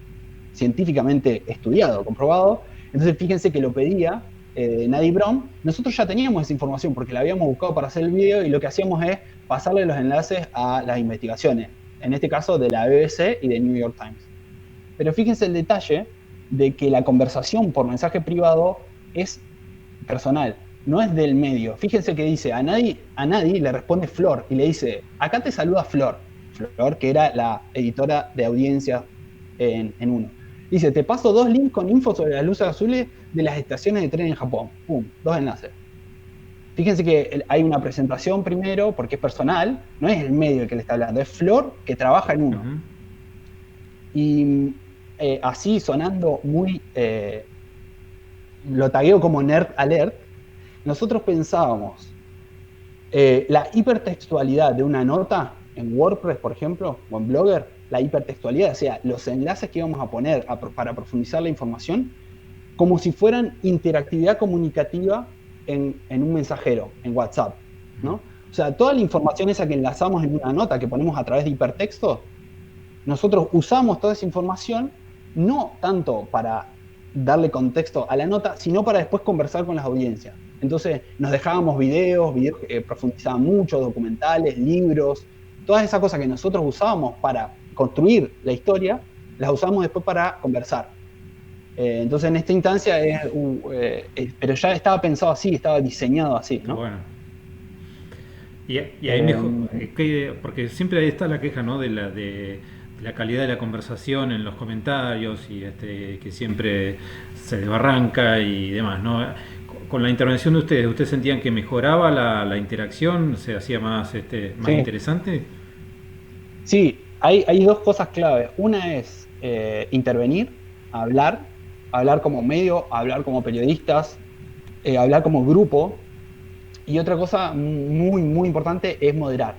Científicamente estudiado, comprobado. Entonces fíjense que lo pedía Nadie Brom. Nosotros ya teníamos esa información porque la habíamos buscado para hacer el video y lo que hacíamos es pasarle los enlaces a las investigaciones, en este caso de la BBC y de New York Times. Pero fíjense el detalle de que la conversación por mensaje privado es personal, no es del medio. Fíjense que dice, a nadie le responde Flor y le dice, acá te saluda Flor, que era la editora de audiencias en Uno. Dice, te paso 2 links con info sobre las luces azules de las estaciones de tren en Japón. Pum, 2 enlaces. Fíjense que hay una presentación primero, porque es personal, no es el medio el que le está hablando, es Flor que trabaja en Uno. Uh-huh. Y así sonando muy, lo tagueo como nerd alert, nosotros pensábamos la hipertextualidad de una nota en WordPress, por ejemplo, o en Blogger, la hipertextualidad, o sea, los enlaces que íbamos a poner para profundizar la información, como si fueran interactividad comunicativa en un mensajero, en WhatsApp, ¿no? O sea, toda la información esa que enlazamos en una nota que ponemos a través de hipertexto, nosotros usamos toda esa información no tanto para darle contexto a la nota, sino para después conversar con las audiencias. Entonces nos dejábamos videos que profundizaban mucho, documentales, libros, todas esas cosas que nosotros usábamos para construir la historia, las usamos después para conversar. Entonces en esta instancia pero ya estaba pensado así, estaba diseñado así, ¿no? Bueno. Y ahí mejor, porque siempre ahí está la queja, ¿no? de la calidad de la conversación en los comentarios y que siempre se desbarranca y demás, ¿no? Con la intervención de ¿ustedes sentían que mejoraba la interacción, se hacía más sí. Interesante? Sí, hay 2 cosas claves. Una es intervenir, hablar como medio, hablar como periodistas, hablar como grupo. Y otra cosa muy, muy importante es moderar.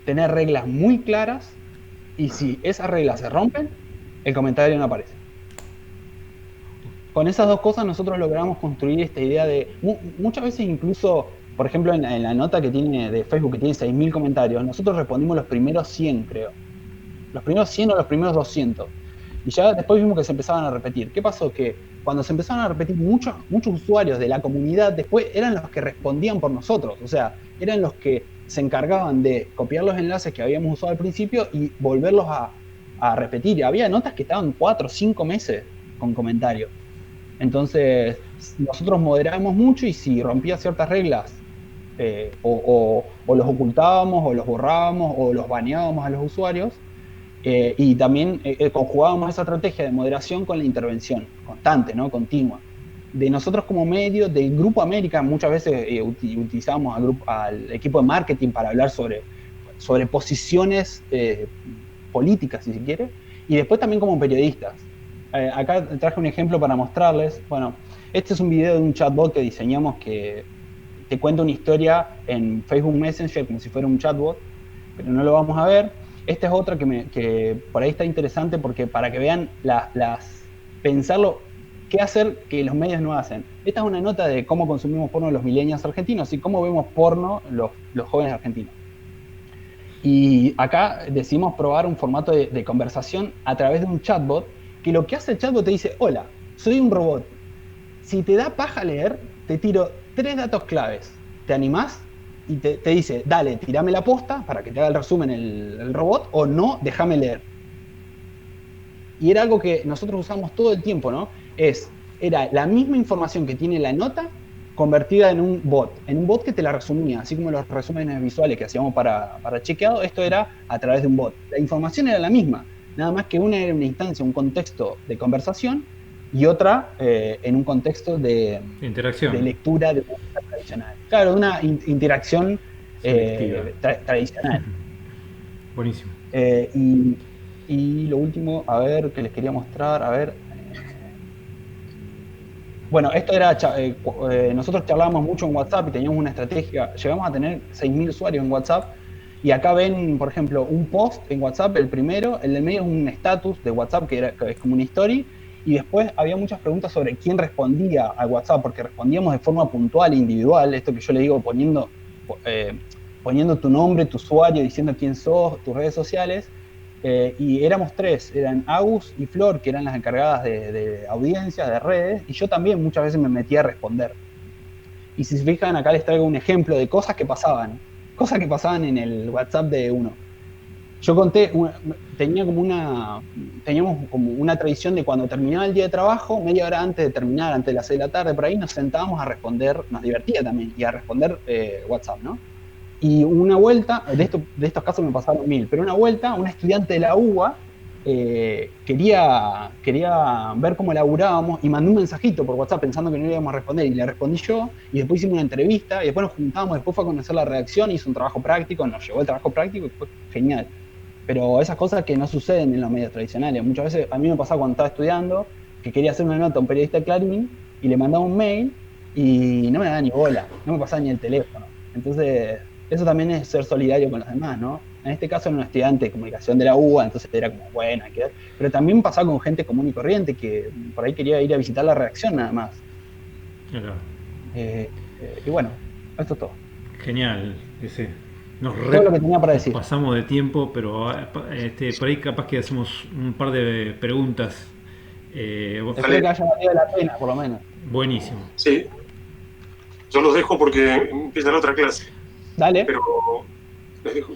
Tener reglas muy claras, y si esas reglas se rompen, el comentario no aparece. Con esas 2 cosas nosotros logramos construir esta idea de... Muchas veces incluso, por ejemplo, en la nota que tiene de Facebook, que tiene 6.000 comentarios, nosotros respondimos los primeros 100, creo. Los primeros 100 o los primeros 200. Y ya después vimos que se empezaban a repetir. ¿Qué pasó? Que cuando se empezaron a repetir, muchos usuarios de la comunidad después eran los que respondían por nosotros. O sea, eran los que se encargaban de copiar los enlaces que habíamos usado al principio y volverlos a repetir. Y había notas que estaban 4 o 5 meses con comentarios. Entonces, nosotros moderábamos mucho y si rompía ciertas reglas, o los ocultábamos, o los borrábamos, o los baneábamos a los usuarios, y también conjugábamos esa estrategia de moderación con la intervención constante, ¿no? Continua. De nosotros como medio, del Grupo América, muchas veces utilizábamos al equipo de marketing para hablar sobre posiciones políticas, si se quiere, y después también como periodistas. Acá traje un ejemplo para mostrarles. Bueno, este es un video de un chatbot que diseñamos que te cuenta una historia en Facebook Messenger como si fuera un chatbot, pero no lo vamos a ver. Esta es otra que por ahí está interesante porque para que vean pensarlo, qué hacer que los medios no hacen. Esta es una nota de cómo consumimos porno los millennials argentinos y cómo vemos porno los jóvenes argentinos. Y acá decidimos probar un formato de conversación a través de un chatbot, que lo que hace el chatbot te dice: hola, soy un robot. Si te da paja leer, te tiro 3 datos claves. ¿Te animás? Y te dice: dale, tirame la posta para que te haga el resumen el robot, o no, déjame leer. Y era algo que nosotros usamos todo el tiempo, ¿no? Era la misma información que tiene la nota convertida en un bot que te la resumía, así como los resúmenes visuales que hacíamos para chequeado. Esto era a través de un bot. La información era la misma, nada más que una era una instancia, un contexto de conversación, y otra en un contexto de interacción, de lectura de música tradicional. Claro, una interacción tradicional. Buenísimo. Y lo último, a ver, que les quería mostrar, a ver. Bueno, esto era, nosotros charlábamos mucho en WhatsApp y teníamos una estrategia, llegamos a tener 6.000 usuarios en WhatsApp, y acá ven, por ejemplo, un post en WhatsApp, el primero, el del medio es un status de WhatsApp que es como una story, y después había muchas preguntas sobre quién respondía a WhatsApp, porque respondíamos de forma puntual e individual, esto que yo le digo, poniendo tu nombre, tu usuario, diciendo quién sos, tus redes sociales. Y éramos 3, eran Agus y Flor, que eran las encargadas de audiencias, de redes, y yo también muchas veces me metía a responder. Y si se fijan, acá les traigo un ejemplo de cosas que pasaban en el WhatsApp de uno. Yo conté, teníamos como una tradición de cuando terminaba el día de trabajo, media hora antes de terminar, antes de las 6 de la tarde, por ahí nos sentábamos a responder, nos divertía también, y a responder WhatsApp, ¿no? Y una vuelta, de estos casos me pasaron 1000, pero una vuelta, una estudiante de la UBA quería ver cómo laburábamos y mandó un mensajito por WhatsApp pensando que no le íbamos a responder, y le respondí yo, y después hicimos una entrevista, y después nos juntamos, después fue a conocer la redacción, hizo un trabajo práctico, nos llevó el trabajo práctico y fue genial. Pero esas cosas que no suceden en los medios tradicionales. Muchas veces a mí me pasaba cuando estaba estudiando que quería hacer una nota a un periodista de Clarín y le mandaba un mail y no me daba ni bola, no me pasaba ni el teléfono. Entonces, eso también es ser solidario con los demás, ¿no? En este caso era un estudiante de comunicación de la UBA, entonces era como, bueno, hay que ver. Pero también pasaba con gente común y corriente que por ahí quería ir a visitar la redacción nada más. Claro. Y bueno, esto es todo. Genial, todo lo que tenía para decir. Pasamos de tiempo, pero por ahí capaz que hacemos un par de preguntas. Espero que haya valido la pena, por lo menos. Buenísimo. Sí. Yo los dejo porque empieza la otra clase. Dale. Pero les dejo.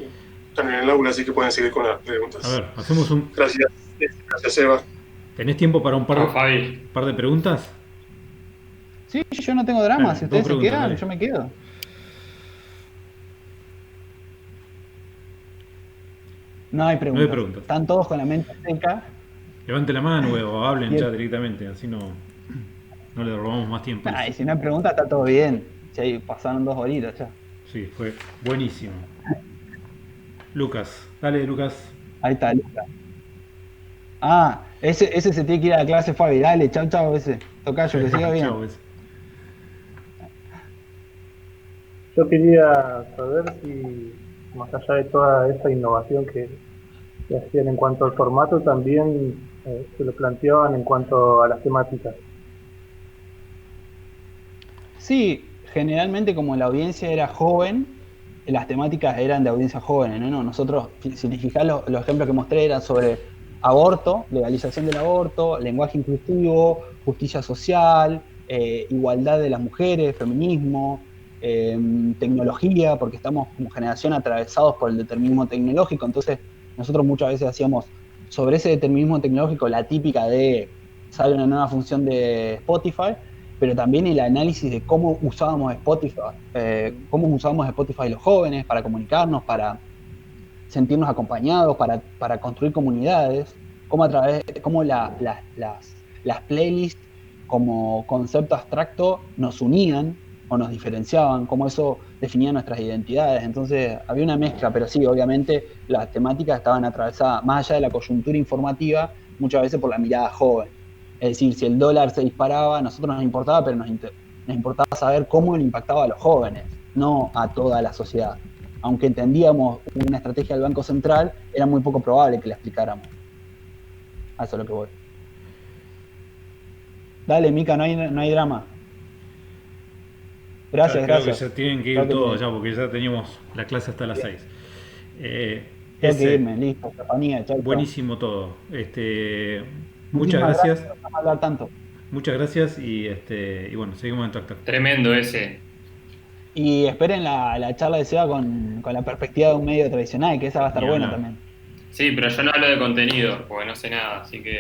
Están en el aula, así que pueden seguir con las preguntas. A ver, hacemos un... Gracias, Eva. ¿Tenés tiempo para un par de preguntas? Sí, yo no tengo drama. Si ustedes se quedan, dale. yo me quedo. No hay preguntas. Están todos con la mente seca. Levante la mano o hablen ya directamente, así no le robamos más tiempo. Y si no hay preguntas, está todo bien. Si ahí pasaron 2 horitas ya. Sí, fue buenísimo. Lucas, dale, Lucas. Ahí está, Lucas. Ese se tiene que ir a la clase, Fabi. Dale, chau, ese. Tocayo, que siga bien. Chau, ese. Yo quería saber si, más allá de toda esa innovación que hacían en cuanto al formato, también se lo planteaban en cuanto a las temáticas. Sí, generalmente como la audiencia era joven, las temáticas eran de audiencias jóvenes, ¿no? Nosotros, si te fijás, los ejemplos que mostré eran sobre aborto, legalización del aborto, lenguaje inclusivo, justicia social, igualdad de las mujeres, feminismo, tecnología, porque estamos como generación atravesados por el determinismo tecnológico. Entonces nosotros muchas veces hacíamos sobre ese determinismo tecnológico la típica de sale una nueva función de Spotify, pero también el análisis de cómo usábamos Spotify los jóvenes para comunicarnos, para sentirnos acompañados, para construir comunidades, cómo las playlists como concepto abstracto nos unían o nos diferenciaban, cómo eso definía nuestras identidades. Entonces había una mezcla, pero sí, obviamente las temáticas estaban atravesadas, más allá de la coyuntura informativa, muchas veces por la mirada joven. Es decir, si el dólar se disparaba, a nosotros nos importaba, pero nos importaba saber cómo le impactaba a los jóvenes, no a toda la sociedad. Aunque entendíamos una estrategia del Banco Central, era muy poco probable que la explicáramos. A eso es lo que voy. Dale, Mica, no hay drama. Gracias, Creo gracias. que se tienen que ir todos ya, porque ya teníamos la clase hasta las 6. Tengo que irme, listo, compañía, chau. Buenísimo todo. Muchas gracias. No vamos a hablar tanto. Muchas gracias y bueno, seguimos en contacto. Tremendo ese. Y esperen la charla de Seba con la perspectiva de un medio tradicional, que esa va a estar buena también. Sí, pero yo no hablo de contenido, porque no sé nada, así que